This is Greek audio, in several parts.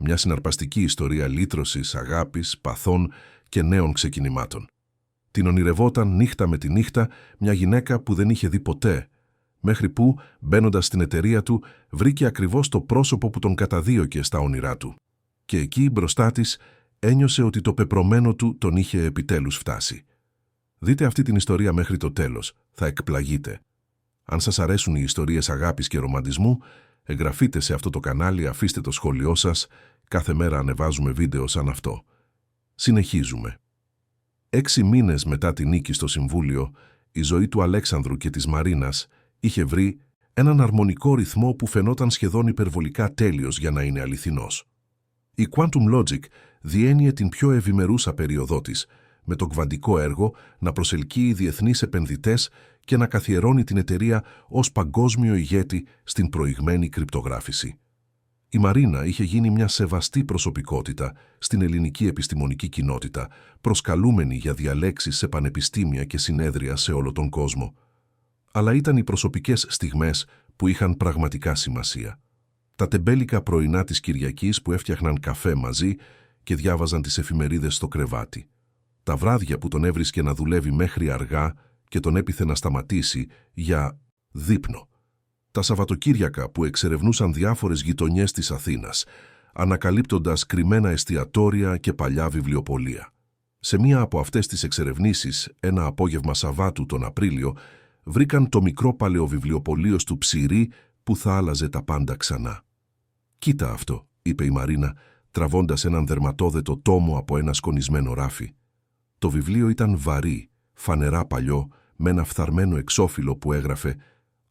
Μια συναρπαστική ιστορία λύτρωσης, αγάπης, παθών και νέων ξεκινημάτων. Την ονειρευόταν νύχτα με τη νύχτα μια γυναίκα που δεν είχε δει ποτέ, μέχρι που, μπαίνοντας στην εταιρεία του, βρήκε ακριβώς το πρόσωπο που τον καταδίωκε στα όνειρά του. Και εκεί, μπροστά της, ένιωσε ότι το πεπρωμένο του τον είχε επιτέλους φτάσει. Δείτε αυτή την ιστορία μέχρι το τέλος, θα εκπλαγείτε. Αν σας αρέσουν οι ιστορίες αγάπης και ρομαντισμού, εγγραφείτε σε αυτό το κανάλι, αφήστε το σχόλιο σας, κάθε μέρα ανεβάζουμε βίντεο σαν αυτό. Συνεχίζουμε. 6 μήνες μετά τη νίκη στο Συμβούλιο, η ζωή του Αλέξανδρου και της Μαρίνας είχε βρει έναν αρμονικό ρυθμό που φαινόταν σχεδόν υπερβολικά τέλειος για να είναι αληθινός. Η Quantum Logic διένυε την πιο ευημερούσα περίοδό της, με το κβαντικό έργο να προσελκύει διεθνείς επενδυτές και να καθιερώνει την εταιρεία ως παγκόσμιο ηγέτη στην προηγμένη κρυπτογράφηση. Η Μαρίνα είχε γίνει μια σεβαστή προσωπικότητα στην ελληνική επιστημονική κοινότητα, προσκαλούμενη για διαλέξεις σε πανεπιστήμια και συνέδρια σε όλο τον κόσμο. Αλλά ήταν οι προσωπικές στιγμές που είχαν πραγματικά σημασία. Τα τεμπέλικα πρωινά της Κυριακής που έφτιαχναν καφέ μαζί και διάβαζαν τις εφημερίδες στο κρεβάτι. Τα βράδια που τον έβρισκε να δουλεύει μέχρι αργά και τον έπιθε να σταματήσει για δείπνο. Τα Σαββατοκύριακα που εξερευνούσαν διάφορες γειτονιές της Αθήνας, ανακαλύπτοντας κρυμμένα εστιατόρια και παλιά βιβλιοπωλεία. Σε μία από αυτές τις εξερευνήσεις, ένα απόγευμα Σαββάτου τον Απρίλιο, βρήκαν το μικρό παλαιοβιβλιοπωλείο του Ψηρή που θα άλλαζε τα πάντα ξανά. «Κοίτα αυτό», είπε η Μαρίνα, τραβώντας έναν δερματόδετο τόμο από ένα σκονισμένο ράφι. Το βιβλίο ήταν βαρύ, φανερά παλιό, με ένα φθαρμένο εξώφυλλο που έγραφε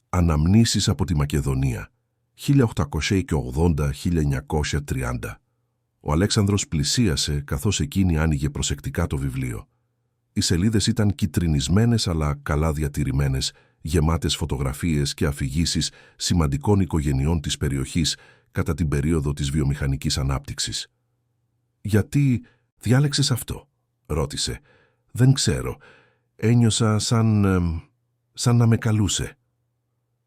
«Αναμνήσεις από τη Μακεδονία, 1880-1930». Ο Αλέξανδρος πλησίασε καθώς εκείνη άνοιγε προσεκτικά το βιβλίο. Οι σελίδες ήταν κιτρινισμένες αλλά καλά διατηρημένες, γεμάτες φωτογραφίες και αφηγήσεις σημαντικών οικογενειών της περιοχής κατά την περίοδο της βιομηχανικής ανάπτυξης. «Γιατί διάλεξες αυτό?» ρώτησε. «Δεν ξέρω. Ένιωσα σαν να με καλούσε».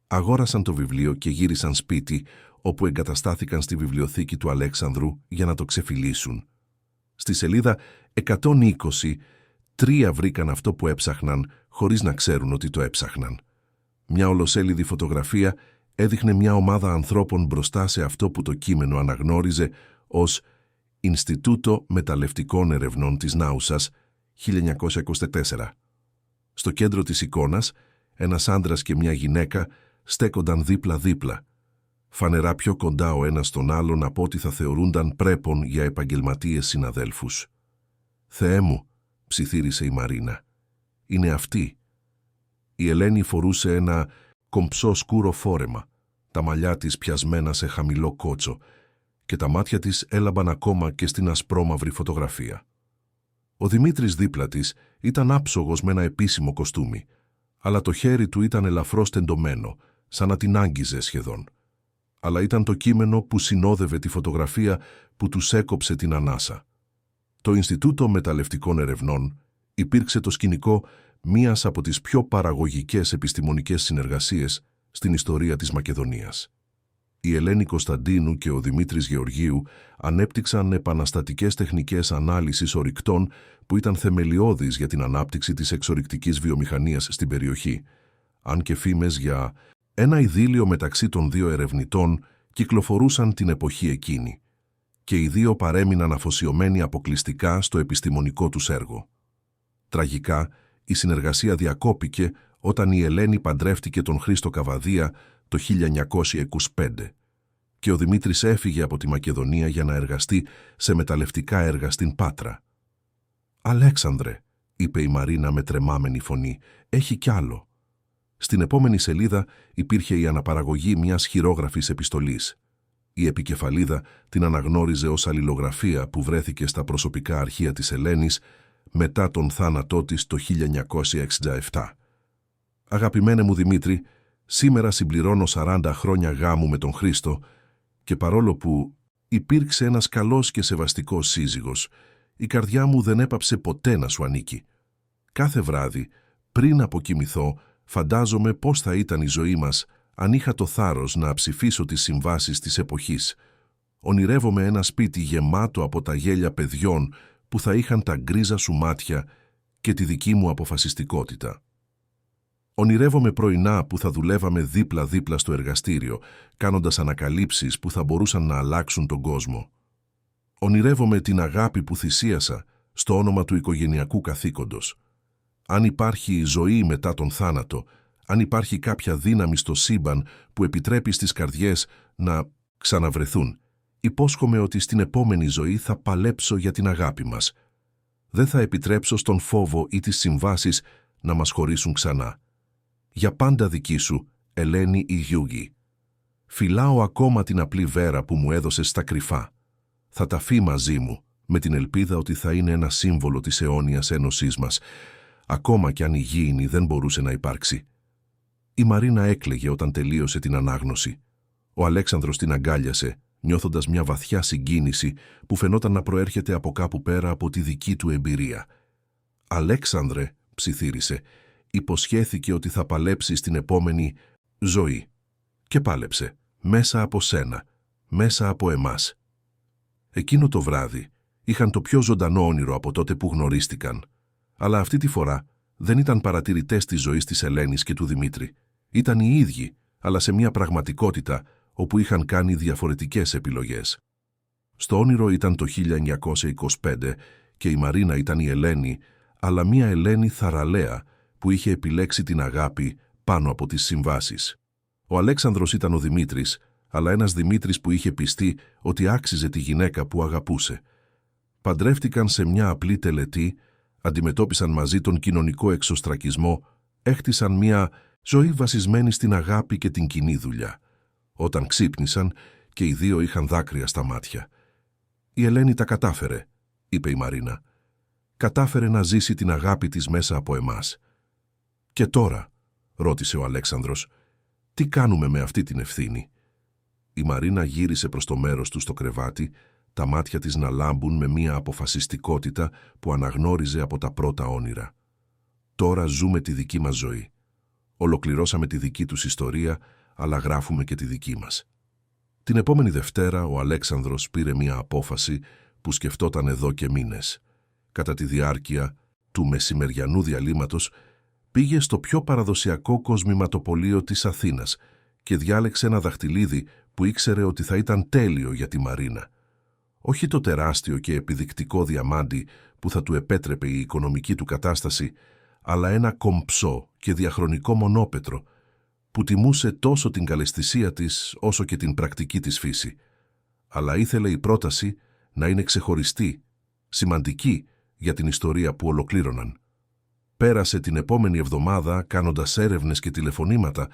Αγόρασαν το βιβλίο και γύρισαν σπίτι, όπου εγκαταστάθηκαν στη βιβλιοθήκη του Αλέξανδρου για να το ξεφυλίσουν. Στη σελίδα 120, 3 βρήκαν αυτό που έψαχναν, χωρίς να ξέρουν ότι το έψαχναν. Μια ολοσέλιδη φωτογραφία έδειχνε μια ομάδα ανθρώπων μπροστά σε αυτό που το κείμενο αναγνώριζε ως Ινστιτούτο Μεταλλευτικών Ερευνών της Νάουσας, 1924. Στο κέντρο της εικόνας, ένας άντρας και μια γυναίκα στέκονταν δίπλα-δίπλα, φανερά πιο κοντά ο ένας στον άλλον από ό,τι θα θεωρούνταν πρέπον για επαγγελματίες συναδέλφους. «Θεέ μου», ψιθύρισε η Μαρίνα, «είναι αυτή». Η Ελένη φορούσε ένα κομψό σκούρο φόρεμα, τα μαλλιά της πιασμένα σε χαμηλό κότσο και τα μάτια της έλαμπαν ακόμα και στην ασπρόμαυρη φωτογραφία. Ο Δημήτρης δίπλα της ήταν άψογος με ένα επίσημο κοστούμι, αλλά το χέρι του ήταν ελαφρώς τεντωμένο, σαν να την άγγιζε σχεδόν. Αλλά ήταν το κείμενο που συνόδευε τη φωτογραφία που τους έκοψε την ανάσα. Το Ινστιτούτο Μεταλλευτικών Ερευνών υπήρξε το σκηνικό μίας από τις πιο παραγωγικές επιστημονικές συνεργασίες στην ιστορία της Μακεδονίας. Η Ελένη Κωνσταντίνου και ο Δημήτρης Γεωργίου ανέπτυξαν επαναστατικές τεχνικές ανάλυσης ορυκτών που ήταν θεμελιώδεις για την ανάπτυξη της εξορυκτικής βιομηχανίας στην περιοχή, αν και φήμες για ένα ειδήλιο μεταξύ των δύο ερευνητών κυκλοφορούσαν την εποχή εκείνη, και οι δύο παρέμειναν αφοσιωμένοι αποκλειστικά στο επιστημονικό τους έργο. Τραγικά, η συνεργασία διακόπηκε όταν η Ελένη παντρεύτηκε τον Χρήστο Καβαδία το 1925 και ο Δημήτρης έφυγε από τη Μακεδονία για να εργαστεί σε μεταλλευτικά έργα στην Πάτρα. «Αλέξανδρε», είπε η Μαρίνα με τρεμάμενη φωνή, «έχει κι άλλο». Στην επόμενη σελίδα υπήρχε η αναπαραγωγή μιας χειρόγραφης επιστολής. Η επικεφαλίδα την αναγνώριζε ως αλληλογραφία που βρέθηκε στα προσωπικά αρχεία της Ελένης μετά τον θάνατό της το 1967. «Αγαπημένε μου Δημήτρη, σήμερα συμπληρώνω 40 χρόνια γάμου με τον Χρήστο και παρόλο που υπήρξε ένας καλός και σεβαστικός σύζυγος, η καρδιά μου δεν έπαψε ποτέ να σου ανήκει. Κάθε βράδυ, πριν αποκοιμηθώ, φαντάζομαι πώς θα ήταν η ζωή μας αν είχα το θάρρος να ψηφίσω τις συμβάσεις της εποχής, Ονειρεύομαι ένα σπίτι γεμάτο από τα γέλια παιδιών που θα είχαν τα γκρίζα σου μάτια και τη δική μου αποφασιστικότητα. Ονειρεύομαι πρωινά που θα δουλεύαμε δίπλα-δίπλα στο εργαστήριο, κάνοντας ανακαλύψεις που θα μπορούσαν να αλλάξουν τον κόσμο. Ονειρεύομαι την αγάπη που θυσίασα στο όνομα του οικογενειακού καθήκοντος. Αν υπάρχει ζωή μετά τον θάνατο, αν υπάρχει κάποια δύναμη στο σύμπαν που επιτρέπει στις καρδιές να ξαναβρεθούν, υπόσχομαι ότι στην επόμενη ζωή θα παλέψω για την αγάπη μας. Δεν θα επιτρέψω στον φόβο ή τις συμβάσεις να μας χωρίσουν ξανά. Για πάντα δική σου, Ελένη η Γιούγη. Φυλάω ακόμα την απλή βέρα που μου έδωσες στα κρυφά. Θα ταφεί μαζί μου, με την ελπίδα ότι θα είναι ένα σύμβολο της αιώνιας ένωσής μας, ακόμα κι αν η γήινη δεν μπορούσε να υπάρξει. Η Μαρίνα έκλαιγε όταν τελείωσε την ανάγνωση. Ο Αλέξανδρος την αγκάλιασε, νιώθοντας μια βαθιά συγκίνηση που φαινόταν να προέρχεται από κάπου πέρα από τη δική του εμπειρία. «Αλέξανδρε», ψιθύρισε, «υποσχέθηκε ότι θα παλέψει στην επόμενη ζωή». Και πάλεψε, μέσα από σένα, μέσα από εμάς. Εκείνο το βράδυ είχαν το πιο ζωντανό όνειρο από τότε που γνωρίστηκαν. Αλλά αυτή τη φορά δεν ήταν παρατηρητές της ζωής της Ελένης και του Δημήτρη. Ήταν οι ίδιοι, αλλά σε μια πραγματικότητα όπου είχαν κάνει διαφορετικές επιλογές. Στο όνειρο ήταν το 1925 και η Μαρίνα ήταν η Ελένη, αλλά μια Ελένη θαραλέα που είχε επιλέξει την αγάπη πάνω από τις συμβάσεις. Ο Αλέξανδρος ήταν ο Δημήτρης, αλλά ένας Δημήτρης που είχε πιστεί ότι άξιζε τη γυναίκα που αγαπούσε. Παντρεύτηκαν σε μια απλή τελετή, αντιμετώπισαν μαζί τον κοινωνικό εξωστρακισμό, έχτισαν μια ζωή βασισμένη στην αγάπη και την κοινή δουλειά. Όταν ξύπνησαν και οι δύο είχαν δάκρυα στα μάτια. «Η Ελένη τα κατάφερε», είπε η Μαρίνα. «Κατάφερε να ζήσει την αγάπη της μέσα από εμάς». «Και τώρα», ρώτησε ο Αλέξανδρος, «τι κάνουμε με αυτή την ευθύνη?» Η Μαρίνα γύρισε προς το μέρος του στο κρεβάτι, τα μάτια της να λάμπουν με μια αποφασιστικότητα που αναγνώριζε από τα πρώτα όνειρα. «Τώρα ζούμε τη δική μας ζωή. Ολοκληρώσαμε τη δική τους ιστορία, αλλά γράφουμε και τη δική μας». Την επόμενη Δευτέρα ο Αλέξανδρος πήρε μια απόφαση που σκεφτόταν εδώ και μήνες. Κατά τη διάρκεια του μεσημεριανού διαλύματος πήγε στο πιο παραδοσιακό κοσμηματοπωλείο της Αθήνας και διάλεξε ένα δαχτυλίδι που ήξερε ότι θα ήταν τέλειο για τη Μαρίνα. Όχι το τεράστιο και επιδεικτικό διαμάντι που θα του επέτρεπε η οικονομική του κατάσταση, αλλά ένα κομψό και διαχρονικό μονόπετρο που τιμούσε τόσο την καλλαισθησία της όσο και την πρακτική της φύση. Αλλά ήθελε η πρόταση να είναι ξεχωριστή, σημαντική για την ιστορία που ολοκλήρωναν. Πέρασε την επόμενη εβδομάδα κάνοντας έρευνες και τηλεφωνήματα,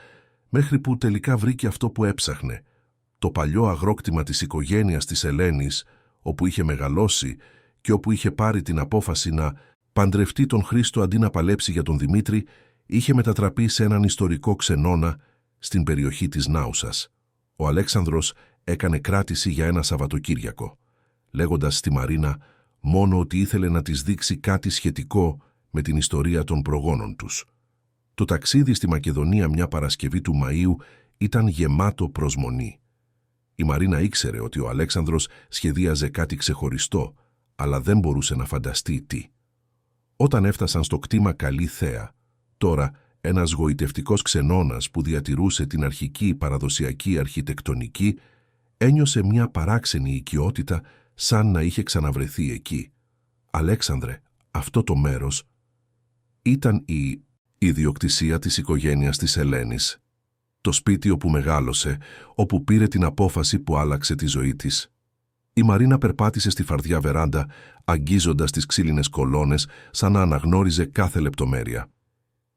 μέχρι που τελικά βρήκε αυτό που έψαχνε, το παλιό αγρόκτημα της οικογένειας της Ελένης, όπου είχε μεγαλώσει και όπου είχε πάρει την απόφαση να παντρευτεί τον Χρήστο αντί να παλέψει για τον Δημήτρη, είχε μετατραπεί σε έναν ιστορικό ξενώνα στην περιοχή της Νάουσας. Ο Αλέξανδρος έκανε κράτηση για ένα Σαββατοκύριακο, λέγοντας στη Μαρίνα μόνο ότι ήθελε να της δείξει κάτι σχετικό με την ιστορία των προγόνων τους. Το ταξίδι στη Μακεδονία μια Παρασκευή του Μαΐου ήταν γεμάτο προσμονή. Η Μαρίνα ήξερε ότι ο Αλέξανδρος σχεδίαζε κάτι ξεχωριστό, αλλά δεν μπορούσε να φανταστεί τι. Όταν έφτασαν στο κτήμα Καλή Θέα, τώρα ένας γοητευτικός ξενώνας που διατηρούσε την αρχική παραδοσιακή αρχιτεκτονική, ένιωσε μια παράξενη οικειότητα σαν να είχε ξαναβρεθεί εκεί. «Αλέξανδρε, αυτό το μέρος ήταν η ιδιοκτησία της οικογένειας της Ελένης. Το σπίτι όπου μεγάλωσε, όπου πήρε την απόφαση που άλλαξε τη ζωή της». Η Μαρίνα περπάτησε στη φαρδιά βεράντα, αγγίζοντας τις ξύλινες κολόνες, σαν να αναγνώριζε κάθε λεπτομέρεια.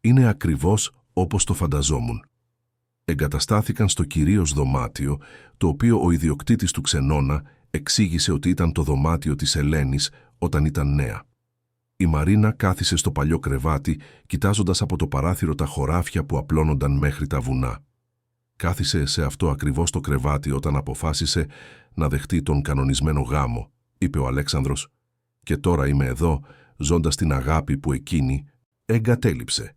«Είναι ακριβώς όπως το φανταζόμουν». Εγκαταστάθηκαν στο κυρίως δωμάτιο, το οποίο ο ιδιοκτήτης του ξενώνα εξήγησε ότι ήταν το δωμάτιο της Ελένης όταν ήταν νέα. Η Μαρίνα κάθισε στο παλιό κρεβάτι, κοιτάζοντας από το παράθυρο τα χωράφια που απλώνονταν μέχρι τα βουνά. Κάθισε σε αυτό ακριβώς το κρεβάτι όταν αποφάσισε να δεχτεί τον κανονισμένο γάμο, είπε ο Αλέξανδρος. «Και τώρα είμαι εδώ, ζώντας την αγάπη που εκείνη εγκατέλειψε».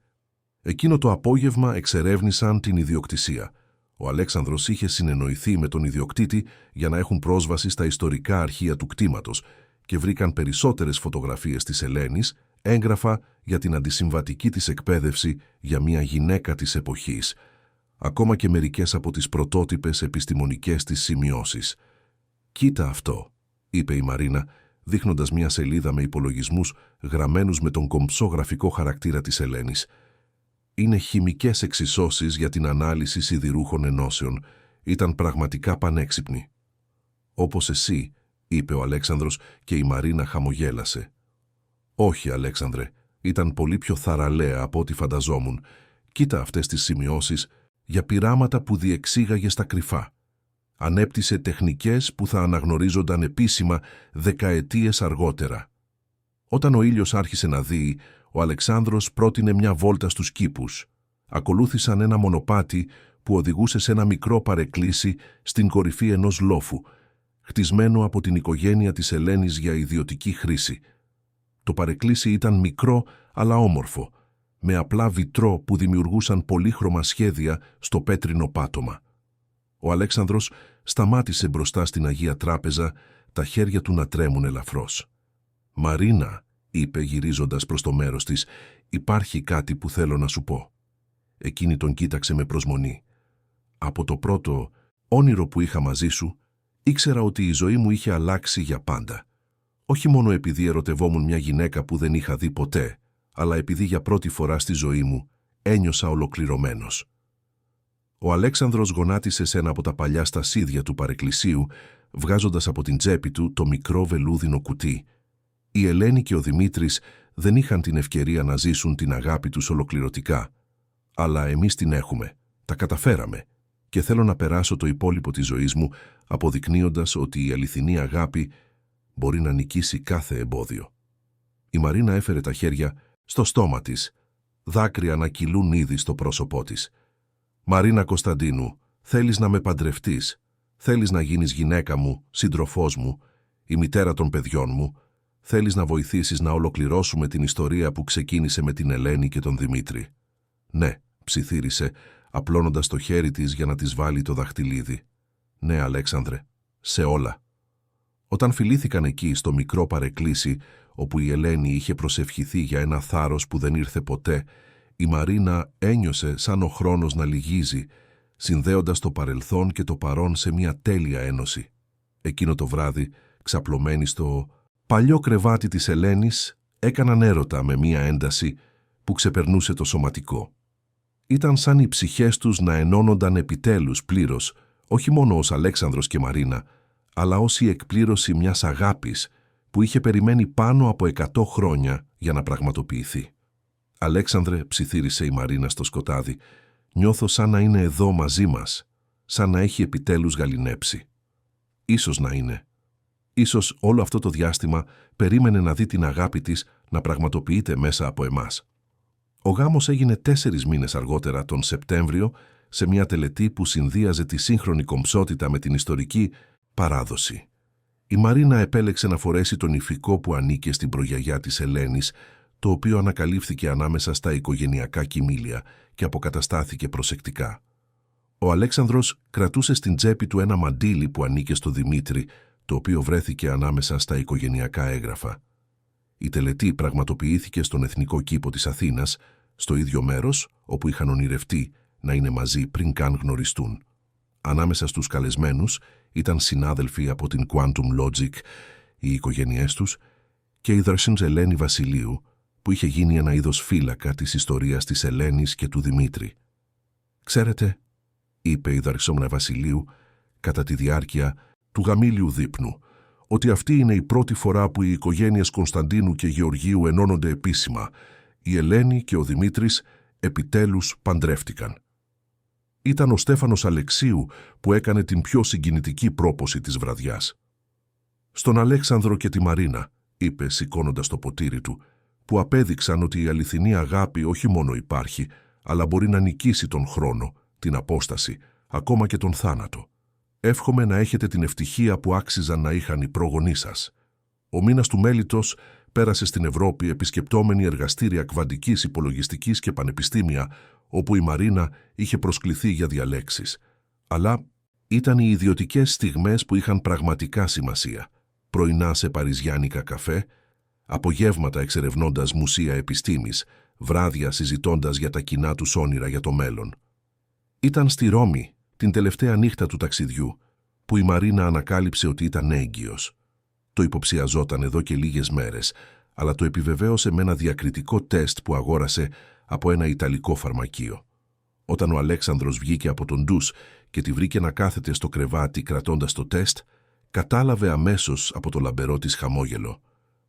Εκείνο το απόγευμα εξερεύνησαν την ιδιοκτησία. Ο Αλέξανδρος είχε συνεννοηθεί με τον ιδιοκτήτη για να έχουν πρόσβαση στα ιστορικά αρχεία του κτήματος και βρήκαν περισσότερες φωτογραφίες της Ελένης, έγγραφα για την αντισυμβατική της εκπαίδευση για μια γυναίκα της εποχής, ακόμα και μερικές από τις πρωτότυπες επιστημονικές της σημειώσεις. «Κοίτα αυτό», είπε η Μαρίνα, δείχνοντας μια σελίδα με υπολογισμούς γραμμένους με τον κομψό γραφικό χαρακτήρα της Ελένης. «Είναι χημικές εξισώσεις για την ανάλυση σιδηρούχων ενώσεων. Ήταν πραγματικά πανέξυπνη». «Όπως εσύ», είπε ο Αλέξανδρος και η Μαρίνα χαμογέλασε. «Όχι, Αλέξανδρε, ήταν πολύ πιο θαραλέα από ό,τι φανταζόμουν. Κοίτα αυτές τις σημειώσεις για πειράματα που διεξήγαγε στα κρυφά. Ανέπτυσε τεχνικές που θα αναγνωρίζονταν επίσημα δεκαετίες αργότερα». Όταν ο ήλιος άρχισε να δύει, ο Αλεξάνδρος πρότεινε μια βόλτα στους κήπους. Ακολούθησαν ένα μονοπάτι που οδηγούσε σε ένα μικρό παρεκκλήσι στην κορυφή ενός λόφου, χτισμένο από την οικογένεια της Ελένης για ιδιωτική χρήση. Το παρεκκλήσι ήταν μικρό αλλά όμορφο, με απλά βιτρό που δημιουργούσαν πολύχρωμα σχέδια στο πέτρινο πάτωμα. Ο Αλέξανδρος σταμάτησε μπροστά στην Αγία Τράπεζα, τα χέρια του να τρέμουν ελαφρώς. «Μαρίνα», είπε γυρίζοντας προς το μέρος της, «υπάρχει κάτι που θέλω να σου πω». Εκείνη τον κοίταξε με προσμονή. «Από το πρώτο όνειρο που είχα μαζί σου, ήξερα ότι η ζωή μου είχε αλλάξει για πάντα. Όχι μόνο επειδή ερωτευόμουν μια γυναίκα που δεν είχα δει ποτέ, αλλά επειδή για πρώτη φορά στη ζωή μου ένιωσα ολοκληρωμένος». Ο Αλέξανδρος γονάτισε σε ένα από τα παλιά στασίδια του παρεκκλησίου, βγάζοντας από την τσέπη του το μικρό βελούδινο κουτί. Η Ελένη και ο Δημήτρης δεν είχαν την ευκαιρία να ζήσουν την αγάπη τους ολοκληρωτικά. Αλλά εμείς την έχουμε. Τα καταφέραμε. Και θέλω να περάσω το υπόλοιπο της ζωής μου αποδεικνύοντας ότι η αληθινή αγάπη μπορεί να νικήσει κάθε εμπόδιο. Η Μαρίνα έφερε τα χέρια στο στόμα της, δάκρυα να κυλούν ήδη στο πρόσωπό της. «Μαρίνα Κωνσταντίνου, θέλεις να με παντρευτείς. Θέλεις να γίνεις γυναίκα μου, σύντροφός μου, η μητέρα των παιδιών μου. Θέλεις να βοηθήσεις να ολοκληρώσουμε την ιστορία που ξεκίνησε με την Ελένη και τον Δημήτρη». «Ναι», ψιθύρισε, απλώνοντας το χέρι της για να της βάλει το δαχτυλίδι. «Ναι, Αλέξανδρε, σε όλα». Όταν φιλήθηκαν εκεί στο μικρό παρεκκλήσι, όπου η Ελένη είχε προσευχηθεί για ένα θάρρος που δεν ήρθε ποτέ, η Μαρίνα ένιωσε σαν ο χρόνος να λυγίζει, συνδέοντας το παρελθόν και το παρόν σε μια τέλεια ένωση. Εκείνο το βράδυ, ξαπλωμένοι στο παλιό κρεβάτι της Ελένης, έκαναν έρωτα με μια ένταση που ξεπερνούσε το σωματικό. Ήταν σαν οι ψυχές τους να ενώνονταν επιτέλους πλήρως, όχι μόνο ως Αλέξανδρος και Μαρίνα, αλλά ως η εκπλήρωση μιας αγάπης που είχε περιμένει πάνω από 100 χρόνια για να πραγματοποιηθεί. «Αλέξανδρε», ψιθύρισε η Μαρίνα στο σκοτάδι, «νιώθω σαν να είναι εδώ μαζί μας, σαν να έχει επιτέλους γαληνέψει». «Ίσως να είναι. Ίσως όλο αυτό το διάστημα περίμενε να δει την αγάπη της να πραγματοποιείται μέσα από εμάς». Ο γάμος έγινε 4 μήνες αργότερα, τον Σεπτέμβριο, σε μια τελετή που συνδύαζε τη σύγχρονη κομψότητα με την ιστορική παράδοση. Η Μαρίνα επέλεξε να φορέσει τον υφικό που ανήκε στην προγιαγιά της Ελένης, το οποίο ανακαλύφθηκε ανάμεσα στα οικογενειακά κοιμήλια και αποκαταστάθηκε προσεκτικά. Ο Αλέξανδρος κρατούσε στην τσέπη του ένα μαντίλι που ανήκε στο Δημήτρη, το οποίο βρέθηκε ανάμεσα στα οικογενειακά έγγραφα. Η τελετή πραγματοποιήθηκε στον Εθνικό Κήπο της Αθήνας, στο ίδιο μέρος όπου είχαν ονειρευτεί να είναι μαζί πριν καν γνωριστούν. Ανάμεσα στους καλεσμένους ήταν συνάδελφοι από την Quantum Logic, οι οικογένειές τους και η Δαρσίνς Ελένη Βασιλείου, που είχε γίνει ένα είδος φύλακα της ιστορίας της Ελένης και του Δημήτρη. «Ξέρετε», είπε η Δαρσόμνα Βασιλείου κατά τη διάρκεια του γαμήλιου δείπνου, «ότι αυτή είναι η πρώτη φορά που οι οικογένειες Κωνσταντίνου και Γεωργίου ενώνονται επίσημα. Η Ελένη και ο Δημήτρης επιτέλους παντρεύτηκαν». Ήταν ο Στέφανος Αλεξίου που έκανε την πιο συγκινητική πρόποση της βραδιάς. «Στον Αλέξανδρο και τη Μαρίνα», είπε σηκώνοντας το ποτήρι του, «που απέδειξαν ότι η αληθινή αγάπη όχι μόνο υπάρχει, αλλά μπορεί να νικήσει τον χρόνο, την απόσταση, ακόμα και τον θάνατο. Εύχομαι να έχετε την ευτυχία που άξιζαν να είχαν οι πρόγονείς σας». Ο μήνας του μέλιτος πέρασε στην Ευρώπη επισκεπτόμενη εργαστήρια κβαντικής, υπολογιστικής και πανεπιστήμια, όπου η Μαρίνα είχε προσκληθεί για διαλέξεις. Αλλά ήταν οι ιδιωτικές στιγμές που είχαν πραγματικά σημασία. Πρωινά σε παριζιάνικα καφέ, απογεύματα εξερευνώντας μουσεία επιστήμης, βράδια συζητώντας για τα κοινά τους όνειρα για το μέλλον. Ήταν στη Ρώμη, την τελευταία νύχτα του ταξιδιού, που η Μαρίνα ανακάλυψε ότι ήταν έγκυος. Το υποψιαζόταν εδώ και λίγες μέρες, αλλά το επιβεβαίωσε με ένα διακριτικό τεστ που αγόρασε από ένα ιταλικό φαρμακείο. Όταν ο Αλέξανδρος βγήκε από τον ντους και τη βρήκε να κάθεται στο κρεβάτι κρατώντας το τεστ, κατάλαβε αμέσως από το λαμπερό της χαμόγελο.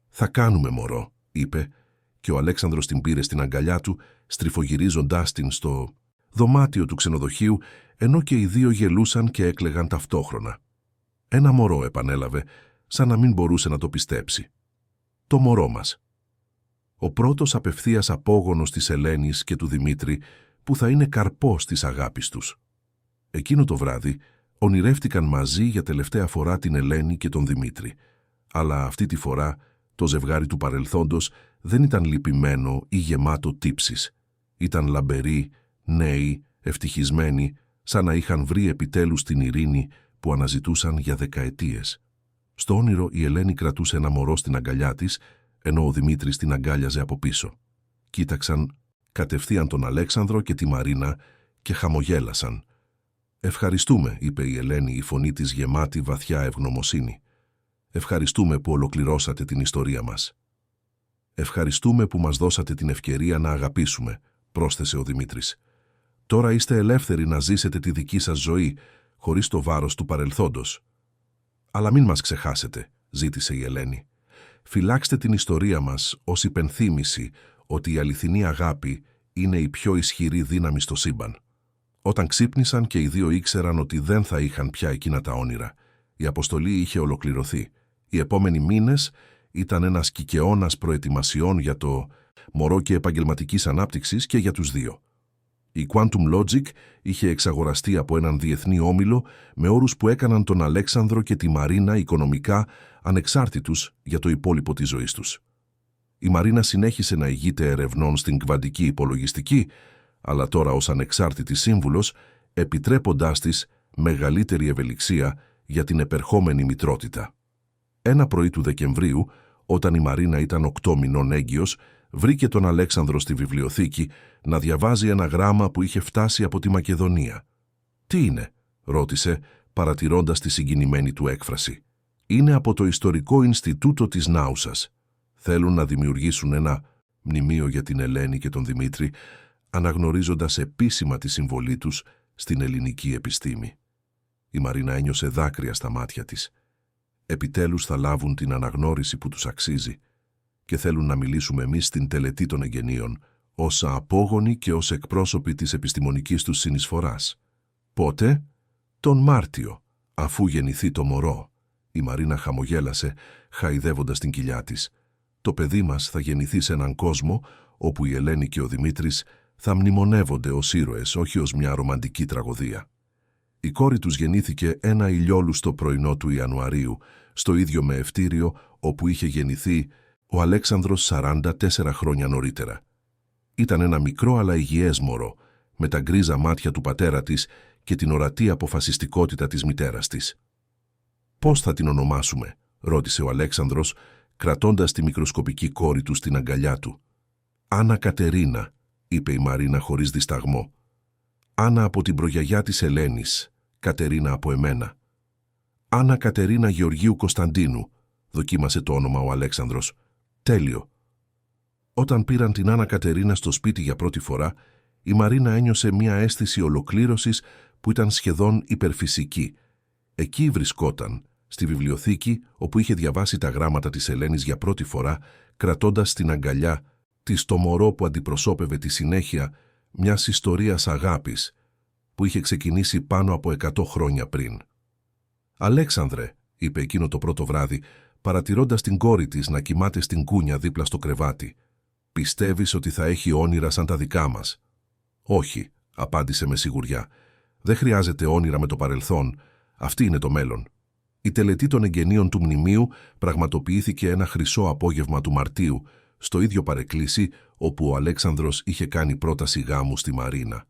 «Θα κάνουμε, μωρό», είπε, και ο Αλέξανδρος την πήρε στην αγκαλιά του, στριφογυρίζοντάς την στο δωμάτιο του ξενοδοχείου, ενώ και οι δύο γελούσαν και έκλαιγαν ταυτόχρονα. «Ένα μωρό», επανέλαβε, σαν να μην μπορούσε να το πιστέψει. «Το μωρό μας». Ο πρώτος απευθείας απόγονος της Ελένης και του Δημήτρη, που θα είναι καρπός της αγάπης τους. Εκείνο το βράδυ ονειρεύτηκαν μαζί για τελευταία φορά την Ελένη και τον Δημήτρη. Αλλά αυτή τη φορά το ζευγάρι του παρελθόντος δεν ήταν λυπημένο ή γεμάτο τύψεις. Ήταν λαμπεροί, νέοι, ευτυχισμένοι, σαν να είχαν βρει επιτέλους την ειρήνη που αναζητούσαν για δεκαετίες. Στο όνειρο η Ελένη κρατούσε ένα μωρό στην αγκαλιά της, ενώ ο Δημήτρης την αγκάλιαζε από πίσω. Κοίταξαν κατευθείαν τον Αλέξανδρο και τη Μαρίνα και χαμογέλασαν. «Ευχαριστούμε», είπε η Ελένη, η φωνή της γεμάτη βαθιά ευγνωμοσύνη. «Ευχαριστούμε που ολοκληρώσατε την ιστορία μας». «Ευχαριστούμε που μας δώσατε την ευκαιρία να αγαπήσουμε», πρόσθεσε ο Δημήτρης. «Τώρα είστε ελεύθεροι να ζήσετε τη δική σας ζωή, χωρίς το βάρος του παρελθόντος». «Αλλά μην μας ξεχάσετε», ζήτησε η Ελένη. «Φυλάξτε την ιστορία μας ως υπενθύμηση ότι η αληθινή αγάπη είναι η πιο ισχυρή δύναμη στο σύμπαν». Όταν ξύπνησαν και οι δύο ήξεραν ότι δεν θα είχαν πια εκείνα τα όνειρα. Η αποστολή είχε ολοκληρωθεί. Οι επόμενοι μήνες ήταν ένας κικαιώνας προετοιμασιών για το μωρό και επαγγελματικής ανάπτυξης και για τους δύο. Η Quantum Logic είχε εξαγοραστεί από έναν διεθνή όμιλο με όρους που έκαναν τον Αλέξανδρο και τη Μαρίνα οικονομικά ανεξάρτητους για το υπόλοιπο της ζωής τους. Η Μαρίνα συνέχισε να ηγείται ερευνών στην κβαντική υπολογιστική, αλλά τώρα ως ανεξάρτητη σύμβουλος, επιτρέποντάς της μεγαλύτερη ευελιξία για την επερχόμενη μητρότητα. Ένα πρωί του Δεκεμβρίου, όταν η Μαρίνα ήταν 8 μηνών έγκυος, βρήκε τον Αλέξανδρο στη βιβλιοθήκη να διαβάζει ένα γράμμα που είχε φτάσει από τη Μακεδονία. «Τι είναι?» ρώτησε, παρατηρώντας τη συγκινημένη του έκφραση. «Είναι από το Ιστορικό Ινστιτούτο της Νάουσας. Θέλουν να δημιουργήσουν ένα μνημείο για την Ελένη και τον Δημήτρη, αναγνωρίζοντας επίσημα τη συμβολή τους στην ελληνική επιστήμη». Η Μαρίνα ένιωσε δάκρυα στα μάτια της. Επιτέλους θα λάβουν την αναγνώριση που τους αξίζει και θέλουν να μιλήσουμε εμείς στην τελετή των εγγενείων, ως απόγονοι και ως εκπρόσωποι της επιστημονικής τους συνεισφοράς. «Πότε?» «Τον Μάρτιο, αφού γεννηθεί το μωρό». Η Μαρίνα χαμογέλασε, χαϊδεύοντας την κοιλιά της. «Το παιδί μας θα γεννηθεί σε έναν κόσμο όπου η Ελένη και ο Δημήτρης θα μνημονεύονται ως ήρωες, όχι ως μια ρομαντική τραγωδία». Η κόρη τους γεννήθηκε ένα ηλιόλουστο πρωινό του Ιανουαρίου, στο ίδιο μεευτήριο όπου είχε γεννηθεί ο Αλέξανδρος 44 χρόνια νωρίτερα. Ήταν ένα μικρό αλλά υγιές μωρό, με τα γκρίζα μάτια του πατέρα της και την ορατή αποφασιστικότητα της μητέρας της. «Πώς θα την ονομάσουμε?» ρώτησε ο Αλέξανδρος, κρατώντας τη μικροσκοπική κόρη του στην αγκαλιά του. «Άννα Κατερίνα», είπε η Μαρίνα χωρίς δισταγμό. «Άννα από την προγιαγιά της Ελένης, Κατερίνα από εμένα». «Άννα Κατερίνα Γεωργίου Κωνσταντίνου», δοκίμασε το όνομα ο Αλέξανδρος. «Τέλειο». Όταν πήραν την Άννα Κατερίνα στο σπίτι για πρώτη φορά, η Μαρίνα ένιωσε μια αίσθηση ολοκλήρωσης που ήταν σχεδόν υπερφυσική. Εκεί βρισκόταν, στη βιβλιοθήκη όπου είχε διαβάσει τα γράμματα της Ελένης για πρώτη φορά, κρατώντας στην αγκαλιά της το μωρό που αντιπροσώπευε τη συνέχεια μιας ιστορίας αγάπης που είχε ξεκινήσει πάνω από 100 χρόνια πριν. «Αλέξανδρε», είπε εκείνο το πρώτο βράδυ, παρατηρώντας την κόρη της να κοιμάται στην κούνια δίπλα στο κρεβάτι, «πιστεύεις ότι θα έχει όνειρα σαν τα δικά μας?» «Όχι», απάντησε με σιγουριά. «Δεν χρειάζεται όνειρα με το παρελθόν. Αυτή είναι το μέλλον». Η τελετή των εγγενείων του μνημείου πραγματοποιήθηκε ένα χρυσό απόγευμα του Μαρτίου, στο ίδιο παρεκκλήσι όπου ο Αλέξανδρος είχε κάνει πρόταση γάμου στη Μαρίνα.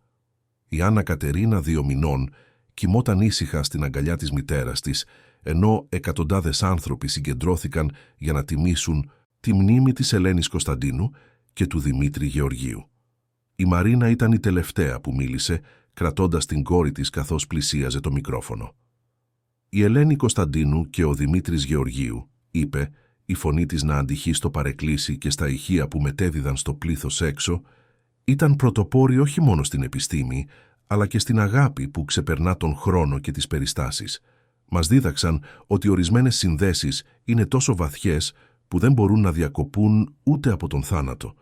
Η Άννα Κατερίνα 2 μηνών κοιμόταν ήσυχα στην αγκαλιά της μητέρας της, ενώ εκατοντάδες άνθρωποι συγκεντρώθηκαν για να τιμήσουν τη μνήμη της Ελένης Κωνσταντίνου και του Δημήτρη Γεωργίου. Η Μαρίνα ήταν η τελευταία που μίλησε, κρατώντας την κόρη της καθώς πλησίαζε το μικρόφωνο. «Η Ελένη Κωνσταντίνου και ο Δημήτρης Γεωργίου», είπε, η φωνή της να αντυχεί στο παρεκκλήσι και στα ηχεία που μετέδιδαν στο πλήθος έξω, ήταν πρωτοπόροι όχι μόνο στην επιστήμη, αλλά και στην αγάπη που ξεπερνά τον χρόνο και τις περιστάσεις. Μας δίδαξαν ότι ορισμένες συνδέσεις είναι τόσο βαθιές που δεν μπορούν να διακοπούν ούτε από τον θάνατο.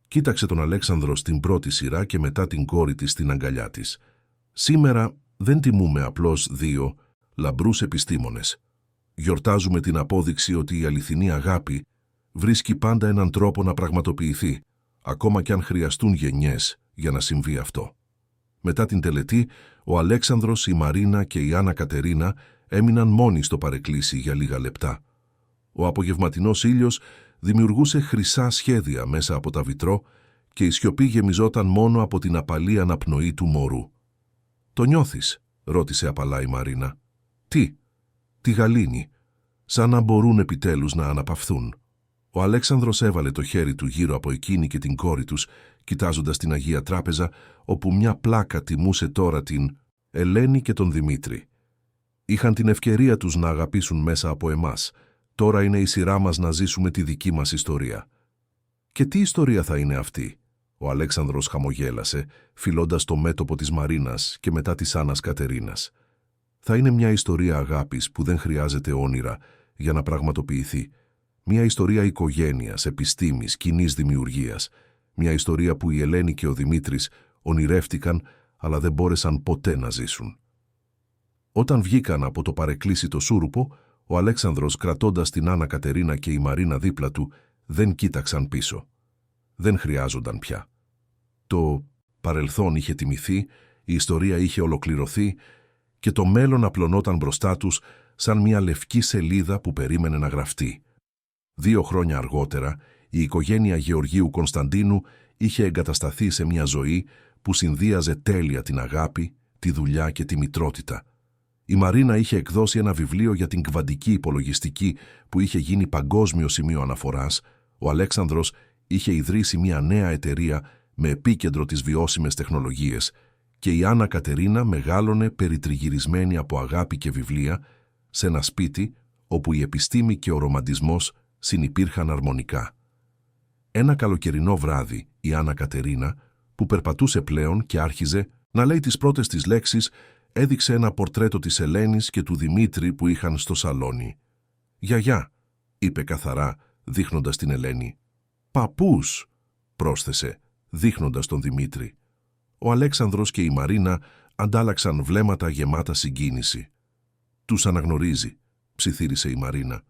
Κοίταξε τον Αλέξανδρο στην πρώτη σειρά και μετά την κόρη της στην αγκαλιά της. Σήμερα δεν τιμούμε απλώς δύο λαμπρούς επιστήμονες. Γιορτάζουμε την απόδειξη ότι η αληθινή αγάπη βρίσκει πάντα έναν τρόπο να πραγματοποιηθεί, ακόμα κι αν χρειαστούν γενιές για να συμβεί αυτό. Μετά την τελετή, ο Αλέξανδρος, η Μαρίνα και η Άννα Κατερίνα έμειναν μόνοι στο παρεκκλήσι για λίγα λεπτά. Ο απογευματινός ήλιος δημιουργούσε χρυσά σχέδια μέσα από τα βιτρό και η σιωπή γεμιζόταν μόνο από την απαλή αναπνοή του μωρού. «Το νιώθεις?» ρώτησε απαλά η Μαρίνα. «Τι?» «Τη γαλήνη, σαν να μπορούν επιτέλους να αναπαυθούν». Ο Αλέξανδρος έβαλε το χέρι του γύρω από εκείνη και την κόρη τους, κοιτάζοντας την Αγία Τράπεζα, όπου μια πλάκα τιμούσε τώρα την Ελένη και τον Δημήτρη. Είχαν την ευκαιρία τους να αγαπήσουν μέσα από εμάς. Τώρα είναι η σειρά μας να ζήσουμε τη δική μας ιστορία. «Και τι ιστορία θα είναι αυτή?» Ο Αλέξανδρος χαμογέλασε, φιλώντας το μέτωπο της Μαρίνας και μετά της Άννας Κατερίνας. «Θα είναι μια ιστορία αγάπης που δεν χρειάζεται όνειρα για να πραγματοποιηθεί. Μια ιστορία οικογένειας, επιστήμης, κοινής δημιουργίας. Μια ιστορία που η Ελένη και ο Δημήτρης ονειρεύτηκαν, αλλά δεν μπόρεσαν ποτέ να ζήσουν». Όταν βγήκαν από το παρεκκλήσιτο σούρουπο, ο Αλέξανδρος, κρατώντας την Άννα Κατερίνα και η Μαρίνα δίπλα του, δεν κοίταξαν πίσω. Δεν χρειάζονταν πια. Το παρελθόν είχε τιμηθεί, η ιστορία είχε ολοκληρωθεί και το μέλλον απλωνόταν μπροστά τους σαν μια λευκή σελίδα που περίμενε να γραφτεί. 2 χρόνια αργότερα, η οικογένεια Γεωργίου Κωνσταντίνου είχε εγκατασταθεί σε μια ζωή που συνδύαζε τέλεια την αγάπη, τη δουλειά και τη μητρότητα. Η Μαρίνα είχε εκδώσει ένα βιβλίο για την κβαντική υπολογιστική που είχε γίνει παγκόσμιο σημείο αναφοράς. Ο Αλέξανδρος είχε ιδρύσει μια νέα εταιρεία με επίκεντρο τις βιώσιμες τεχνολογίες και η Άννα Κατερίνα μεγάλωνε περιτριγυρισμένη από αγάπη και βιβλία σε ένα σπίτι όπου η επιστήμη και ο ρομαντισμός συνυπήρχαν αρμονικά. Ένα καλοκαιρινό βράδυ η Άννα Κατερίνα, που περπατούσε πλέον και άρχιζε να λέει τις πρώτες της λέξεις, έδειξε ένα πορτρέτο της Ελένης και του Δημήτρη που είχαν στο σαλόνι. «Γιαγιά», είπε καθαρά, δείχνοντας την Ελένη. «Παππούς», πρόσθεσε, δείχνοντας τον Δημήτρη. Ο Αλέξανδρος και η Μαρίνα αντάλλαξαν βλέμματα γεμάτα συγκίνηση. «Τους αναγνωρίζει», ψιθύρισε η Μαρίνα.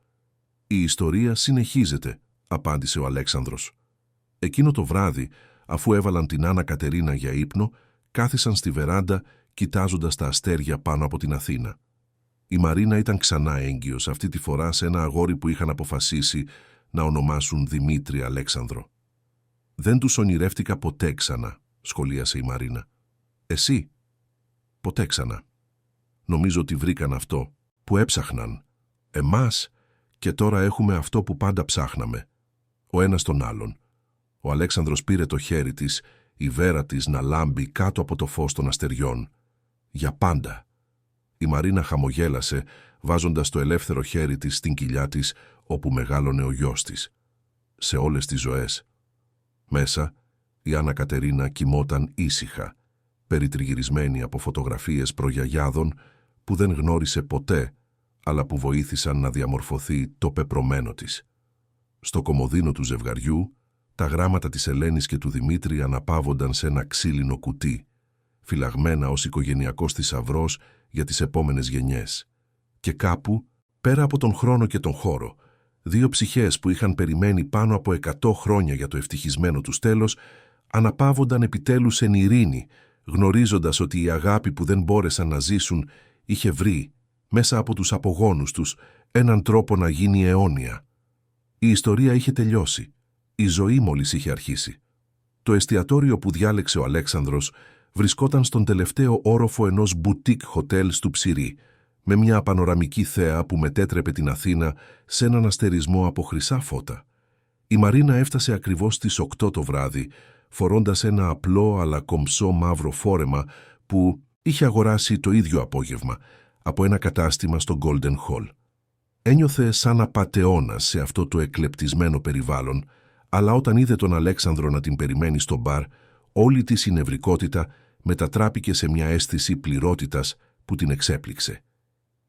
«Η ιστορία συνεχίζεται», απάντησε ο Αλέξανδρος. Εκείνο το βράδυ, αφού έβαλαν την Άννα Κατερίνα για ύπνο, κάθισαν στη βεράντα κοιτάζοντας τα αστέρια πάνω από την Αθήνα. Η Μαρίνα ήταν ξανά έγκυος, αυτή τη φορά σε ένα αγόρι που είχαν αποφασίσει να ονομάσουν Δημήτρη Αλέξανδρο. «Δεν τους ονειρεύτηκα ποτέ ξανά», σχολίασε η Μαρίνα. «Εσύ?» «Ποτέ ξανά. Νομίζω ότι βρήκαν αυτό που έψαχναν. Εμάς, και τώρα έχουμε αυτό που πάντα ψάχναμε. Ο ένας τον άλλον». Ο Αλέξανδρος πήρε το χέρι της, η βέρα της να λάμπει κάτω από το φως των αστεριών. «Για πάντα». Η Μαρίνα χαμογέλασε, βάζοντας το ελεύθερο χέρι της στην κοιλιά της, όπου μεγάλωνε ο γιος της. «Σε όλες τις ζωές». Μέσα, η Άννα Κατερίνα κοιμόταν ήσυχα, περιτριγυρισμένη από φωτογραφίες προγιαγιάδων που δεν γνώρισε ποτέ, αλλά που βοήθησαν να διαμορφωθεί το πεπρωμένο της. Στο κομοδίνο του ζευγαριού, τα γράμματα της Ελένης και του Δημήτρη αναπαύονταν σε ένα ξύλινο κουτί, φυλαγμένα ως οικογενειακός θησαυρός για τις επόμενες γενιές. Και κάπου, πέρα από τον χρόνο και τον χώρο, 2 ψυχές που είχαν περιμένει πάνω από 100 χρόνια για το ευτυχισμένο τους τέλος, αναπαύονταν επιτέλους εν ειρήνη, γνωρίζοντας ότι η αγάπη που δεν μπόρεσαν να ζήσουν είχε βρει, μέσα από τους απογόνους τους, έναν τρόπο να γίνει αιώνια. Η ιστορία είχε τελειώσει. Η ζωή μόλις είχε αρχίσει. Το εστιατόριο που διάλεξε ο Αλέξανδρος Βρισκόταν στον τελευταίο όροφο ενός μπουτίκ χοτέλ του Ψηρή, με μια πανοραμική θέα που μετέτρεπε την Αθήνα σε έναν αστερισμό από χρυσά φώτα. Η Μαρίνα έφτασε ακριβώς στις 8 το βράδυ, φορώντας ένα απλό αλλά κομψό μαύρο φόρεμα που είχε αγοράσει το ίδιο απόγευμα από ένα κατάστημα στο Golden Hall. Ένιωθε σαν απατεώνας σε αυτό το εκλεπτισμένο περιβάλλον, αλλά όταν είδε τον Αλέξανδρο να την περιμένει στο μπαρ, όλη τη η νευρικότητα μετατράπηκε σε μια αίσθηση πληρότητας που την εξέπληξε.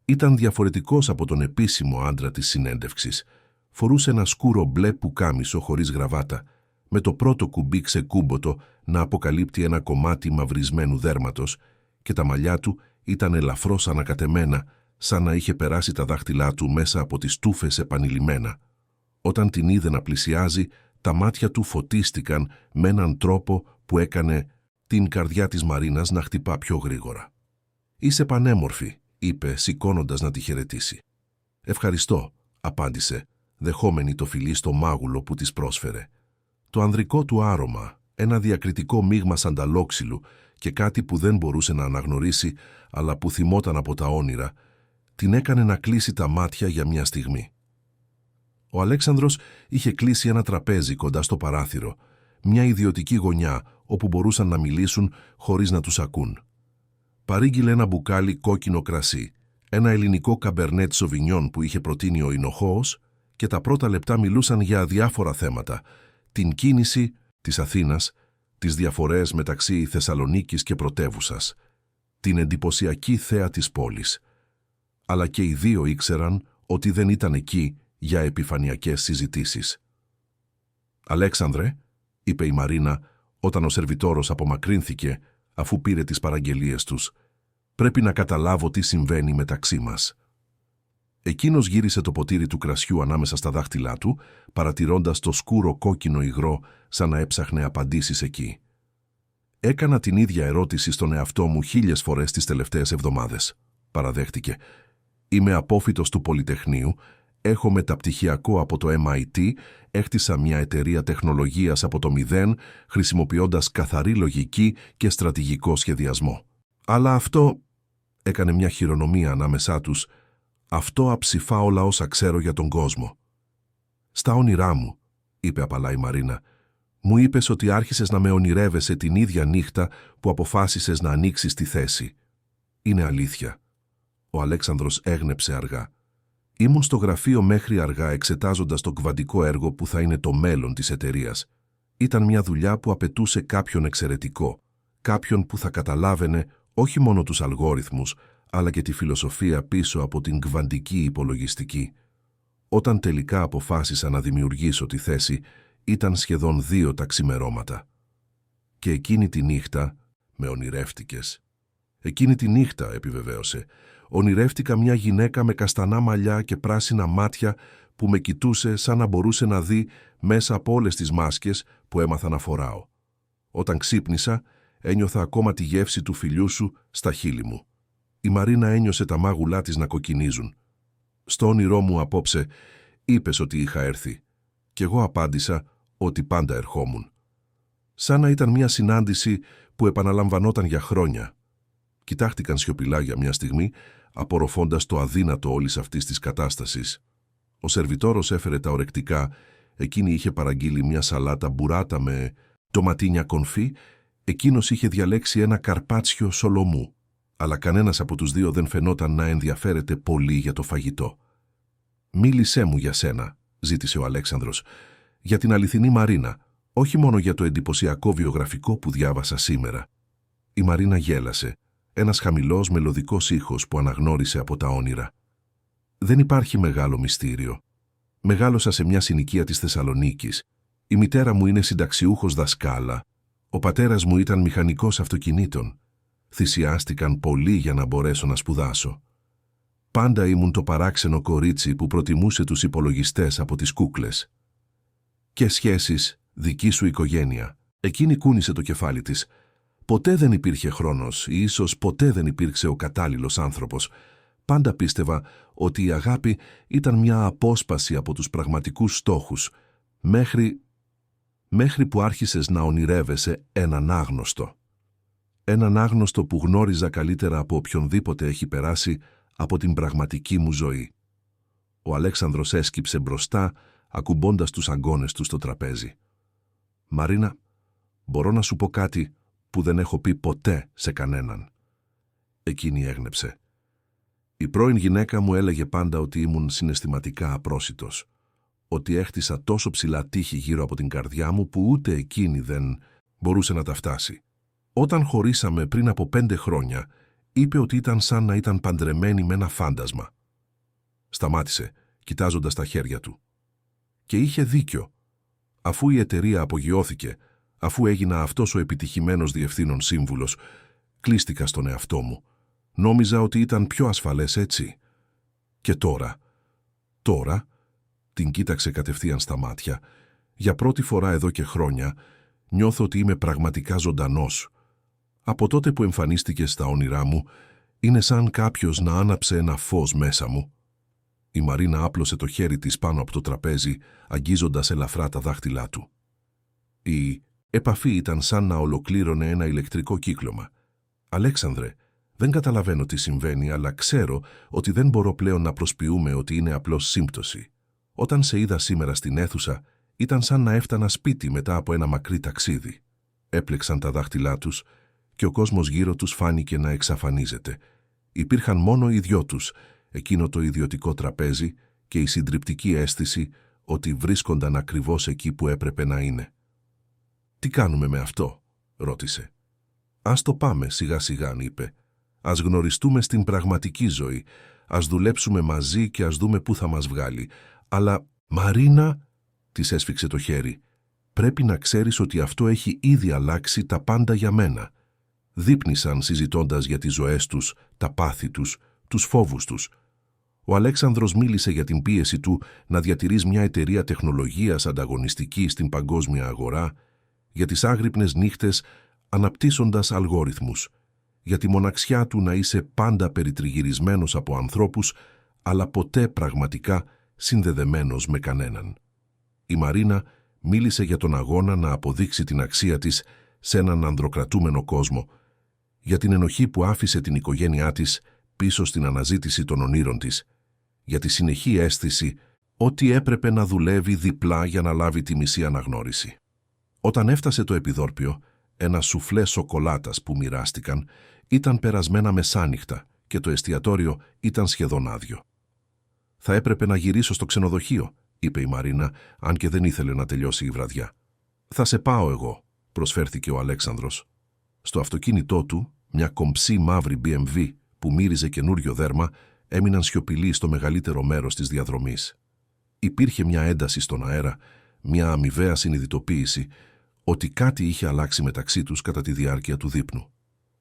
Ήταν διαφορετικός από τον επίσημο άντρα της συνέντευξης. Φορούσε ένα σκούρο μπλε πουκάμισο χωρίς γραβάτα, με το πρώτο κουμπί ξεκούμποτο να αποκαλύπτει ένα κομμάτι μαυρισμένου δέρματος, και τα μαλλιά του ήταν ελαφρώς ανακατεμένα, σαν να είχε περάσει τα δάχτυλά του μέσα από τις τούφες επανειλημμένα. Όταν την είδε να πλησιάζει, τα μάτια του φωτίστηκαν με έναν τρόπο που έκανε την καρδιά της Μαρίνας να χτυπά πιο γρήγορα. «Είσαι πανέμορφη», είπε, σηκώνοντας να τη χαιρετήσει. «Ευχαριστώ», απάντησε, δεχόμενη το φιλί στο μάγουλο που της πρόσφερε. Το ανδρικό του άρωμα, ένα διακριτικό μείγμα σανταλόξυλου και κάτι που δεν μπορούσε να αναγνωρίσει, αλλά που θυμόταν από τα όνειρα, την έκανε να κλείσει τα μάτια για μια στιγμή. Ο Αλέξανδρος είχε κλείσει ένα τραπέζι κοντά στο παράθυρο, μια ιδιωτική γωνιά όπου μπορούσαν να μιλήσουν χωρίς να τους ακούν. Παρήγγειλε ένα μπουκάλι κόκκινο κρασί, ένα ελληνικό καμπερνέτ σοβινιόν που είχε προτείνει ο Ινοχώος, και τα πρώτα λεπτά μιλούσαν για διάφορα θέματα, την κίνηση της Αθήνας, τις διαφορές μεταξύ Θεσσαλονίκης και πρωτεύουσας, την εντυπωσιακή θέα της πόλης. Αλλά και οι δύο ήξεραν ότι δεν ήταν εκεί για επιφανειακές συζητήσεις. «Αλέξανδρε», είπε η Μαρίνα όταν ο σερβιτόρος απομακρύνθηκε αφού πήρε τις παραγγελίες τους, «πρέπει να καταλάβω τι συμβαίνει μεταξύ μας». Εκείνος γύρισε το ποτήρι του κρασιού ανάμεσα στα δάχτυλά του, παρατηρώντας το σκούρο κόκκινο υγρό σαν να έψαχνε απαντήσεις εκεί. «Έκανα την ίδια ερώτηση στον εαυτό μου 1000 φορές τις τελευταίες εβδομάδες», παραδέχτηκε. «Είμαι απόφοιτος του Πολυτεχνείου, έχω μεταπτυχιακό από το MIT, έχτισα μια εταιρεία τεχνολογίας από το μηδέν, χρησιμοποιώντας καθαρή λογική και στρατηγικό σχεδιασμό. Αλλά αυτό», έκανε μια χειρονομία ανάμεσά τους, «αυτό αψηφά όλα όσα ξέρω για τον κόσμο». «Στα όνειρά μου», είπε απαλά η Μαρίνα, «μου είπες ότι άρχισες να με ονειρεύεσαι την ίδια νύχτα που αποφάσισες να ανοίξεις τη θέση. Είναι αλήθεια». Ο Αλέξανδρος έγνεψε αργά. «Ήμουν στο γραφείο μέχρι αργά εξετάζοντας το κβαντικό έργο που θα είναι το μέλλον της εταιρείας. Ήταν μια δουλειά που απαιτούσε κάποιον εξαιρετικό, κάποιον που θα καταλάβαινε όχι μόνο τους αλγόριθμους, αλλά και τη φιλοσοφία πίσω από την κβαντική υπολογιστική. Όταν τελικά αποφάσισα να δημιουργήσω τη θέση, ήταν σχεδόν 2 τα ξημερώματα. Και εκείνη τη νύχτα με ονειρεύτηκες». «Εκείνη τη νύχτα», επιβεβαίωσε, «ονειρεύτηκα μια γυναίκα με καστανά μαλλιά και πράσινα μάτια που με κοιτούσε σαν να μπορούσε να δει μέσα από όλες τις μάσκες που έμαθα να φοράω. Όταν ξύπνησα, ένιωθα ακόμα τη γεύση του φιλιού σου στα χείλη μου». Η Μαρίνα ένιωσε τα μάγουλά της να κοκκινίζουν. «Στο όνειρό μου απόψε είπες ότι είχα έρθει, και εγώ απάντησα ότι πάντα ερχόμουν. Σαν να ήταν μια συνάντηση που επαναλαμβανόταν για χρόνια». Κοιτάχτηκαν σιωπηλά για μια στιγμή, απορροφώντας το αδύνατο όλης αυτής της κατάστασης. Ο σερβιτόρος έφερε τα ορεκτικά, εκείνη είχε παραγγείλει μια σαλάτα μπουράτα με ντοματίνια κονφή, εκείνος είχε διαλέξει ένα καρπάτσιο σολομού, αλλά κανένας από τους δύο δεν φαινόταν να ενδιαφέρεται πολύ για το φαγητό. «Μίλησέ μου για σένα», ζήτησε ο Αλέξανδρος, «για την αληθινή Μαρίνα, όχι μόνο για το εντυπωσιακό βιογραφικό που διάβασα σήμερα». Η Μαρίνα γέλασε, ένας χαμηλός μελωδικός ήχος που αναγνώρισε από τα όνειρα. «Δεν υπάρχει μεγάλο μυστήριο. Μεγάλωσα σε μια συνοικία της Θεσσαλονίκης. Η μητέρα μου είναι συνταξιούχος δασκάλα. Ο πατέρας μου ήταν μηχανικός αυτοκινήτων. Θυσιάστηκαν πολύ για να μπορέσω να σπουδάσω. Πάντα ήμουν το παράξενο κορίτσι που προτιμούσε τους υπολογιστές από τις κούκλες. Και σχέσεις, δική σου οικογένεια». Εκείνη κούνησε το κεφάλι της. «Ποτέ δεν υπήρχε χρόνος ή ίσως ποτέ δεν υπήρξε ο κατάλληλος άνθρωπος. Πάντα πίστευα ότι η αγάπη ήταν μια απόσπαση από τους πραγματικούς στόχους, μέχρι που άρχισες να ονειρεύεσαι έναν άγνωστο». Έναν άγνωστο που γνώριζα καλύτερα από οποιονδήποτε έχει περάσει από την πραγματική μου ζωή. Ο Αλέξανδρος έσκυψε μπροστά, ακουμπώντας τους αγκώνες του στο τραπέζι. «Μαρίνα, μπορώ να σου πω κάτι που δεν έχω πει ποτέ σε κανέναν». Εκείνη έγνεψε. «Η πρώην γυναίκα μου έλεγε πάντα ότι ήμουν συναισθηματικά απρόσιτος, ότι έχτισα τόσο ψηλά τείχη γύρω από την καρδιά μου που ούτε εκείνη δεν μπορούσε να τα φτάσει. Όταν χωρίσαμε πριν από 5 χρόνια, είπε ότι ήταν σαν να ήταν παντρεμένη με ένα φάντασμα». Σταμάτησε, κοιτάζοντας τα χέρια του. Και είχε δίκιο. Αφού η εταιρεία απογειώθηκε, αφού έγινα αυτός ο επιτυχημένος διευθύνων σύμβουλος, κλείστηκα στον εαυτό μου. Νόμιζα ότι ήταν πιο ασφαλές έτσι. Και τώρα, την κοίταξε κατευθείαν στα μάτια, για πρώτη φορά εδώ και χρόνια, νιώθω ότι είμαι πραγματικά ζωντανός. Από τότε που εμφανίστηκε στα όνειρά μου, είναι σαν κάποιος να άναψε ένα φως μέσα μου. Η Μαρίνα άπλωσε το χέρι της πάνω από το τραπέζι, αγγίζοντας ελαφρά τα δάχτυλά του. Η επαφή ήταν σαν να ολοκλήρωνε ένα ηλεκτρικό κύκλωμα. «Αλέξανδρε, δεν καταλαβαίνω τι συμβαίνει, αλλά ξέρω ότι δεν μπορώ πλέον να προσποιούμε ότι είναι απλώς σύμπτωση. Όταν σε είδα σήμερα στην αίθουσα, ήταν σαν να έφτανα σπίτι μετά από ένα μακρύ ταξίδι». Έπλεξαν τα δάχτυλά τους και ο κόσμος γύρω τους φάνηκε να εξαφανίζεται. Υπήρχαν μόνο οι δυο τους, εκείνο το ιδιωτικό τραπέζι και η συντριπτική αίσθηση ότι βρίσκονταν ακριβώς εκεί που έπρεπε να είναι. «Τι κάνουμε με αυτό?» ρώτησε. «Ας το πάμε σιγά σιγά», είπε. «Ας γνωριστούμε στην πραγματική ζωή, ας δουλέψουμε μαζί και ας δούμε πού θα μας βγάλει. Αλλά, Μαρίνα», της έσφιξε το χέρι, «πρέπει να ξέρεις ότι αυτό έχει ήδη αλλάξει τα πάντα για μένα». Δείπνησαν συζητώντας για τις ζωές τους, τα πάθη τους, τους φόβους τους. Ο Αλέξανδρος μίλησε για την πίεση του να διατηρείς μια εταιρεία τεχνολογίας ανταγωνιστική στην παγκόσμια αγορά, για τις άγρυπνες νύχτες αναπτύσσοντας αλγόριθμους, για τη μοναξιά του να είσαι πάντα περιτριγυρισμένος από ανθρώπους, αλλά ποτέ πραγματικά συνδεδεμένος με κανέναν. Η Μαρίνα μίλησε για τον αγώνα να αποδείξει την αξία της σε έναν ανδροκρατούμενο κόσμο, για την ενοχή που άφησε την οικογένειά της πίσω στην αναζήτηση των ονείρων της, για τη συνεχή αίσθηση ότι έπρεπε να δουλεύει διπλά για να λάβει τη μισή αναγνώριση. Όταν έφτασε το επιδόρπιο, ένα σουφλέ σοκολάτας που μοιράστηκαν ήταν περασμένα μεσάνυχτα και το εστιατόριο ήταν σχεδόν άδειο. «Θα έπρεπε να γυρίσω στο ξενοδοχείο», είπε η Μαρίνα, αν και δεν ήθελε να τελειώσει η βραδιά. «Θα σε πάω εγώ», προσφέρθηκε ο Αλέξανδρος. Στο αυτοκίνητό του, μια κομψή μαύρη BMW που μύριζε καινούριο δέρμα, έμειναν σιωπηλοί στο μεγαλύτερο μέρος της διαδρομής. Υπήρχε μια ένταση στον αέρα, μια αμοιβαία συνειδητοποίηση ότι κάτι είχε αλλάξει μεταξύ τους κατά τη διάρκεια του δείπνου.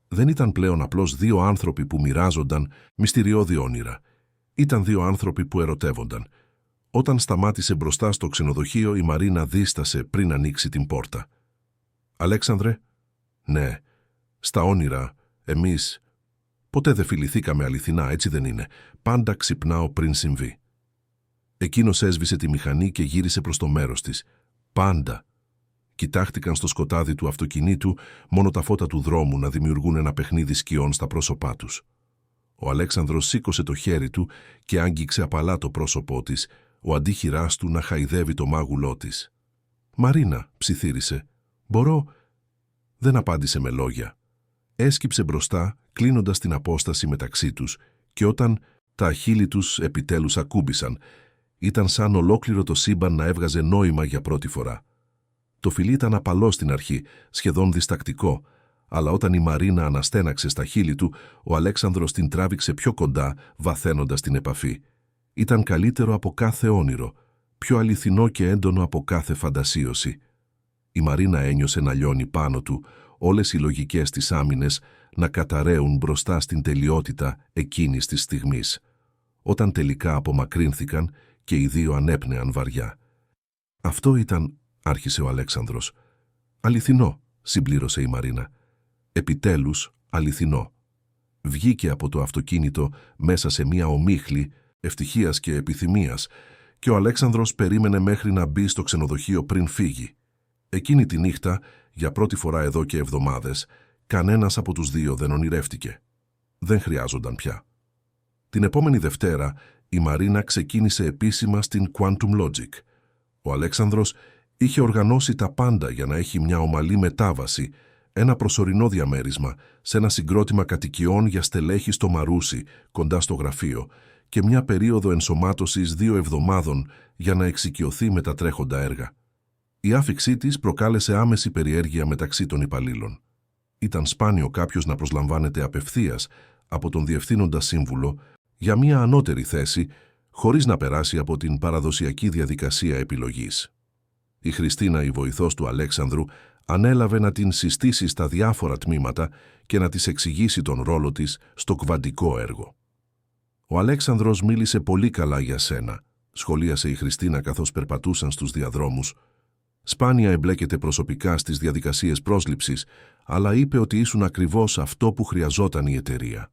Δεν ήταν πλέον απλώς 2 άνθρωποι που μοιράζονταν μυστηριώδη όνειρα. Ήταν 2 άνθρωποι που ερωτεύονταν. Όταν σταμάτησε μπροστά στο ξενοδοχείο, η Μαρίνα δίστασε πριν ανοίξει την πόρτα. «Αλέξανδρε?» «Ναι, στα όνειρα, εμείς ποτέ δεν φιληθήκαμε αληθινά, έτσι δεν είναι. Πάντα ξυπνάω πριν συμβεί». Εκείνος έσβησε τη μηχανή και γύρισε προς το μέρος της. «Πάντα». Κοιτάχτηκαν στο σκοτάδι του αυτοκινήτου, μόνο τα φώτα του δρόμου να δημιουργούν ένα παιχνίδι σκιών στα πρόσωπά τους. Ο Αλέξανδρος σήκωσε το χέρι του και άγγιξε απαλά το πρόσωπό της, ο αντίχειράς του να χαϊδεύει το μάγουλό της. «Μαρίνα», ψιθύρισε, «μπορώ?» Δεν απάντησε με λόγια. Έσκυψε μπροστά, κλείνοντας την απόσταση μεταξύ τους, και όταν τα χείλη τους επιτέλους ακούμπησαν, ήταν σαν ολόκληρο το σύμπαν να έβγαζε νόημα για πρώτη φορά. Το φιλί ήταν απαλό στην αρχή, σχεδόν διστακτικό, αλλά όταν η Μαρίνα αναστέναξε στα χείλη του, ο Αλέξανδρος την τράβηξε πιο κοντά, βαθαίνοντας την επαφή. Ήταν καλύτερο από κάθε όνειρο, πιο αληθινό και έντονο από κάθε φαντασίωση. Η Μαρίνα ένιωσε να λιώνει πάνω του, όλες οι λογικές της άμυνες να καταραίουν μπροστά στην τελειότητα εκείνης της στιγμής. Όταν τελικά απομακρύνθηκαν και οι 2 ανέπνεαν βαριά. «Αυτό ήταν», άρχισε ο Αλέξανδρος. «Αληθινό», συμπλήρωσε η Μαρίνα. «Επιτέλους, αληθινό». Βγήκε από το αυτοκίνητο μέσα σε μια ομίχλη ευτυχίας και επιθυμίας και ο Αλέξανδρος περίμενε μέχρι να μπει στο ξενοδοχείο πριν φύγει. Εκείνη τη νύχτα, για πρώτη φορά εδώ και εβδομάδες, Κανένας από τους δύο δεν ονειρεύτηκε. Δεν χρειάζονταν πια. Την επόμενη Δευτέρα, η Μαρίνα ξεκίνησε επίσημα στην Quantum Logic. Ο Αλέξανδρος είχε οργανώσει τα πάντα για να έχει μια ομαλή μετάβαση, ένα προσωρινό διαμέρισμα σε ένα συγκρότημα κατοικιών για στελέχη στο Μαρούσι, κοντά στο γραφείο, και μια περίοδο ενσωμάτωσης 2 εβδομάδων για να εξοικειωθεί με τα τρέχοντα έργα. Η άφιξή της προκάλεσε άμεση περιέργεια μεταξύ των υπαλλήλων. Ήταν σπάνιο κάποιος να προσλαμβάνεται απευθείας από τον διευθύνοντα σύμβουλο για μια ανώτερη θέση, χωρίς να περάσει από την παραδοσιακή διαδικασία επιλογής. Η Χριστίνα, η βοηθός του Αλέξανδρου, ανέλαβε να την συστήσει στα διάφορα τμήματα και να της εξηγήσει τον ρόλο της στο κβαντικό έργο. «Ο Αλέξανδρος μίλησε πολύ καλά για σένα», σχολίασε η Χριστίνα καθώς περπατούσαν στους διαδρόμους. «Σπάνια εμπλέκεται προσωπικά στις διαδικασίες πρόσληψης, αλλά είπε ότι ήσουν ακριβώς αυτό που χρειαζόταν η εταιρεία».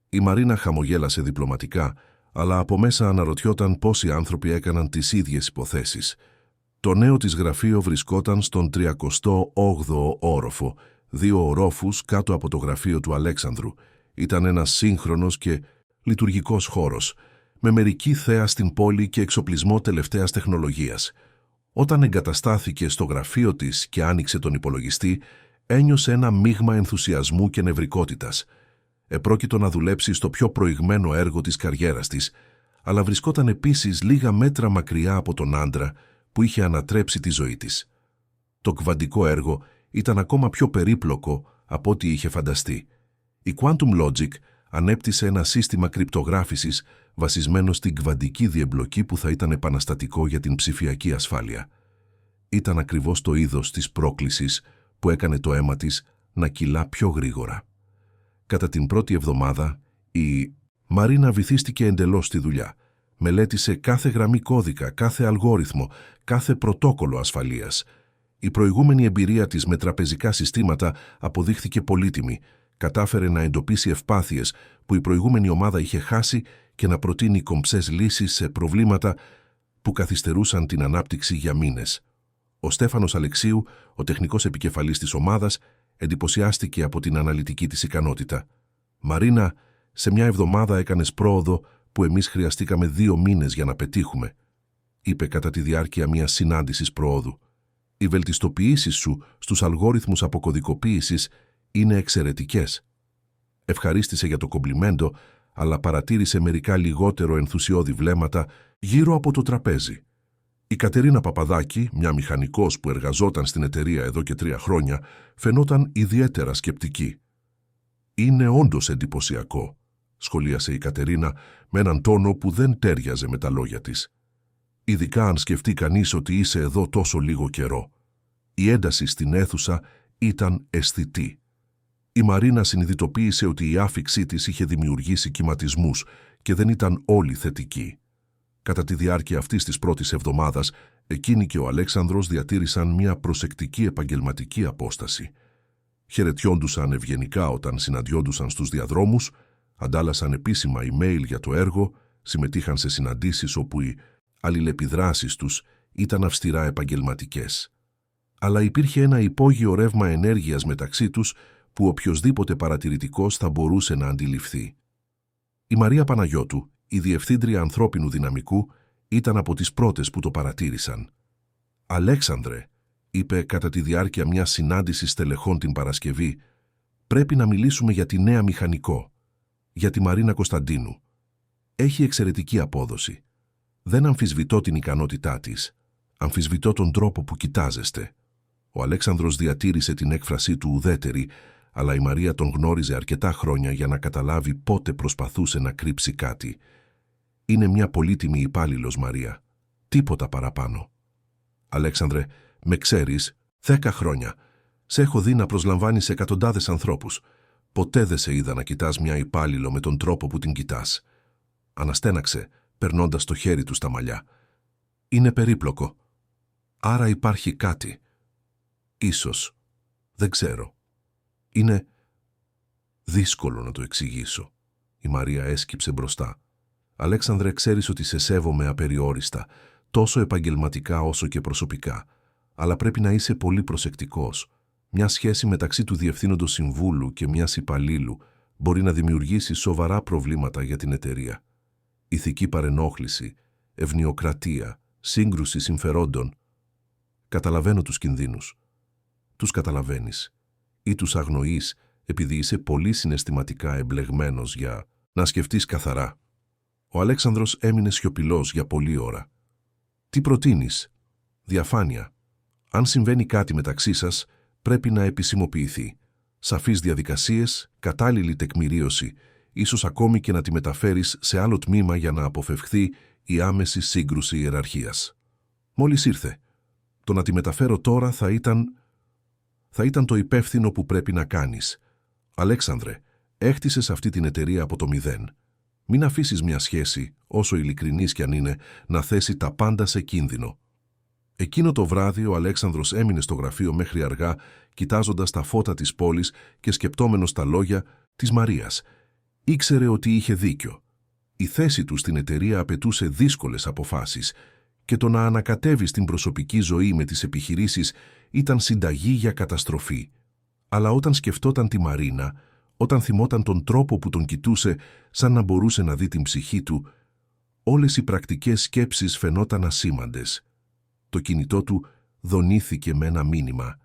Η Μαρίνα χαμογέλασε διπλωματικά, αλλά από μέσα αναρωτιόταν πόσοι άνθρωποι έκαναν τις ίδιες υποθέσεις. Το νέο της γραφείο βρισκόταν στον 38ο όροφο, 2 ορόφους κάτω από το γραφείο του Αλέξανδρου. Ήταν ένας σύγχρονος και λειτουργικός χώρος, με μερική θέα στην πόλη και εξοπλισμό τελευταίας τεχνολογίας. Όταν εγκαταστάθηκε στο γραφείο της και άνοιξε τον υπολογιστή, ένιωσε ένα μείγμα ενθουσιασμού και νευρικότητας. Επρόκειτο να δουλέψει στο πιο προηγμένο έργο της καριέρας της, αλλά βρισκόταν επίσης λίγα μέτρα μακριά από τον άντρα που είχε ανατρέψει τη ζωή της. Το κβαντικό έργο ήταν ακόμα πιο περίπλοκο από ό,τι είχε φανταστεί. Η Quantum Logic ανέπτυσε ένα σύστημα κρυπτογράφησης βασισμένο στην κβαντική διεμπλοκή που θα ήταν επαναστατικό για την ψηφιακή ασφάλεια. Ήταν ακριβώς το είδος της πρόκλησης που έκανε το αίμα της να κυλά πιο γρήγορα. Κατά την πρώτη εβδομάδα, η Μαρίνα βυθίστηκε εντελώς στη δουλειά. Μελέτησε κάθε γραμμή κώδικα, κάθε αλγόριθμο, κάθε πρωτόκολλο ασφαλείας. Η προηγούμενη εμπειρία της με τραπεζικά συστήματα αποδείχθηκε πολύτιμη. Κατάφερε να εντοπίσει ευπάθειες που η προηγούμενη ομάδα είχε χάσει και να προτείνει κομψές λύσεις σε προβλήματα που καθυστερούσαν την ανάπτυξη για μήνες. Ο Στέφανος Αλεξίου, ο τεχνικός επικεφαλής της ομάδας, εντυπωσιάστηκε από την αναλυτική της ικανότητα. «Μαρίνα, σε μια εβδομάδα έκανες πρόοδο που εμείς χρειαστήκαμε 2 μήνες για να πετύχουμε», είπε κατά τη διάρκεια μιας συνάντησης προόδου. «Οι βελτιστοποιήσεις σου στους αλγόριθμους αποκωδικοποίησης είναι εξαιρετικές». Ευχαρίστησε για το κομπλιμέντο, αλλά παρατήρησε μερικά λιγότερο ενθουσιώδη βλέμματα γύρω από το τραπέζι. Η Κατερίνα Παπαδάκη, μια μηχανικός που εργαζόταν στην εταιρεία εδώ και 3 χρόνια, φαινόταν ιδιαίτερα σκεπτική. «Είναι όντως εντυπωσιακό», σχολίασε η Κατερίνα με έναν τόνο που δεν τέριαζε με τα λόγια της. «Ειδικά αν σκεφτεί κανείς ότι είσαι εδώ τόσο λίγο καιρό». Η ένταση στην αίθουσα ήταν αισθητή. Η Μαρίνα συνειδητοποίησε ότι η άφιξή της είχε δημιουργήσει κυματισμούς και δεν ήταν όλοι θετικοί. Κατά τη διάρκεια αυτής της πρώτης εβδομάδας, εκείνη και ο Αλέξανδρος διατήρησαν μια προσεκτική επαγγελματική απόσταση. Χαιρετιόντουσαν ευγενικά όταν συναντιόντουσαν στους διαδρόμους, αντάλλασαν επίσημα email για το έργο, συμμετείχαν σε συναντήσεις όπου οι αλληλεπιδράσεις τους ήταν αυστηρά επαγγελματικές. Αλλά υπήρχε ένα υπόγειο ρεύμα ενέργειας μεταξύ τους που οποιοσδήποτε παρατηρητικός θα μπορούσε να αντιληφθεί. Η Μαρία Παναγιώτου, η διευθύντρια ανθρώπινου δυναμικού, ήταν από τις πρώτες που το παρατήρησαν. «Αλέξανδρε», είπε κατά τη διάρκεια μιας συνάντησης στελεχών την Παρασκευή, «πρέπει να μιλήσουμε για τη νέα μηχανικό, για τη Μαρίνα Κωνσταντίνου. Έχει εξαιρετική απόδοση. Δεν αμφισβητώ την ικανότητά της. Αμφισβητώ τον τρόπο που κοιτάζεστε». Ο Αλέξανδρος διατήρησε την έκφρασή του ουδέτερη, αλλά η Μαρία τον γνώριζε αρκετά χρόνια για να καταλάβει πότε προσπαθούσε να κρύψει κάτι. «Είναι μια πολύτιμη υπάλληλος, Μαρία. Τίποτα παραπάνω». «Αλέξανδρε, με ξέρεις 10 χρόνια. Σε έχω δει να προσλαμβάνεις εκατοντάδες ανθρώπους. Ποτέ δεν σε είδα να κοιτάς μια υπάλληλο με τον τρόπο που την κοιτάς». Αναστέναξε, περνώντας το χέρι του στα μαλλιά. «Είναι περίπλοκο. Άρα υπάρχει κάτι. Ίσως. Δεν ξέρω. Είναι δύσκολο να το εξηγήσω». Η Μαρία έσκυψε μπροστά. «Αλέξανδρε, ξέρεις ότι σε σέβομαι απεριόριστα, τόσο επαγγελματικά όσο και προσωπικά. Αλλά πρέπει να είσαι πολύ προσεκτικός. Μια σχέση μεταξύ του διευθύνοντος συμβούλου και μιας υπαλλήλου μπορεί να δημιουργήσει σοβαρά προβλήματα για την εταιρεία. Ηθική παρενόχληση, ευνοιοκρατία, σύγκρουση συμφερόντων. Καταλαβαίνω τους κινδύνους. Τους καταλαβαίνεις ή τους αγνοείς επειδή είσαι πολύ συναισθηματικά εμπλεγμένος για να σκεφτείς καθαρά. Ο Αλέξανδρος έμεινε σιωπηλός για πολλή ώρα. Τι προτείνεις? Διαφάνεια. Αν συμβαίνει κάτι μεταξύ σας, πρέπει να επισημοποιηθεί. Σαφείς διαδικασίες, κατάλληλη τεκμηρίωση, ίσως ακόμη και να τη μεταφέρεις σε άλλο τμήμα για να αποφευχθεί η άμεση σύγκρουση ιεραρχίας. Μόλις ήρθε. Το να τη μεταφέρω τώρα θα ήταν το υπεύθυνο που πρέπει να κάνεις. Αλέξανδρε, έχτισες αυτή την εταιρεία από το μηδέν. Μην αφήσεις μια σχέση, όσο ειλικρινής κι αν είναι, να θέσει τα πάντα σε κίνδυνο. Εκείνο το βράδυ ο Αλέξανδρος έμεινε στο γραφείο μέχρι αργά, κοιτάζοντας τα φώτα της πόλης και σκεπτόμενος τα λόγια της Μαρίας. Ήξερε ότι είχε δίκιο. Η θέση του στην εταιρεία απαιτούσε δύσκολες αποφάσεις και το να ανακατεύει στην προσωπική ζωή με τις επιχειρήσεις ήταν συνταγή για καταστροφή. Αλλά όταν σκεφτόταν τη Μαρίνα, όταν θυμόταν τον τρόπο που τον κοιτούσε σαν να μπορούσε να δει την ψυχή του, όλες οι πρακτικές σκέψεις φαινόταν ασήμαντες. Το κινητό του δονήθηκε με ένα μήνυμα.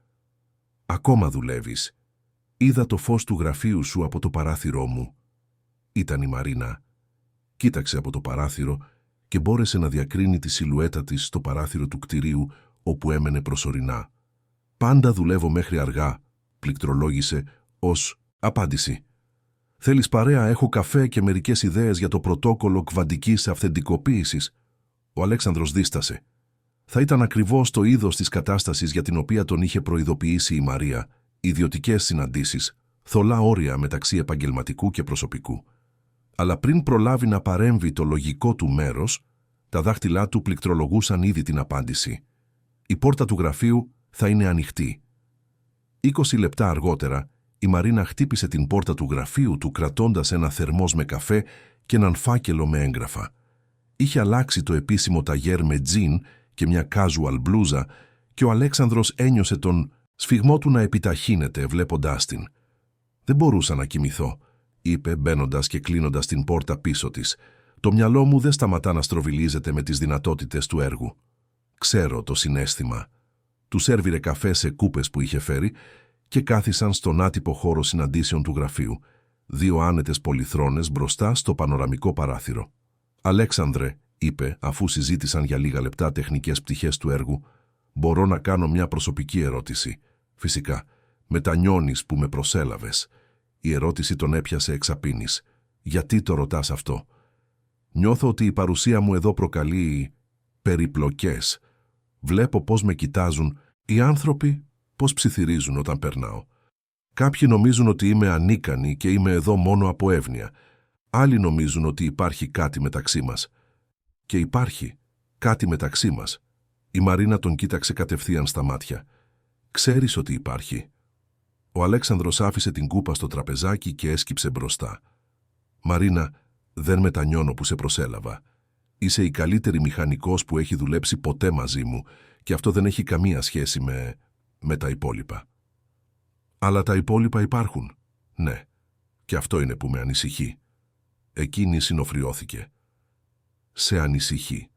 «Ακόμα δουλεύεις. Είδα το φως του γραφείου σου από το παράθυρό μου». Ήταν η Μαρίνα. Κοίταξε από το παράθυρο και μπόρεσε να διακρίνει τη σιλουέτα της στο παράθυρο του κτηρίου όπου έμενε προσωρινά. «Πάντα δουλεύω μέχρι αργά», πληκτρολόγησε ως απάντηση. «Θέλεις παρέα? Έχω καφέ και μερικές ιδέες για το πρωτόκολλο κβαντικής αυθεντικοποίησης». Ο Αλέξανδρος δίστασε. Θα ήταν ακριβώς το είδος της κατάστασης για την οποία τον είχε προειδοποιήσει η Μαρία, ιδιωτικές συναντήσεις, θολά όρια μεταξύ επαγγελματικού και προσωπικού. Αλλά πριν προλάβει να παρέμβει το λογικό του μέρος, τα δάχτυλά του πληκτρολογούσαν ήδη την απάντηση. Η πόρτα του γραφείου θα είναι ανοιχτή. 20 λεπτά αργότερα, η Μαρίνα χτύπησε την πόρτα του γραφείου του κρατώντας ένα θερμός με καφέ και έναν φάκελο με έγγραφα. Είχε αλλάξει το επίσημο ταγέρ με τζιν και μια casual μπλούζα και ο Αλέξανδρος ένιωσε τον σφιγμό του να επιταχύνεται βλέποντάς την. «Δεν μπορούσα να κοιμηθώ», είπε μπαίνοντας και κλείνοντας την πόρτα πίσω της. «Το μυαλό μου δεν σταματά να στροβιλίζεται με τις δυνατότητες του έργου». «Ξέρω το συναίσθημα». Του σέρβιρε καφέ σε κούπες που είχε φέρει και κάθισαν στον άτυπο χώρο συναντήσεων του γραφείου, 2 άνετες πολυθρόνες μπροστά στο πανοραμικό παράθυρο. «Αλέξανδρε», είπε, αφού συζήτησαν για λίγα λεπτά τεχνικές πτυχές του έργου, «μπορώ να κάνω μια προσωπική ερώτηση?» «Φυσικά. Μετανιώνεις που με προσέλαβες?» Η ερώτηση τον έπιασε εξαπίνης. «Γιατί το ρωτάς αυτό?» «Νιώθω ότι η παρουσία μου εδώ προκαλεί περιπλοκές. Βλέπω πώς με κοιτάζουν οι άνθρωποι, πώς ψιθυρίζουν όταν περνάω. Κάποιοι νομίζουν ότι είμαι ανίκανη και είμαι εδώ μόνο από εύνοια. Άλλοι νομίζουν ότι υπάρχει κάτι μεταξύ μας». «Και υπάρχει κάτι μεταξύ μας». Η Μαρίνα τον κοίταξε κατευθείαν στα μάτια. «Ξέρεις ότι υπάρχει?» Ο Αλέξανδρος άφησε την κούπα στο τραπεζάκι και έσκυψε μπροστά. «Μαρίνα, δεν μετανιώνω που σε προσέλαβα. Είσαι η καλύτερη μηχανικός που έχει δουλέψει ποτέ μαζί μου και αυτό δεν έχει καμία σχέση με τα υπόλοιπα». «Αλλά τα υπόλοιπα υπάρχουν». «Ναι, και αυτό είναι που με ανησυχεί». Εκείνη συνοφριώθηκε. «Σε ανησυχεί.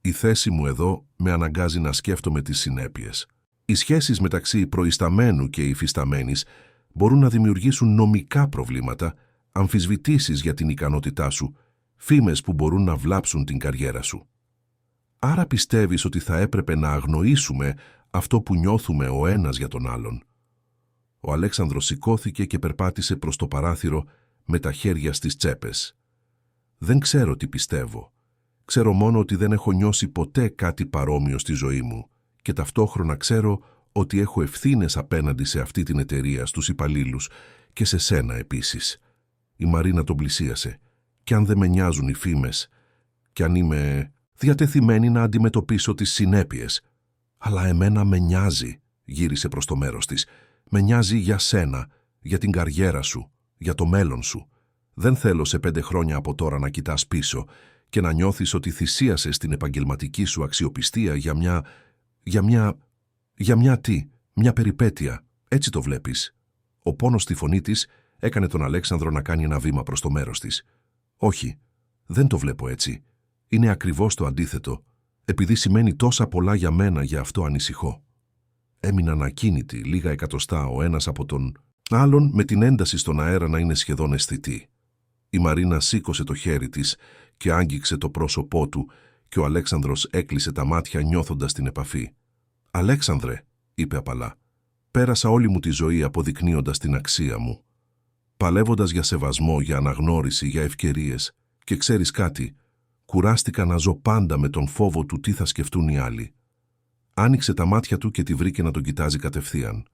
Η θέση μου εδώ με αναγκάζει να σκέφτομαι τις συνέπειες. Οι σχέσεις μεταξύ προϊσταμένου και υφισταμένης μπορούν να δημιουργήσουν νομικά προβλήματα, αμφισβητήσεις για την ικανότητά σου, φήμες που μπορούν να βλάψουν την καριέρα σου. Άρα πιστεύεις ότι θα έπρεπε να αγνοήσουμε αυτό που νιώθουμε ο ένας για τον άλλον?» Ο Αλέξανδρος σηκώθηκε και περπάτησε προς το παράθυρο με τα χέρια στις τσέπες. «Δεν ξέρω τι πιστεύω. Ξέρω μόνο ότι δεν έχω νιώσει ποτέ κάτι παρόμοιο στη ζωή μου και ταυτόχρονα ξέρω ότι έχω ευθύνες απέναντι σε αυτή την εταιρεία, στους υπαλλήλους και σε σένα επίσης». Η Μαρίνα τον πλησίασε. «Κι αν δεν με νοιάζουν οι φήμες, κι αν είμαι διατεθειμένη να αντιμετωπίσω τις συνέπειες». «Αλλά εμένα με νοιάζει», γύρισε προς το μέρος της. «Με νοιάζει για σένα, για την καριέρα σου, για το μέλλον σου. Δεν θέλω σε 5 χρόνια από τώρα να κοιτάς πίσω και να νιώθεις ότι θυσίασες την επαγγελματική σου αξιοπιστία για μια περιπέτεια». Έτσι το βλέπεις. Ο πόνος στη φωνή της έκανε τον Αλέξανδρο να κάνει ένα βήμα προς το μέρος της. Όχι, δεν το βλέπω έτσι. Είναι ακριβώς το αντίθετο. Επειδή σημαίνει τόσα πολλά για μένα, για αυτό ανησυχώ. Έμειναν ακίνητοι λίγα εκατοστά ο ένας από τον άλλον, με την ένταση στον αέρα να είναι σχεδόν αισθητή. Η Μαρίνα σήκωσε το χέρι της και άγγιξε το πρόσωπό του και ο Αλέξανδρος έκλεισε τα μάτια νιώθοντας την επαφή. «Αλέξανδρε», είπε απαλά, «πέρασα όλη μου τη ζωή αποδεικνύοντας την αξία μου. Παλεύοντας για σεβασμό, για αναγνώριση, για ευκαιρίες. Και ξέρεις κάτι, κουράστηκα να ζω πάντα με τον φόβο του τι θα σκεφτούν οι άλλοι». Άνοιξε τα μάτια του και τη βρήκε να τον κοιτάζει κατευθείαν.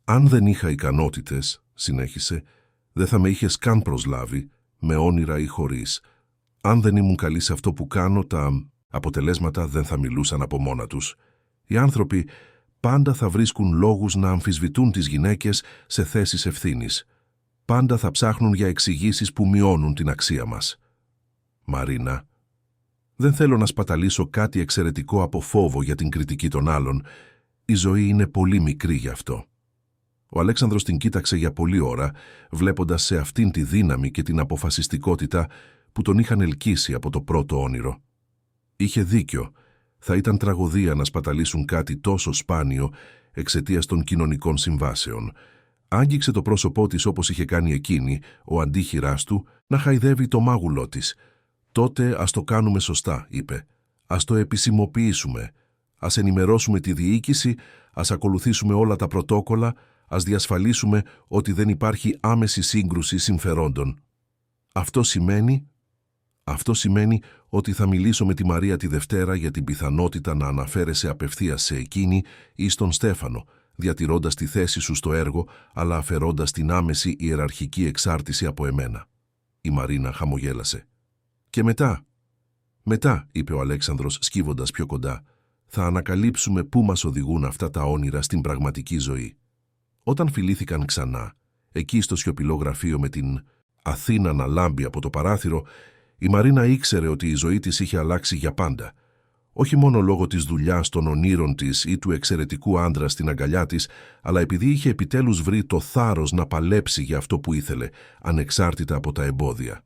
«Αν δεν είχα ικανότητες», συνέχισε, «δεν θα με είχες καν προσλάβει, με όνειρα ή χωρίς. Αν δεν ήμουν καλή σε αυτό που κάνω, τα αποτελέσματα δεν θα μιλούσαν από μόνα τους. Οι άνθρωποι πάντα θα βρίσκουν λόγους να αμφισβητούν τις γυναίκες σε θέσεις ευθύνης. Πάντα θα ψάχνουν για εξηγήσεις που μειώνουν την αξία μας. Μαρίνα, δεν θέλω να σπαταλήσω κάτι εξαιρετικό από φόβο για την κριτική των άλλων. Η ζωή είναι πολύ μικρή γι' αυτό». Ο Αλέξανδρος την κοίταξε για πολλή ώρα, βλέποντας σε αυτήν τη δύναμη και την αποφασιστικότητα που τον είχαν ελκύσει από το πρώτο όνειρο. Είχε δίκιο. Θα ήταν τραγωδία να σπαταλήσουν κάτι τόσο σπάνιο εξαιτίας των κοινωνικών συμβάσεων. Άγγιξε το πρόσωπό της όπως είχε κάνει εκείνη, ο αντίχειράς του, να χαϊδεύει το μάγουλό της. «Τότε ας το κάνουμε σωστά», είπε. «Ας το επισημοποιήσουμε. Ας ενημερώσουμε τη διοίκηση, ας ακολουθήσουμε όλα τα πρωτόκολλα, ας διασφαλίσουμε ότι δεν υπάρχει άμεση σύγκρουση συμφερόντων. Αυτό σημαίνει ότι θα μιλήσω με τη Μαρία τη Δευτέρα για την πιθανότητα να αναφέρεσαι απευθείας σε εκείνη ή στον Στέφανο, διατηρώντας τη θέση σου στο έργο, αλλά αφαιρώντας την άμεση ιεραρχική εξάρτηση από εμένα». Η Μαρίνα χαμογέλασε. «Και μετά», είπε ο Αλέξανδρος σκύβοντας πιο κοντά, «θα ανακαλύψουμε πού μας οδηγούν αυτά τα όνειρα στην πραγματική ζωή». Όταν φιλήθηκαν ξανά, εκεί στο σιωπηλό γραφείο με την Αθήνα να λάμπει από το παράθυρο, η Μαρίνα ήξερε ότι η ζωή της είχε αλλάξει για πάντα. Όχι μόνο λόγω της δουλειάς, των ονείρων της ή του εξαιρετικού άντρα στην αγκαλιά της, αλλά επειδή είχε επιτέλους βρει το θάρρος να παλέψει για αυτό που ήθελε, ανεξάρτητα από τα εμπόδια.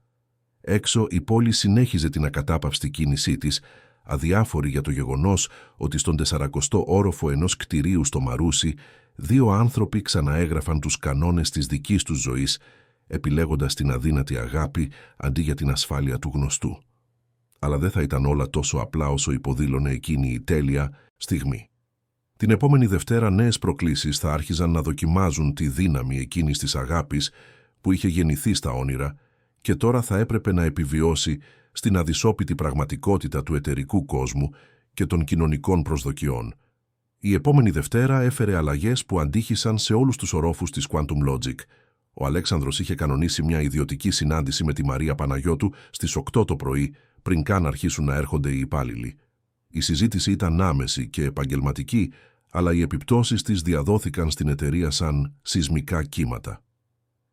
Έξω η πόλη συνέχιζε την ακατάπαυστη κίνησή της, αδιάφορη για το γεγονός ότι στον 40ο όροφο ενός κτηρίου στο Μαρούσι, δύο άνθρωποι ξαναέγραφαν τους κανόνες της δικής τους ζωής, επιλέγοντας την αδύνατη αγάπη αντί για την ασφάλεια του γνωστού. Αλλά δεν θα ήταν όλα τόσο απλά όσο υποδήλωνε εκείνη η τέλεια στιγμή. Την επόμενη Δευτέρα νέες προκλήσεις θα άρχιζαν να δοκιμάζουν τη δύναμη εκείνης της αγάπης που είχε γεννηθεί στα όνειρα και τώρα θα έπρεπε να επιβιώσει στην αδυσόπιτη πραγματικότητα του εταιρικού κόσμου και των κοινωνικών προσδοκιών. Η επόμενη Δευτέρα έφερε αλλαγές που αντίχησαν σε όλους τους ορόφους της Quantum Logic. Ο Αλέξανδρος είχε κανονίσει μια ιδιωτική συνάντηση με τη Μαρία Παναγιώτου στις 8 το πρωί, πριν καν αρχίσουν να έρχονται οι υπάλληλοι. Η συζήτηση ήταν άμεση και επαγγελματική, αλλά οι επιπτώσεις της διαδόθηκαν στην εταιρεία σαν σεισμικά κύματα.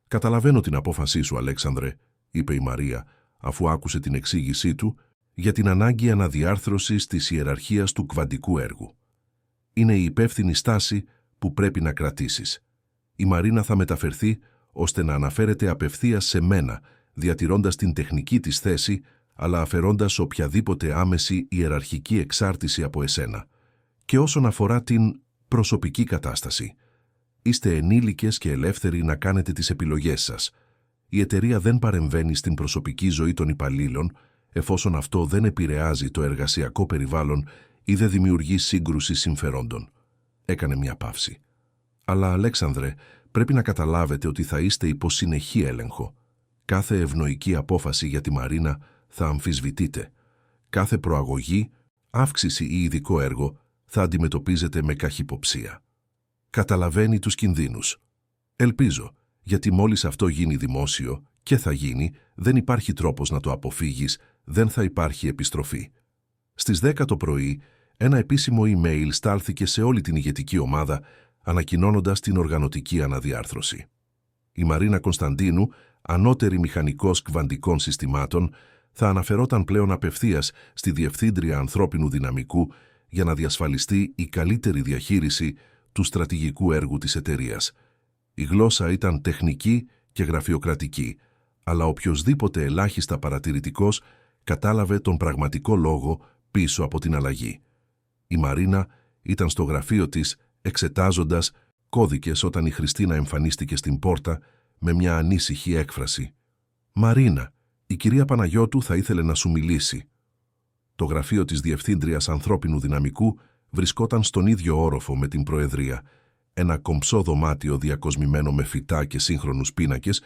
«Καταλαβαίνω την απόφασή σου, Αλέξανδρε», είπε η Μαρία, αφού άκουσε την εξήγησή του για την ανάγκη αναδιάρθρωσης της ιεραρχίας του κβαντικού έργου. «Είναι η υπεύθυνη στάση που πρέπει να κρατήσεις. Η Μαρίνα θα μεταφερθεί ώστε να αναφέρεται απευθείας σε μένα, διατηρώντας την τεχνική της θέση, αλλά αφαιρώντας οποιαδήποτε άμεση ιεραρχική εξάρτηση από εσένα. Και όσον αφορά την προσωπική κατάσταση, είστε ενήλικες και ελεύθεροι να κάνετε τις επιλογές σας. Η εταιρεία δεν παρεμβαίνει στην προσωπική ζωή των υπαλλήλων, εφόσον αυτό δεν επηρεάζει το εργασιακό περιβάλλον ή δεν δημιουργεί σύγκρουση συμφερόντων». Έκανε μια παύση. «Αλλά, Αλέξανδρε, πρέπει να καταλάβετε ότι θα είστε υπό συνεχή έλεγχο. Κάθε ευνοϊκή απόφαση για τη Μαρίνα θα αμφισβητείτε. Κάθε προαγωγή, αύξηση ή ειδικό έργο θα αντιμετωπίζετε με καχυποψία. Καταλαβαίνει τους κινδύνους. Ελπίζω, γιατί μόλις αυτό γίνει δημόσιο, και θα γίνει, δεν υπάρχει τρόπος να το αποφύγεις, δεν θα υπάρχει επιστροφή». Στις 10 το πρωί, ένα επίσημο email στάλθηκε σε όλη την ηγετική ομάδα, ανακοινώνοντας την οργανωτική αναδιάρθρωση. Η Μαρίνα Κωνσταντίνου, ανώτερη μηχανικός κβαντικών συστημάτων, θα αναφερόταν πλέον απευθείας στη Διευθύντρια Ανθρώπινου Δυναμικού για να διασφαλιστεί η καλύτερη διαχείριση του στρατηγικού έργου της εταιρείας. Η γλώσσα ήταν τεχνική και γραφειοκρατική, αλλά οποιοσδήποτε ελάχιστα παρατηρητικός κατάλαβε τον πραγματικό λόγο πίσω από την αλλαγή. Η Μαρίνα ήταν στο γραφείο της εξετάζοντας κώδικες όταν η Χριστίνα εμφανίστηκε στην πόρτα με μια ανήσυχη έκφραση. «Μαρίνα, η κυρία Παναγιώτου θα ήθελε να σου μιλήσει». Το γραφείο της Διευθύντριας Ανθρώπινου Δυναμικού βρισκόταν στον ίδιο όροφο με την Προεδρία, ένα κομψό δωμάτιο διακοσμημένο με φυτά και σύγχρονους πίνακες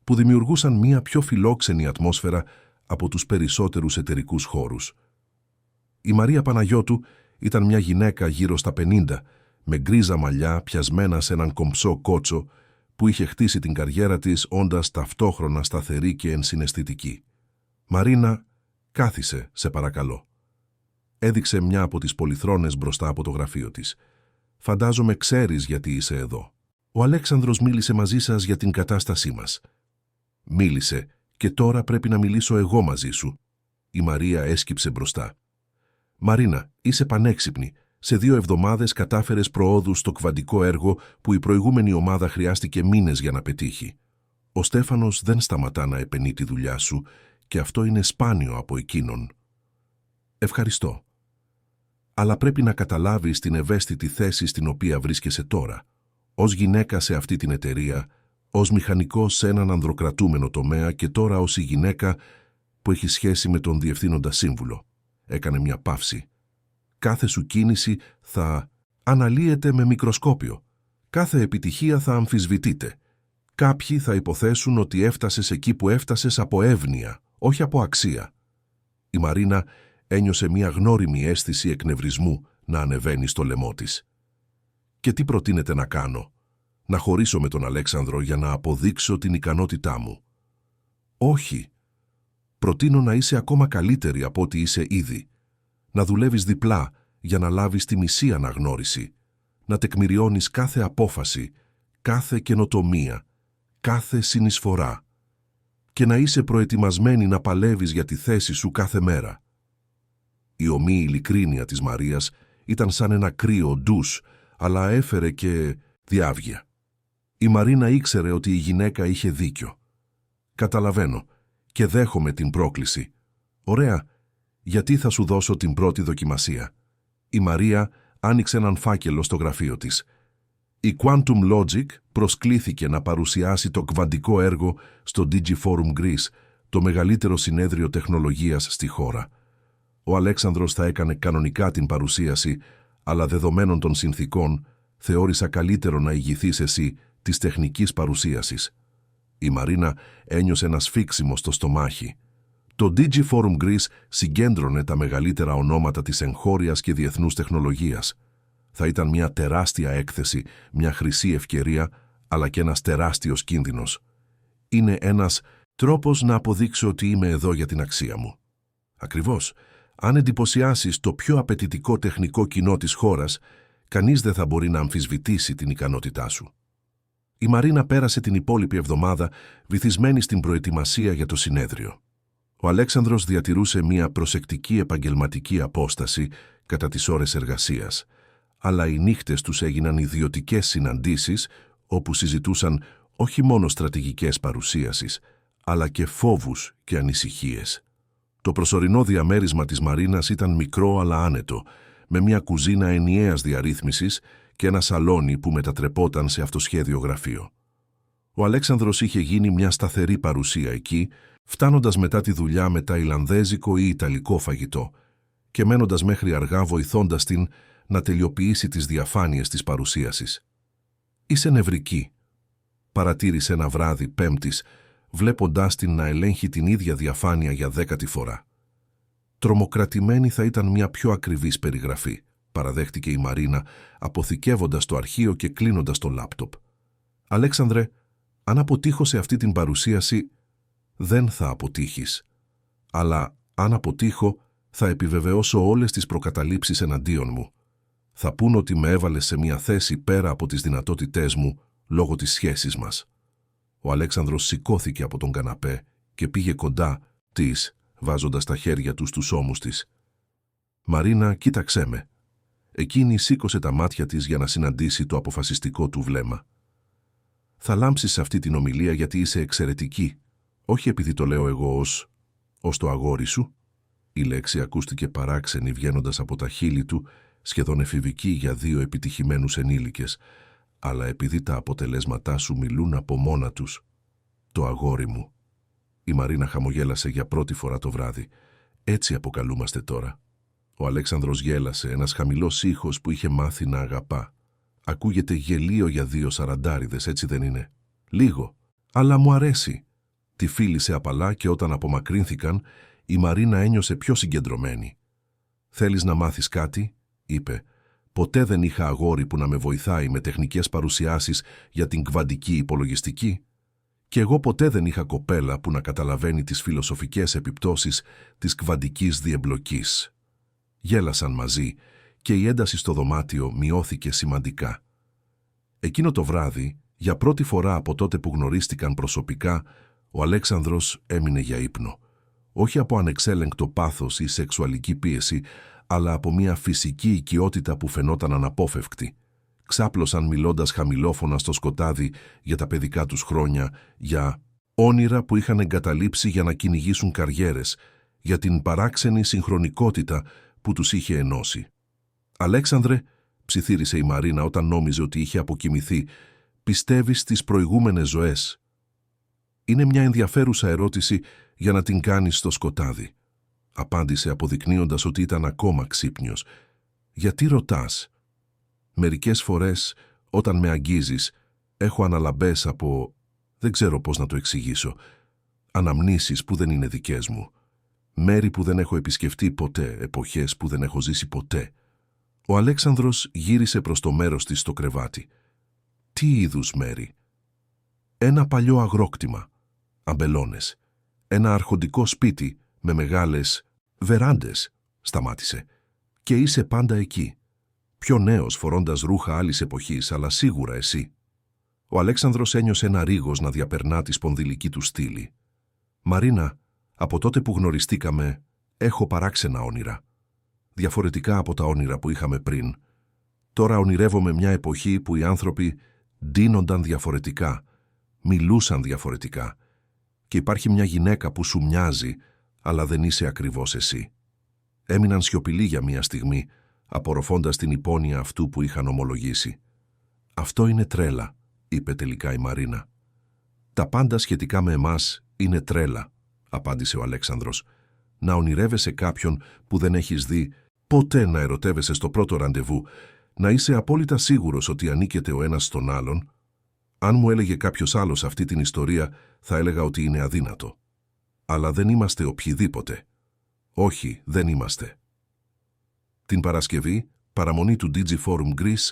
που δημιουργούσαν μια πιο φιλόξενη ατμόσφαιρα από τους περισσότερους εταιρικούς χώρους. Η Μαρία Παναγιώτου ήταν μια γυναίκα γύρω στα 50, με γκρίζα μαλλιά πιασμένα σε έναν κομψό κότσο που είχε χτίσει την καριέρα της όντας ταυτόχρονα σταθερή και ενσυναισθητική. «Μαρίνα, κάθισε, σε παρακαλώ». Έδειξε μια από τις πολυθρόνες μπροστά από το γραφείο της. «Φαντάζομαι ξέρεις γιατί είσαι εδώ. Ο Αλέξανδρος μίλησε μαζί σας για την κατάστασή μας». «Μίλησε και τώρα πρέπει να μιλήσω εγώ μαζί σου». Η Μαρία έσκυψε μπροστά. «Μαρίνα, είσαι πανέξυπνη. Σε 2 εβδομάδες κατάφερες προόδους στο κβαντικό έργο που η προηγούμενη ομάδα χρειάστηκε μήνες για να πετύχει. Ο Στέφανος δεν σταματά να επενεί τη δουλειά σου και αυτό είναι σπάνιο από εκείνον». «Ευχαριστώ. Αλλά πρέπει να καταλάβεις την ευαίσθητη θέση στην οποία βρίσκεσαι τώρα. Ως γυναίκα σε αυτή την εταιρεία, ως μηχανικός σε έναν ανδροκρατούμενο τομέα και τώρα ως η γυναίκα που έχει σχέση με τον διευθύνοντα σύμβουλο». Έκανε μια παύση. «Κάθε σου κίνηση θα αναλύεται με μικροσκόπιο. Κάθε επιτυχία θα αμφισβητείται. Κάποιοι θα υποθέσουν ότι έφτασες εκεί που έφτασες από εύνοια, όχι από αξία». Η Μαρίνα ένιωσε μια γνώριμη αίσθηση εκνευρισμού να ανεβαίνει στο λαιμό της. «Και τι προτείνετε να κάνω? Να χωρίσω με τον Αλέξανδρο για να αποδείξω την ικανότητά μου?» «Όχι. Προτείνω να είσαι ακόμα καλύτερη από ό,τι είσαι ήδη. Να δουλεύεις διπλά για να λάβεις τη μισή αναγνώριση. Να τεκμηριώνεις κάθε απόφαση, κάθε καινοτομία, κάθε συνεισφορά. Και να είσαι προετοιμασμένη να παλεύεις για τη θέση σου κάθε μέρα». Η ομή ειλικρίνεια της Μαρίας ήταν σαν ένα κρύο ντους, αλλά έφερε και διάβγεια. Η Μαρίνα ήξερε ότι η γυναίκα είχε δίκιο. «Καταλαβαίνω και δέχομαι την πρόκληση. Ωραία, γιατί θα σου δώσω την πρώτη δοκιμασία». Η Μαρία άνοιξε έναν φάκελο στο γραφείο της. Η Quantum Logic προσκλήθηκε να παρουσιάσει το κβαντικό έργο στο Digiforum Greece, το μεγαλύτερο συνέδριο τεχνολογίας στη χώρα. Ο Αλέξανδρος θα έκανε κανονικά την παρουσίαση, αλλά δεδομένων των συνθήκων, θεώρησα καλύτερο να ηγηθείς εσύ της τεχνικής παρουσίασης. Η Μαρίνα ένιωσε ένα σφίξιμο στο στομάχι. Το Digiforum Greece συγκέντρωνε τα μεγαλύτερα ονόματα της εγχώριας και διεθνούς τεχνολογίας. Θα ήταν μια τεράστια έκθεση, μια χρυσή ευκαιρία, αλλά και ένας τεράστιος κίνδυνος. Είναι ένας τρόπος να αποδείξω ότι είμαι εδώ για την αξία μου. Ακριβώς. Αν εντυπωσιάσεις το πιο απαιτητικό τεχνικό κοινό της χώρας, κανείς δεν θα μπορεί να αμφισβητήσει την ικανότητά σου. Η Μαρίνα πέρασε την υπόλοιπη εβδομάδα βυθισμένη στην προετοιμασία για το συνέδριο. Ο Αλέξανδρος διατηρούσε μια προσεκτική επαγγελματική απόσταση κατά τις ώρες εργασίας, αλλά οι νύχτες τους έγιναν ιδιωτικές συναντήσεις όπου συζητούσαν όχι μόνο στρατηγικές παρουσίασεις, αλλά και φόβους και ανησυχίες. Το προσωρινό διαμέρισμα της Μαρίνας ήταν μικρό αλλά άνετο, με μια κουζίνα ενιαίας διαρρύθμισης και ένα σαλόνι που μετατρεπόταν σε αυτοσχέδιο γραφείο. Ο Αλέξανδρος είχε γίνει μια σταθερή παρουσία εκεί, φτάνοντας μετά τη δουλειά με ταϊλανδέζικο ή ιταλικό φαγητό και μένοντας μέχρι αργά βοηθώντας την να τελειοποιήσει τις διαφάνειες της παρουσίασης. «Είσαι νευρική», παρατήρησε ένα βράδυ Πέμπτης, βλέποντάς την να ελέγχει την ίδια διαφάνεια για 10η φορά. «Τρομοκρατημένη θα ήταν μια πιο ακριβής περιγραφή», παραδέχτηκε η Μαρίνα, αποθηκεύοντας το αρχείο και κλείνοντας το λάπτοπ. «Αλέξανδρε, αν αποτύχω σε αυτή την παρουσίαση, δεν θα αποτύχεις. Αλλά αν αποτύχω, θα επιβεβαιώσω όλες τις προκαταλήψεις εναντίον μου. Θα πούν ότι με έβαλες σε μια θέση πέρα από τις δυνατότητές μου λόγω της σχέσης μας». Ο Αλέξανδρος σηκώθηκε από τον καναπέ και πήγε κοντά της, βάζοντας τα χέρια του στους ώμους της. «Μαρίνα, κοίταξέ με. Εκείνη σήκωσε τα μάτια της για να συναντήσει το αποφασιστικό του βλέμμα. «Θα λάμψεις σε αυτή την ομιλία γιατί είσαι εξαιρετική, όχι επειδή το λέω εγώ ως το αγόρι σου». Η λέξη ακούστηκε παράξενη βγαίνοντας από τα χείλη του, σχεδόν εφηβική για δύο επιτυχημένους ενήλικες, αλλά επειδή τα αποτελέσματά σου μιλούν από μόνα τους. «Το αγόρι μου». Η Μαρίνα χαμογέλασε για πρώτη φορά το βράδυ. «Έτσι αποκαλούμαστε τώρα». Ο Αλέξανδρος γέλασε, ένας χαμηλός ήχος που είχε μάθει να αγαπά. «Ακούγεται γελίο για δύο σαραντάριδες, έτσι δεν είναι?» «Λίγο, αλλά μου αρέσει». Τη φίλησε απαλά και όταν απομακρύνθηκαν, η Μαρίνα ένιωσε πιο συγκεντρωμένη. «Θέλεις να μάθεις κάτι?» είπε. «Ποτέ δεν είχα αγόρι που να με βοηθάει με τεχνικές παρουσιάσεις για την κβαντική υπολογιστική. Και εγώ ποτέ δεν είχα κοπέλα που να καταλαβαίνει τις φιλοσοφικές επιπτώσεις της κβαντικής διεμπλοκής». Γέλασαν μαζί και η ένταση στο δωμάτιο μειώθηκε σημαντικά. Εκείνο το βράδυ, για πρώτη φορά από τότε που γνωρίστηκαν προσωπικά, ο Αλέξανδρος έμεινε για ύπνο. Όχι από ανεξέλεγκτο πάθος ή σεξουαλική πίεση, αλλά από μια φυσική οικειότητα που φαινόταν αναπόφευκτη. Ξάπλωσαν μιλώντας χαμηλόφωνα στο σκοτάδι για τα παιδικά τους χρόνια, για όνειρα που είχαν εγκαταλείψει για να κυνηγήσουν καριέρες, για την παράξενη συγχρονικότητα που τους είχε ενώσει. «Αλέξανδρε», ψιθύρισε η Μαρίνα όταν νόμιζε ότι είχε αποκοιμηθεί, «πιστεύεις στις προηγούμενες ζωές?» «Είναι μια ενδιαφέρουσα ερώτηση για να την κάνεις στο σκοτάδι», απάντησε αποδεικνύοντας ότι ήταν ακόμα ξύπνιος. «Γιατί ρωτάς?» «Μερικές φορές, όταν με αγγίζεις, έχω αναλαμπές από... δεν ξέρω πώς να το εξηγήσω. Αναμνήσεις που δεν είναι δικές μου. Μέρη που δεν έχω επισκεφτεί ποτέ, εποχές που δεν έχω ζήσει ποτέ». Ο Αλέξανδρος γύρισε προς το μέρος της στο κρεβάτι. «Τι είδους μέρη?» «Ένα παλιό αγρόκτημα, αμπελώνες. Ένα αρχοντικό σπίτι με μεγάλες βεράντες», σταμάτησε. «Και είσαι πάντα εκεί. Πιο νέος φορώντας ρούχα άλλης εποχής, αλλά σίγουρα εσύ». Ο Αλέξανδρος ένιωσε ένα ρίγος να διαπερνά τη σπονδυλική του στήλη. «Μαρίνα, από τότε που γνωριστήκαμε, έχω παράξενα όνειρα. Διαφορετικά από τα όνειρα που είχαμε πριν. Τώρα ονειρεύομαι μια εποχή που οι άνθρωποι ντύνονταν διαφορετικά, μιλούσαν διαφορετικά. Και υπάρχει μια γυναίκα που σου μοιάζει, αλλά δεν είσαι ακριβώς εσύ». Έμειναν σιωπηλοί για μια στιγμή, απορροφώντας την υπόνοια αυτού που είχαν ομολογήσει. «Αυτό είναι τρέλα», είπε τελικά η Μαρίνα. «Τα πάντα σχετικά με εμάς είναι τρέλα», απάντησε ο Αλέξανδρος. «Να ονειρεύεσαι κάποιον που δεν έχεις δει, ποτέ να ερωτεύεσαι στο πρώτο ραντεβού, να είσαι απόλυτα σίγουρος ότι ανήκετε ο ένας στον άλλον. Αν μου έλεγε κάποιος άλλος αυτή την ιστορία, θα έλεγα ότι είναι αδύνατο. Αλλά δεν είμαστε οποιοδήποτε. Όχι, δεν είμαστε». Την Παρασκευή, παραμονή του Digiforum Greece,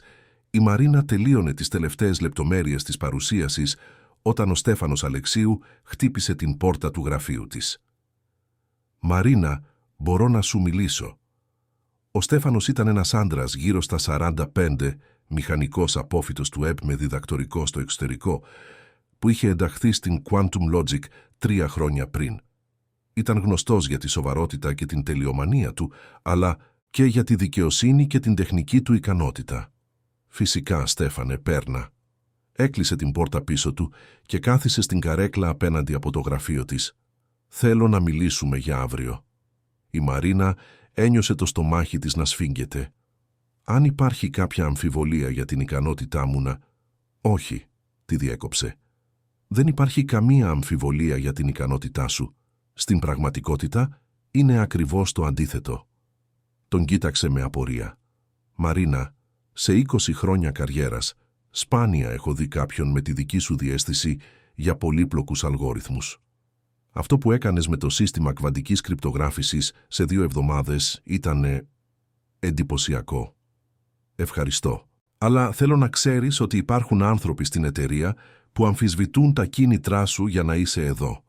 η Μαρίνα τελείωνε τις τελευταίες λεπτομέρειες της παρουσίασης όταν ο Στέφανος Αλεξίου χτύπησε την πόρτα του γραφείου της. «Μαρίνα, μπορώ να σου μιλήσω». Ο Στέφανος ήταν ένας άντρας γύρω στα 45, μηχανικός απόφοιτος του ΕΠ με διδακτορικό στο εξωτερικό, που είχε ενταχθεί στην Quantum Logic 3 χρόνια πριν. Ήταν γνωστός για τη σοβαρότητα και την τελειομανία του, αλλά και για τη δικαιοσύνη και την τεχνική του ικανότητα. «Φυσικά, Στέφανε, πέρνα». Έκλεισε την πόρτα πίσω του και κάθισε στην καρέκλα απέναντι από το γραφείο της. «Θέλω να μιλήσουμε για αύριο». Η Μαρίνα ένιωσε το στομάχι της να σφίγγεται. «Αν υπάρχει κάποια αμφιβολία για την ικανότητά μου να...» «Όχι», τη διέκοψε. «Δεν υπάρχει καμία αμφιβολία για την ικανότητά σου. Στην πραγματικότητα είναι ακριβώς το αντίθετο». Τον κοίταξε με απορία. «Μαρίνα, σε 20 χρόνια καριέρας, σπάνια έχω δει κάποιον με τη δική σου διαίσθηση για πολύπλοκους αλγόριθμους. Αυτό που έκανες με το σύστημα κβαντικής κρυπτογράφησης σε 2 εβδομάδες ήταν εντυπωσιακό. Ευχαριστώ. Αλλά θέλω να ξέρεις ότι υπάρχουν άνθρωποι στην εταιρεία που αμφισβητούν τα κίνητρά σου για να είσαι εδώ.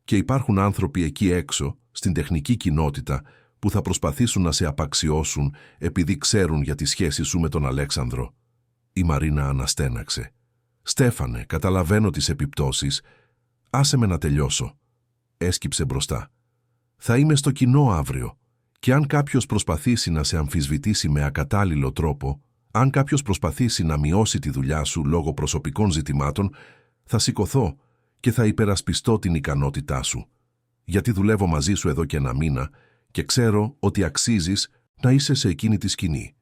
Και υπάρχουν άνθρωποι εκεί έξω, στην τεχνική κοινότητα, που θα προσπαθήσουν να σε απαξιώσουν επειδή ξέρουν για τη σχέση σου με τον Αλέξανδρο». Η Μαρίνα αναστέναξε. «Στέφανε, καταλαβαίνω τις επιπτώσεις. Άσε με να τελειώσω». Έσκυψε μπροστά. «Θα είμαι στο κοινό αύριο Και αν κάποιος προσπαθήσει να σε αμφισβητήσει με ακατάλληλο τρόπο, αν κάποιος προσπαθήσει να μειώσει τη δουλειά σου λόγω προσωπικών ζητημάτων, θα σηκωθώ και θα υπερασπιστώ την ικανότητά σου. Γιατί δουλεύω μαζί σου εδώ και ένα μήνα και ξέρω ότι αξίζεις να είσαι σε εκείνη τη σκηνή.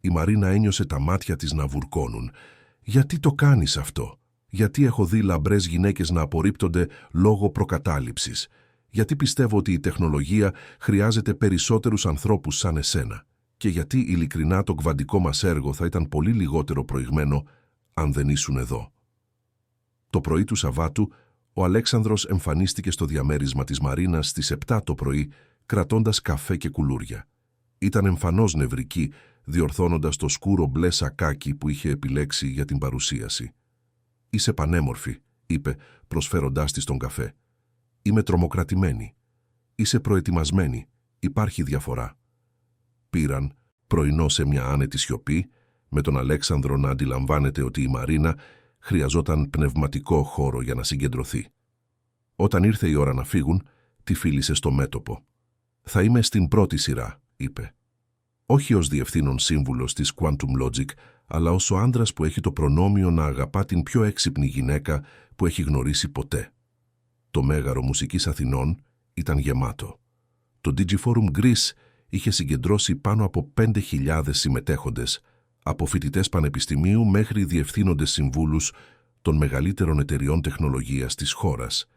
Η Μαρίνα ένιωσε τα μάτια της να βουρκώνουν. Γιατί το κάνεις αυτό? Γιατί έχω δει λαμπρές γυναίκες να απορρίπτονται λόγω προκατάληψης? Γιατί πιστεύω ότι η τεχνολογία χρειάζεται περισσότερους ανθρώπους σαν εσένα? Και γιατί ειλικρινά το κβαντικό μας έργο θα ήταν πολύ λιγότερο προηγμένο αν δεν ήσουν εδώ? Το πρωί του Σαββάτου, ο Αλέξανδρος εμφανίστηκε στο διαμέρισμα της Μαρίνας στις 7 το πρωί, κρατώντας καφέ και κουλούρια. Ήταν εμφανώς νευρική, διορθώνοντας το σκούρο μπλε σακάκι που είχε επιλέξει για την παρουσίαση. «Είσαι πανέμορφη», είπε, προσφέροντάς της τον καφέ. «Είμαι τρομοκρατημένη. Είσαι προετοιμασμένη. Υπάρχει διαφορά». Πήραν πρωινό σε μια άνετη σιωπή, με τον Αλέξανδρο να αντιλαμβάνεται ότι η Μαρίνα χρειαζόταν πνευματικό χώρο για να συγκεντρωθεί. Όταν ήρθε η ώρα να φύγουν, τη φίλησε στο μέτωπο. «Θα είμαι στην πρώτη σειρά», είπε. Όχι ως διευθύνων σύμβουλος της Quantum Logic, αλλά ως ο άντρας που έχει το προνόμιο να αγαπά την πιο έξυπνη γυναίκα που έχει γνωρίσει ποτέ. Το Μέγαρο Μουσικής Αθηνών ήταν γεμάτο. Το Digiforum Greece είχε συγκεντρώσει πάνω από 5.000 συμμετέχοντες, από φοιτητές πανεπιστημίου μέχρι διευθύνοντες συμβούλους των μεγαλύτερων εταιριών τεχνολογίας της χώρας.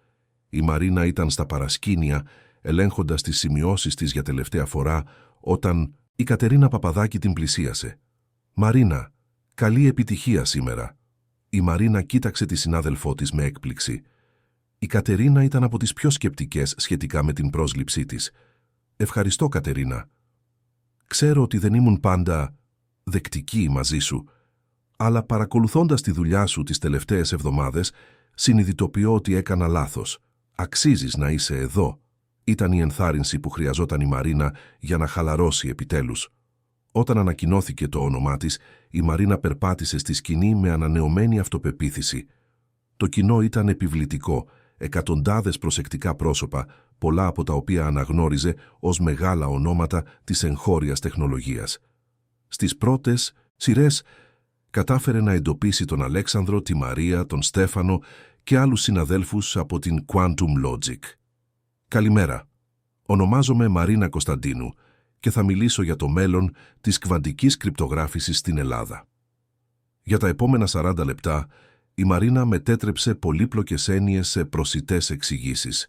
Η Μαρίνα ήταν στα παρασκήνια, ελέγχοντας τις σημειώσεις της για τελευταία φορά, όταν η Κατερίνα Παπαδάκη την πλησίασε. «Μαρίνα, καλή επιτυχία σήμερα». Η Μαρίνα κοίταξε τη συνάδελφό της με έκπληξη. Η Κατερίνα ήταν από τις πιο σκεπτικές σχετικά με την πρόσληψή της. «Ευχαριστώ, Κατερίνα. Ξέρω ότι δεν ήμουν πάντα δεκτική μαζί σου, αλλά παρακολουθώντας τη δουλειά σου τις τελευταίες εβδομάδες, συνειδητοποιώ ότι έκανα λάθος. Αξίζεις να είσαι εδώ». Ήταν η ενθάρρυνση που χρειαζόταν η Μαρίνα για να χαλαρώσει επιτέλους. Όταν ανακοινώθηκε το όνομά της, η Μαρίνα περπάτησε στη σκηνή με ανανεωμένη αυτοπεποίθηση. Το κοινό ήταν επιβλητικό, εκατοντάδες προσεκτικά πρόσωπα, πολλά από τα οποία αναγνώριζε ως μεγάλα ονόματα της εγχώριας τεχνολογίας. Στις πρώτες σειρές κατάφερε να εντοπίσει τον Αλέξανδρο, τη Μαρία, τον Στέφανο και άλλους συναδέλφους από την Quantum Logic. «Καλημέρα. Ονομάζομαι Μαρίνα Κωνσταντίνου και θα μιλήσω για το μέλλον της κβαντικής κρυπτογράφησης στην Ελλάδα». Για τα επόμενα 40 λεπτά, η Μαρίνα μετέτρεψε πολύπλοκες έννοιες σε προσιτές εξηγήσεις,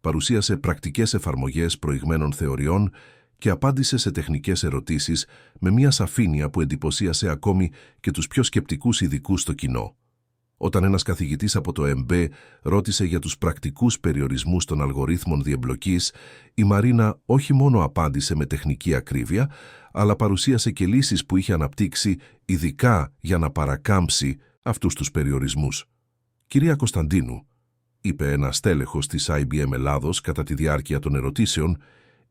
παρουσίασε πρακτικές εφαρμογές προηγμένων θεωριών και απάντησε σε τεχνικές ερωτήσεις με μια σαφήνεια που εντυπωσίασε ακόμη και τους πιο σκεπτικούς ειδικούς στο κοινό. Όταν ένας καθηγητής από το ΕΜΠΕ ρώτησε για τους πρακτικούς περιορισμούς των αλγορίθμων διεμπλοκής, η Μαρίνα όχι μόνο απάντησε με τεχνική ακρίβεια, αλλά παρουσίασε και λύσεις που είχε αναπτύξει ειδικά για να παρακάμψει αυτούς τους περιορισμούς. «Κυρία Κωνσταντίνου», είπε ένας τέλεχος της IBM Ελλάδος κατά τη διάρκεια των ερωτήσεων,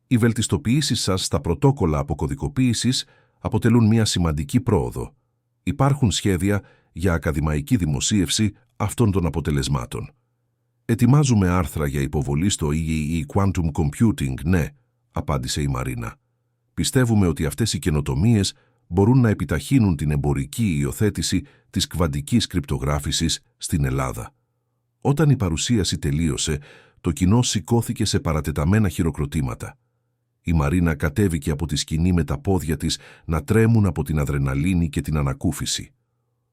«οι βελτιστοποιήσεις σας στα πρωτόκολλα αποκωδικοποίησης αποτελούν μια σημαντική πρόοδο. Υπάρχουν σχέδια για ακαδημαϊκή δημοσίευση αυτών των αποτελεσμάτων». «Ετοιμάζουμε άρθρα για υποβολή στο EEE Quantum Computing, ναι», απάντησε η Μαρίνα. «Πιστεύουμε ότι αυτές οι καινοτομίες μπορούν να επιταχύνουν την εμπορική υιοθέτηση της κβαντικής κρυπτογράφησης στην Ελλάδα». Όταν η παρουσίαση τελείωσε, το κοινό σηκώθηκε σε παρατεταμένα χειροκροτήματα. Η Μαρίνα κατέβηκε από τη σκηνή με τα πόδια της να τρέμουν από την αδρεναλίνη και την ανακούφιση.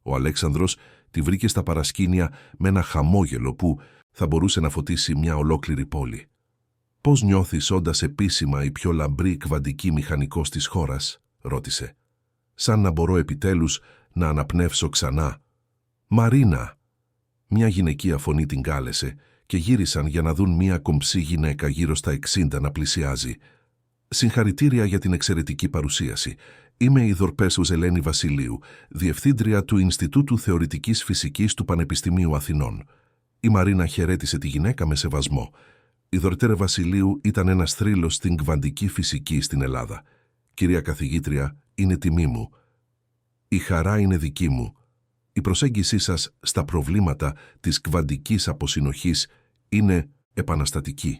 Ο Αλέξανδρος τη βρήκε στα παρασκήνια με ένα χαμόγελο που θα μπορούσε να φωτίσει μια ολόκληρη πόλη. «Πώς νιώθεις όντας επίσημα η πιο λαμπρή κβαντική μηχανικός της χώρας?» ρώτησε. «Σαν να μπορώ επιτέλους να αναπνεύσω ξανά». «Μαρίνα!» Μια γυναικεία φωνή την κάλεσε και γύρισαν για να δουν μια κομψή γυναίκα γύρω στα 60 να πλησιάζει. «Συγχαρητήρια για την εξαιρετική παρουσίαση. Είμαι η Δορπέσος Ελένη Βασιλείου, Διευθύντρια του Ινστιτούτου Θεωρητικής Φυσικής του Πανεπιστημίου Αθηνών». Η Μαρίνα χαιρέτησε τη γυναίκα με σεβασμό. Η Δορτέρε Βασιλείου ήταν ένας θρύλος στην κβαντική φυσική στην Ελλάδα. «Κυρία καθηγήτρια, είναι τιμή μου. Η χαρά είναι δική μου. Η προσέγγισή σας στα προβλήματα της κβαντικής αποσυνοχής είναι επαναστατική».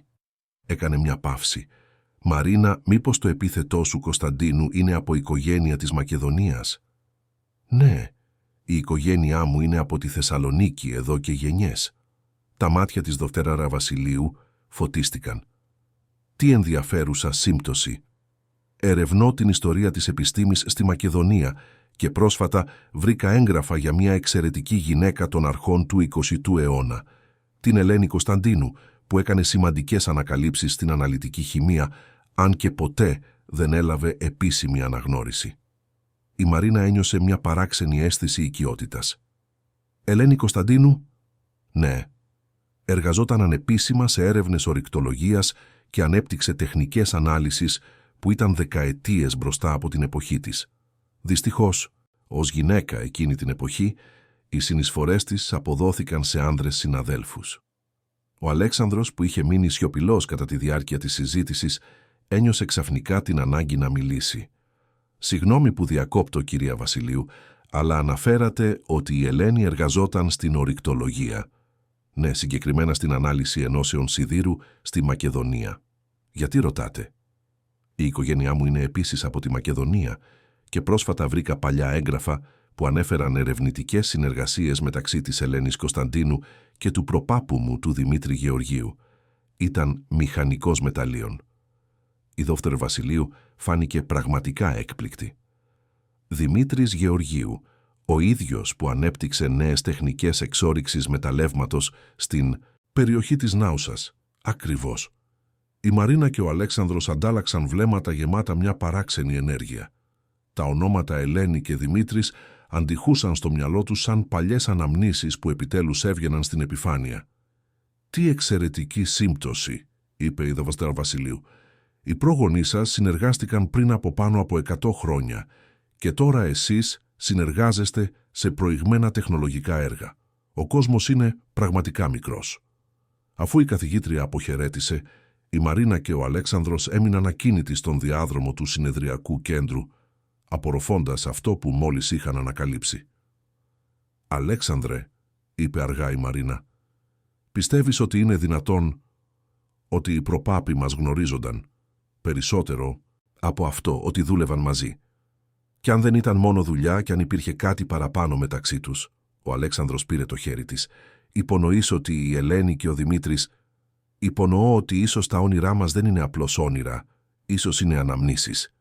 Έκανε μια παύση. «Μαρίνα, μήπως το επίθετό σου Κωνσταντίνου είναι από οικογένεια της Μακεδονίας?» «Ναι, η οικογένειά μου είναι από τη Θεσσαλονίκη εδώ και γενιές». Τα μάτια της δ. Βασιλείου φωτίστηκαν. «Τι ενδιαφέρουσα σύμπτωση. Ερευνώ την ιστορία της επιστήμης στη Μακεδονία και πρόσφατα βρήκα έγγραφα για μια εξαιρετική γυναίκα των αρχών του 20ου αιώνα, την Ελένη Κωνσταντίνου, που έκανε σημαντικές ανακαλύψεις στην αναλυτική χημεία, αν και ποτέ δεν έλαβε επίσημη αναγνώριση». Η Μαρίνα ένιωσε μια παράξενη αίσθηση οικειότητας. «Ελένη Κωνσταντίνου?» «Ναι». Εργαζόταν ανεπίσημα σε έρευνες ορεικτολογίας και ανέπτυξε τεχνικές ανάλυσης που ήταν δεκαετίες μπροστά από την εποχή της. Δυστυχώς, ως γυναίκα εκείνη την εποχή, οι συνεισφορές της αποδόθηκαν σε άνδρες συναδέλφους. Ο Αλέξανδρος, που είχε μείνει σιωπηλός κατά τη διάρκεια της συζήτησης, ένιωσε ξαφνικά την ανάγκη να μιλήσει. «Συγγνώμη που διακόπτω, κυρία Βασιλείου, αλλά αναφέρατε ότι η Ελένη εργαζόταν στην ορεικτολογία». «Ναι, συγκεκριμένα στην ανάλυση ενώσεων σιδήρου στη Μακεδονία». «Γιατί ρωτάτε?» «Η οικογένειά μου είναι επίσης από τη Μακεδονία και πρόσφατα βρήκα παλιά έγγραφα που ανέφεραν ερευνητικές συνεργασίες μεταξύ της Ελένης Κωνσταντίνου και του προπάπου μου, του Δημήτρη Γεωργίου. Ήταν μηχανικός μεταλλίων». Η δ. Βασιλείου φάνηκε πραγματικά έκπληκτη. Δημήτρης Γεωργίου, ο ίδιος που ανέπτυξε νέες τεχνικές εξόρυξης μεταλλεύματος στην περιοχή της Νάουσας. Ακριβώς. Η Μαρίνα και ο Αλέξανδρος αντάλλαξαν βλέμματα γεμάτα μια παράξενη ενέργεια. Τα ονόματα Ελένη και Δημήτρης αντιχούσαν στο μυαλό τους σαν παλιές αναμνήσεις που επιτέλους έβγαιναν στην επιφάνεια. «Τι εξαιρετική σύμπτωση», είπε η δ. Βασιλείου. «Οι πρόγονείς σας συνεργάστηκαν πριν από πάνω από 100 χρόνια και τώρα εσείς συνεργάζεστε σε προηγμένα τεχνολογικά έργα. Ο κόσμος είναι πραγματικά μικρός». Αφού η καθηγήτρια αποχαιρέτησε, η Μαρίνα και ο Αλέξανδρος έμειναν ακίνητοι στον διάδρομο του συνεδριακού κέντρου, απορροφώντας αυτό που μόλις είχαν ανακαλύψει. «Αλέξανδρε», είπε αργά η Μαρίνα, «πιστεύεις ότι είναι δυνατόν ότι οι προπάποι μας γνωρίζονταν, περισσότερο από αυτό ότι δούλευαν μαζί? Κι αν δεν ήταν μόνο δουλειά και αν υπήρχε κάτι παραπάνω μεταξύ τους?» Ο Αλέξανδρος πήρε το χέρι της. «Υπονοείς ότι η Ελένη και ο Δημήτρης...» «Υπονοώ ότι ίσως τα όνειρά μας δεν είναι απλώς όνειρα, ίσως είναι αναμνήσεις».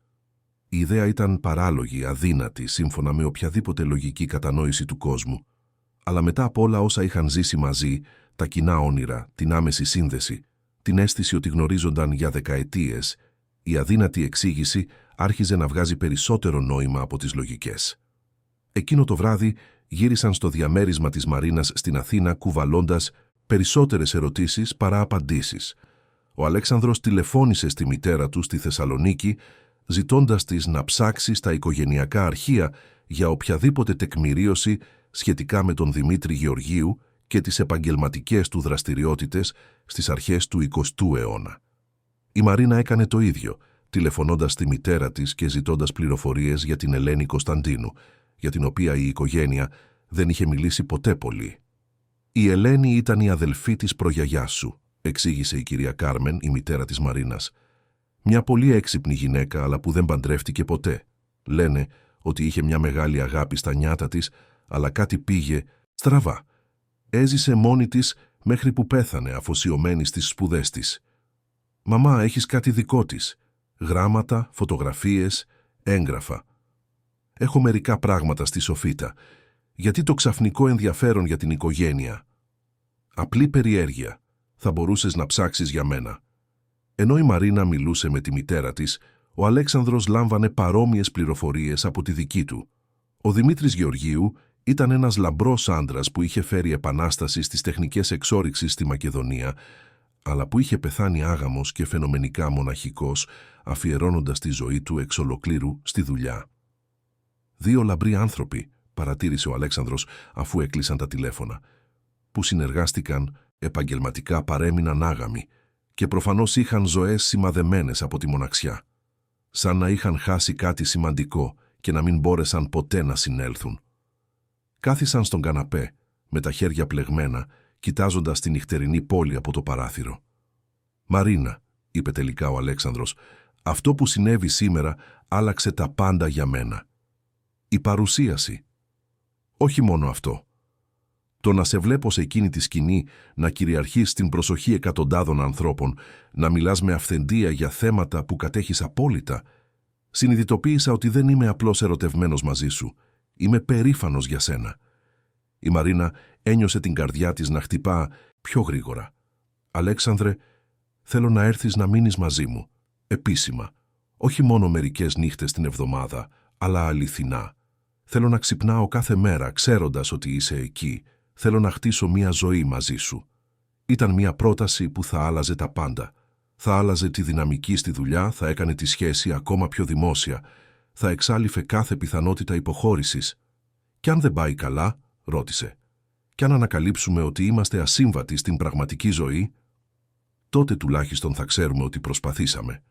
Η ιδέα ήταν παράλογη, αδύνατη, σύμφωνα με οποιαδήποτε λογική κατανόηση του κόσμου. Αλλά μετά από όλα όσα είχαν ζήσει μαζί, τα κοινά όνειρα, την άμεση σύνδεση, την αίσθηση ότι γνωρίζονταν για δεκαετίες, η αδύνατη εξήγηση άρχιζε να βγάζει περισσότερο νόημα από τις λογικές. Εκείνο το βράδυ γύρισαν στο διαμέρισμα της Μαρίνας στην Αθήνα κουβαλώντας περισσότερες ερωτήσεις παρά απαντήσεις. Ο Αλέξανδρος τηλεφώνησε στη μητέρα του στη Θεσσαλονίκη, ζητώντας της να ψάξει στα οικογενειακά αρχεία για οποιαδήποτε τεκμηρίωση σχετικά με τον Δημήτρη Γεωργίου και τις επαγγελματικές του δραστηριότητες στις αρχές του 20ου αιώνα. Η Μαρίνα έκανε το ίδιο, τηλεφωνώντας στη μητέρα της και ζητώντας πληροφορίες για την Ελένη Κωνσταντίνου, για την οποία η οικογένεια δεν είχε μιλήσει ποτέ πολύ. «Η Ελένη ήταν η αδελφή της προγιαγιάς σου», εξήγησε η κυρία Κάρμεν, η μητέρα της Μαρίνας. «Μια πολύ έξυπνη γυναίκα, αλλά που δεν παντρεύτηκε ποτέ. Λένε ότι είχε μια μεγάλη αγάπη στα νιάτα της, αλλά κάτι πήγε στραβά. Έζησε μόνη της μέχρι που πέθανε, αφοσιωμένη στις σπουδές της. Μαμά, έχεις κάτι δικό της. Γράμματα, φωτογραφίες, έγγραφα. Έχω μερικά πράγματα στη σοφίτα. Γιατί το ξαφνικό ενδιαφέρον για την οικογένεια? Απλή περιέργεια. Θα μπορούσες να ψάξεις για μένα». Ενώ η Μαρίνα μιλούσε με τη μητέρα της, ο Αλέξανδρος λάμβανε παρόμοιες πληροφορίες από τη δική του. Ο Δημήτρης Γεωργίου ήταν ένας λαμπρός άντρας που είχε φέρει επανάσταση στις τεχνικές εξόρυξης στη Μακεδονία, αλλά που είχε πεθάνει άγαμος και φαινομενικά μοναχικός, αφιερώνοντας τη ζωή του εξ ολοκλήρου στη δουλειά. «Δύο λαμπροί άνθρωποι», παρατήρησε ο Αλέξανδρος αφού έκλεισαν τα τηλέφωνα, «που συνεργάστηκαν, επαγγελματικά παρέμειναν άγαμοι και προφανώς είχαν ζωές σημαδεμένες από τη μοναξιά. Σαν να είχαν χάσει κάτι σημαντικό και να μην μπόρεσαν ποτέ να συνέλθουν». Κάθισαν στον καναπέ, με τα χέρια πλεγμένα, κοιτάζοντας τη νυχτερινή πόλη από το παράθυρο. «Μαρίνα», είπε τελικά ο Αλέξανδρος. «Αυτό που συνέβη σήμερα άλλαξε τα πάντα για μένα. Η παρουσίαση. Όχι μόνο αυτό. Το να σε βλέπω σε εκείνη τη σκηνή, να κυριαρχείς στην προσοχή εκατοντάδων ανθρώπων, να μιλάς με αυθεντία για θέματα που κατέχεις απόλυτα. Συνειδητοποίησα ότι δεν είμαι απλώς ερωτευμένος μαζί σου. Είμαι περήφανος για σένα». Η Μαρίνα ένιωσε την καρδιά της να χτυπά πιο γρήγορα. «Αλέξανδρε, θέλω να έρθεις να μείνεις μαζί μου. Επίσημα. Όχι μόνο μερικές νύχτες την εβδομάδα, αλλά αληθινά. Θέλω να ξυπνάω κάθε μέρα ξέροντας ότι είσαι εκεί. Θέλω να χτίσω μια ζωή μαζί σου». Ήταν μια πρόταση που θα άλλαζε τα πάντα. Θα άλλαζε τη δυναμική στη δουλειά, θα έκανε τη σχέση ακόμα πιο δημόσια, θα εξάλειφε κάθε πιθανότητα υποχώρησης. «Κι αν δεν πάει καλά», ρώτησε, «κι αν ανακαλύψουμε ότι είμαστε ασύμβατοι στην πραγματική ζωή, τότε τουλάχιστον θα ξέρουμε ότι προσπαθήσαμε.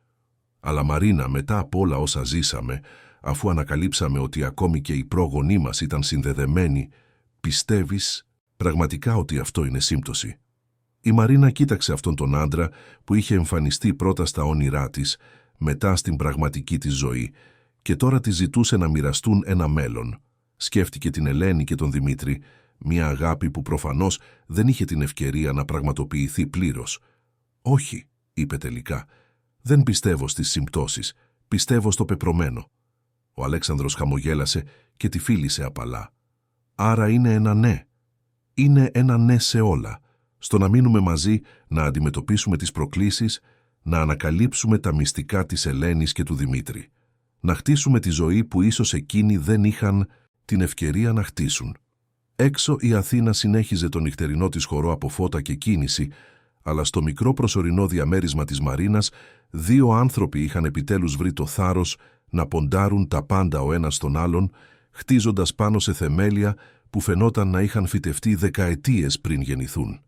Αλλά Μαρίνα, μετά από όλα όσα ζήσαμε, αφού ανακαλύψαμε ότι ακόμη και οι πρόγονοί μας ήταν συνδεδεμένοι, πιστεύεις πραγματικά ότι αυτό είναι σύμπτωση?» Η Μαρίνα κοίταξε αυτόν τον άντρα που είχε εμφανιστεί πρώτα στα όνειρά της, μετά στην πραγματική της ζωή, και τώρα τη ζητούσε να μοιραστούν ένα μέλλον. Σκέφτηκε την Ελένη και τον Δημήτρη, μια αγάπη που προφανώς δεν είχε την ευκαιρία να πραγματοποιηθεί πλήρως. «Όχι», είπε τελικά, «δεν πιστεύω στις συμπτώσεις, πιστεύω στο πεπρωμένο». Ο Αλέξανδρος χαμογέλασε και τη φίλησε απαλά. «Άρα είναι ένα ναι. Είναι ένα ναι σε όλα. Στο να μείνουμε μαζί, να αντιμετωπίσουμε τις προκλήσεις, να ανακαλύψουμε τα μυστικά της Ελένης και του Δημήτρη. Να χτίσουμε τη ζωή που ίσως εκείνοι δεν είχαν την ευκαιρία να χτίσουν». Έξω η Αθήνα συνέχιζε το νυχτερινό της χορό από φώτα και κίνηση, αλλά στο μικρό προσωρινό διαμέρισμα της Μαρίνας, δύο άνθρωποι είχαν επιτέλους βρει το θάρρος να ποντάρουν τα πάντα ο ένας στον άλλον, χτίζοντας πάνω σε θεμέλια που φαινόταν να είχαν φυτευτεί δεκαετίες πριν γεννηθούν.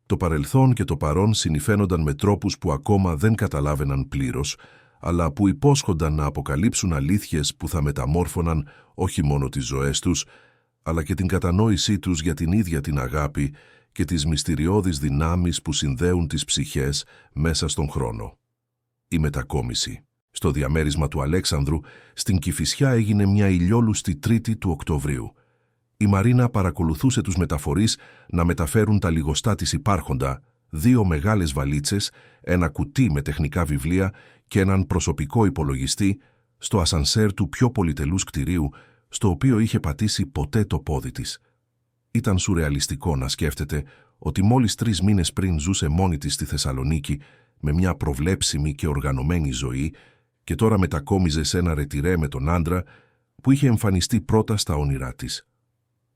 Το παρελθόν και το παρόν συνυφαίνονταν με τρόπους που ακόμα δεν καταλάβαιναν πλήρως, αλλά που υπόσχονταν να αποκαλύψουν αλήθειες που θα μεταμόρφωναν όχι μόνο τις ζωές τους, αλλά και την κατανόησή τους για την ίδια την αγάπη και τις μυστηριώδεις δυνάμεις που συνδέουν τις ψυχές μέσα στον χρόνο. Η μετακόμιση. Στο διαμέρισμα του Αλέξανδρου, στην Κηφισιά έγινε μια ηλιόλουστη Τρίτη του Οκτωβρίου. Η Μαρίνα παρακολουθούσε τους μεταφορείς να μεταφέρουν τα λιγοστά της υπάρχοντα, δύο μεγάλες βαλίτσες, ένα κουτί με τεχνικά βιβλία και έναν προσωπικό υπολογιστή, στο ασανσέρ του πιο πολυτελούς κτηρίου, στο οποίο είχε πατήσει ποτέ το πόδι της. Ήταν σουρεαλιστικό να σκέφτεται ότι μόλις 3 μήνες πριν ζούσε μόνη της στη Θεσσαλονίκη με μια προβλέψιμη και οργανωμένη ζωή και τώρα μετακόμιζε σε ένα ρετιρέ με τον άντρα που είχε εμφανιστεί πρώτα στα όνειρά της.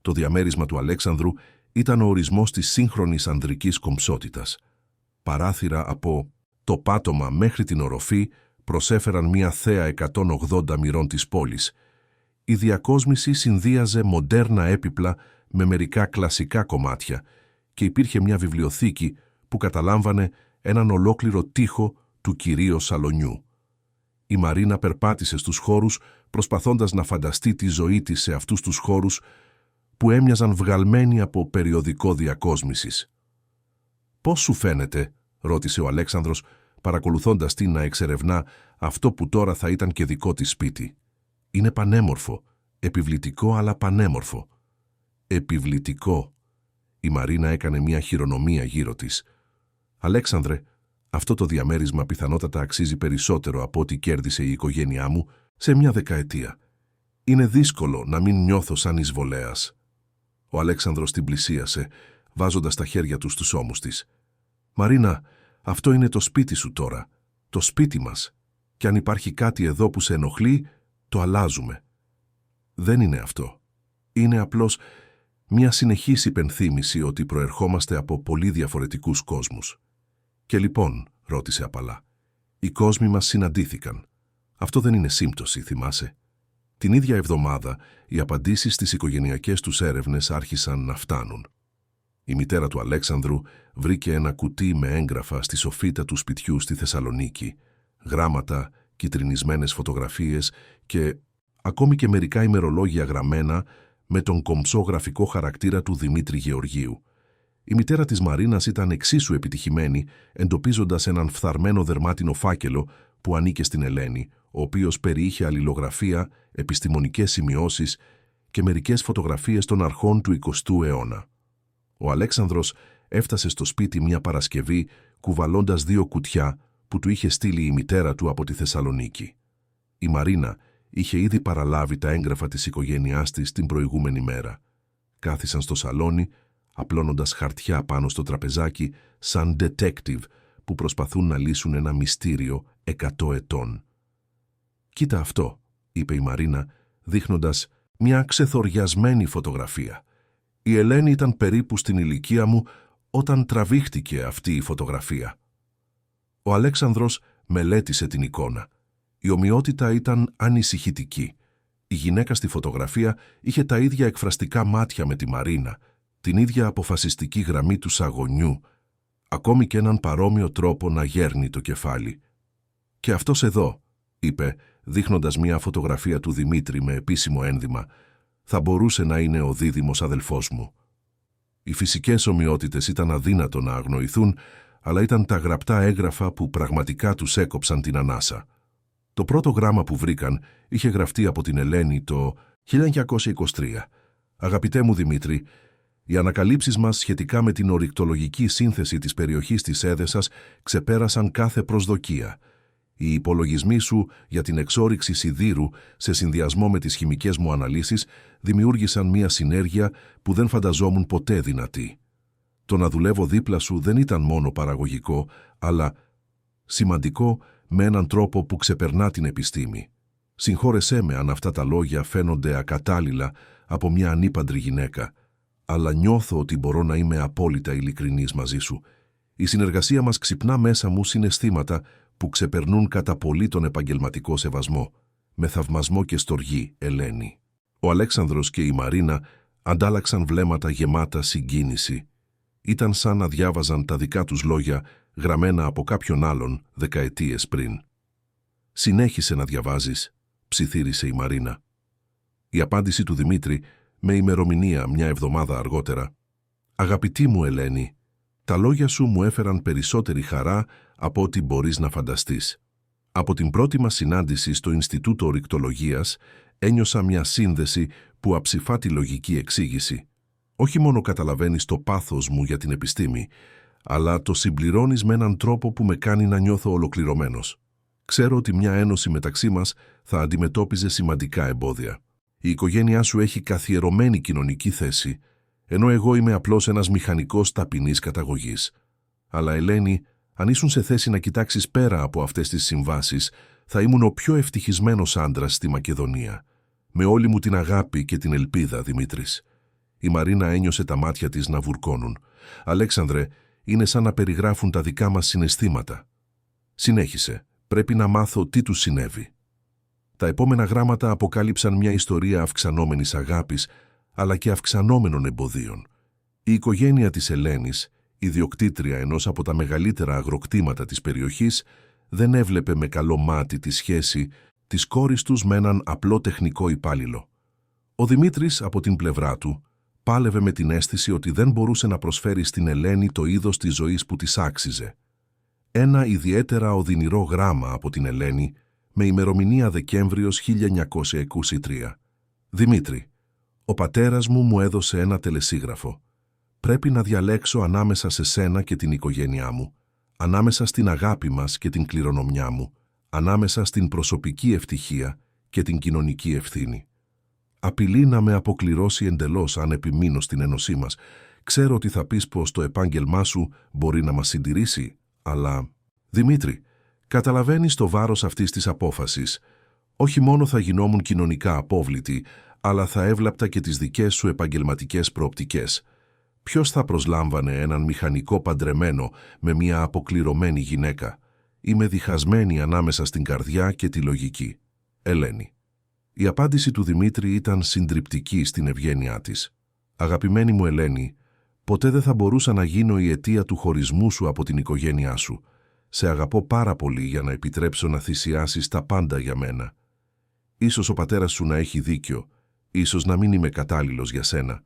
Το διαμέρισμα του Αλέξανδρου ήταν ο ορισμός της σύγχρονης ανδρικής κομψότητας. Παράθυρα από το πάτωμα μέχρι την οροφή προσέφεραν μια θέα 180 μοιρών της πόλης. Η διακόσμηση συνδύαζε μοντέρνα έπιπλα με μερικά κλασικά κομμάτια και υπήρχε μια βιβλιοθήκη που καταλάμβανε έναν ολόκληρο τοίχο του κυρίως σαλονιού. Η Μαρίνα περπάτησε στους χώρους προσπαθώντας να φανταστεί τη ζωή της σε αυτούς τους χώρους που έμοιαζαν βγαλμένοι από περιοδικό διακόσμησης. «Πώς σου φαίνεται?» ρώτησε ο Αλέξανδρος, παρακολουθώντας την να εξερευνά αυτό που τώρα θα ήταν και δικό της σπίτι. «Είναι πανέμορφο, επιβλητικό αλλά πανέμορφο». «Επιβλητικό». Η Μαρίνα έκανε μια χειρονομία γύρω της. «Αλέξανδρε, αυτό το διαμέρισμα πιθανότατα αξίζει περισσότερο από ό,τι κέρδισε η οικογένειά μου σε μια δεκαετία. Είναι δύσκολο να μην νιώθω σαν εισβολέας». Ο Αλέξανδρος την πλησίασε, βάζοντας τα χέρια του στους ώμους της. «Μαρίνα, αυτό είναι το σπίτι σου τώρα, το σπίτι μας. Και αν υπάρχει κάτι εδώ που σε ενοχλεί, το αλλάζουμε». «Δεν είναι αυτό. Είναι απλώς μια συνεχής υπενθύμηση ότι προερχόμαστε από πολύ διαφορετικούς κόσμους». «Και λοιπόν», ρώτησε απαλά, «οι κόσμοι μας συναντήθηκαν. Αυτό δεν είναι σύμπτωση, θυμάσαι?» Την ίδια εβδομάδα, οι απαντήσεις στις οικογενειακές τους έρευνες άρχισαν να φτάνουν. Η μητέρα του Αλέξανδρου βρήκε ένα κουτί με έγγραφα στη σοφίτα του σπιτιού στη Θεσσαλονίκη, γράμματα, κιτρινισμένες φωτογραφίες και ακόμη και μερικά ημερολόγια γραμμένα με τον κομψό γραφικό χαρακτήρα του Δημήτρη Γεωργίου. Η μητέρα της Μαρίνας ήταν εξίσου επιτυχημένη, εντοπίζοντας έναν φθαρμένο δερμάτινο φάκελο που ανήκε στην Ελένη, ο οποίος περιείχε αλληλογραφία, επιστημονικές σημειώσεις και μερικές φωτογραφίες των αρχών του 20ου αιώνα. Ο Αλέξανδρος έφτασε στο σπίτι μια Παρασκευή κουβαλώντας 2 κουτιά που του είχε στείλει η μητέρα του από τη Θεσσαλονίκη. Η Μαρίνα είχε ήδη παραλάβει τα έγγραφα της οικογένειάς της την προηγούμενη μέρα. Κάθισαν στο σαλόνι, απλώνοντας χαρτιά πάνω στο τραπεζάκι σαν detective που προσπαθούν να λύσουν ένα μυστήριο 100 ετών. «Κοίτα αυτό», είπε η Μαρίνα, δείχνοντας μια ξεθοριασμένη φωτογραφία. «Η Ελένη ήταν περίπου στην ηλικία μου όταν τραβήχτηκε αυτή η φωτογραφία». Ο Αλέξανδρος μελέτησε την εικόνα. Η ομοιότητα ήταν ανησυχητική. Η γυναίκα στη φωτογραφία είχε τα ίδια εκφραστικά μάτια με τη Μαρίνα, την ίδια αποφασιστική γραμμή του σαγονιού, ακόμη και έναν παρόμοιο τρόπο να γέρνει το κεφάλι. «Και αυτός εδώ», είπε, δείχνοντας μια φωτογραφία του Δημήτρη με επίσημο ένδυμα, «θα μπορούσε να είναι ο δίδυμος αδελφός μου». Οι φυσικές ομοιότητες ήταν αδύνατο να αγνοηθούν, αλλά ήταν τα γραπτά έγγραφα που πραγματικά τους έκοψαν την ανάσα. Το πρώτο γράμμα που βρήκαν είχε γραφτεί από την Ελένη το 1923. «Αγαπητέ μου Δημήτρη, οι ανακαλύψεις μας σχετικά με την ορυκτολογική σύνθεση της περιοχής της Έδεσας ξεπέρασαν κάθε προσδοκία. Οι υπολογισμοί σου για την εξόρυξη σιδήρου σε συνδυασμό με τις χημικές μου αναλύσεις δημιούργησαν μια συνέργεια που δεν φανταζόμουν ποτέ δυνατή. Το να δουλεύω δίπλα σου δεν ήταν μόνο παραγωγικό, αλλά σημαντικό με έναν τρόπο που ξεπερνά την επιστήμη. Συγχώρεσέ με αν αυτά τα λόγια φαίνονται ακατάλληλα από μια ανήπαντρη γυναίκα, αλλά νιώθω ότι μπορώ να είμαι απόλυτα ειλικρινής μαζί σου. Η συνεργασία μας ξυπνά μέσα μου συναισθήματα που ξεπερνούν κατά πολύ τον επαγγελματικό σεβασμό. Με θαυμασμό και στοργή, Ελένη». Ο Αλέξανδρος και η Μαρίνα αντάλλαξαν βλέμματα γεμάτα συγκίνηση. Ήταν σαν να διάβαζαν τα δικά τους λόγια γραμμένα από κάποιον άλλον δεκαετίες πριν. «Συνέχισε να διαβάζεις», ψιθύρισε η Μαρίνα. Η απάντηση του Δημήτρη με ημερομηνία μια εβδομάδα αργότερα. «Αγαπητή μου Ελένη, τα λόγια σου μου έφεραν περισσότερη χαρά από ό,τι μπορείς να φανταστείς. Από την πρώτη μας συνάντηση στο Ινστιτούτο Ορυκτολογίας ένιωσα μια σύνδεση που αψηφά τη λογική εξήγηση. Όχι μόνο καταλαβαίνεις το πάθος μου για την επιστήμη, αλλά το συμπληρώνεις με έναν τρόπο που με κάνει να νιώθω ολοκληρωμένος. Ξέρω ότι μια ένωση μεταξύ μας θα αντιμετώπιζε σημαντικά εμπόδια. Η οικογένειά σου έχει καθιερωμένη κοινωνική θέση, ενώ εγώ είμαι απλώς ένας μηχανικός ταπεινής καταγωγής. Αλλά Ελένη, αν ήσουν σε θέση να κοιτάξεις πέρα από αυτές τις συμβάσεις, θα ήμουν ο πιο ευτυχισμένος άντρας στη Μακεδονία. Με όλη μου την αγάπη και την ελπίδα, Δημήτρης». Η Μαρίνα ένιωσε τα μάτια της να βουρκώνουν. «Αλέξανδρε, είναι σαν να περιγράφουν τα δικά μας συναισθήματα». Συνέχισε. «Πρέπει να μάθω τι τους συνέβη». Τα επόμενα γράμματα αποκάλυψαν μια ιστορία αυξανόμενης αγάπης, αλλά και αυξανόμενων εμποδίων. Η οικογένεια της Ελένης, ιδιοκτήτρια ενός από τα μεγαλύτερα αγροκτήματα της περιοχής, δεν έβλεπε με καλό μάτι τη σχέση της κόρης τους με έναν απλό τεχνικό υπάλληλο. Ο Δημήτρης, από την πλευρά του, πάλευε με την αίσθηση ότι δεν μπορούσε να προσφέρει στην Ελένη το είδος της ζωής που της άξιζε. Ένα ιδιαίτερα οδυνηρό γράμμα από την Ελένη, με ημερομηνία Δεκέμβριος 1923. «Δημήτρη, ο πατέρας μου έδωσε ένα τελεσίγραφο. Πρέπει να διαλέξω ανάμεσα σε σένα και την οικογένειά μου, ανάμεσα στην αγάπη μας και την κληρονομιά μου, ανάμεσα στην προσωπική ευτυχία και την κοινωνική ευθύνη. Απειλεί να με αποκληρώσει εντελώς αν επιμείνω στην ένωσή μας. Ξέρω ότι θα πεις πως το επάγγελμά σου μπορεί να μας συντηρήσει, αλλά... Δημήτρη, καταλαβαίνεις το βάρος αυτής της απόφασης. Όχι μόνο θα γινόμουν κοινωνικά απόβλητοι, αλλά θα έβλαπτα και τις δικές σου επαγγελματικές προοπτικές. Ποιος θα προσλάμβανε έναν μηχανικό παντρεμένο με μια αποκληρωμένη γυναίκα? Είμαι διχασμένη ανάμεσα στην καρδιά και τη λογική. Ελένη». Η απάντηση του Δημήτρη ήταν συντριπτική στην ευγένειά της. «Αγαπημένη μου Ελένη, ποτέ δεν θα μπορούσα να γίνω η αιτία του χωρισμού σου από την οικογένειά σου. Σε αγαπώ πάρα πολύ για να επιτρέψω να θυσιάσεις τα πάντα για μένα. Ίσως ο πατέρας σου να έχει δίκιο, ίσως να μην είμαι κατάλληλος για σένα.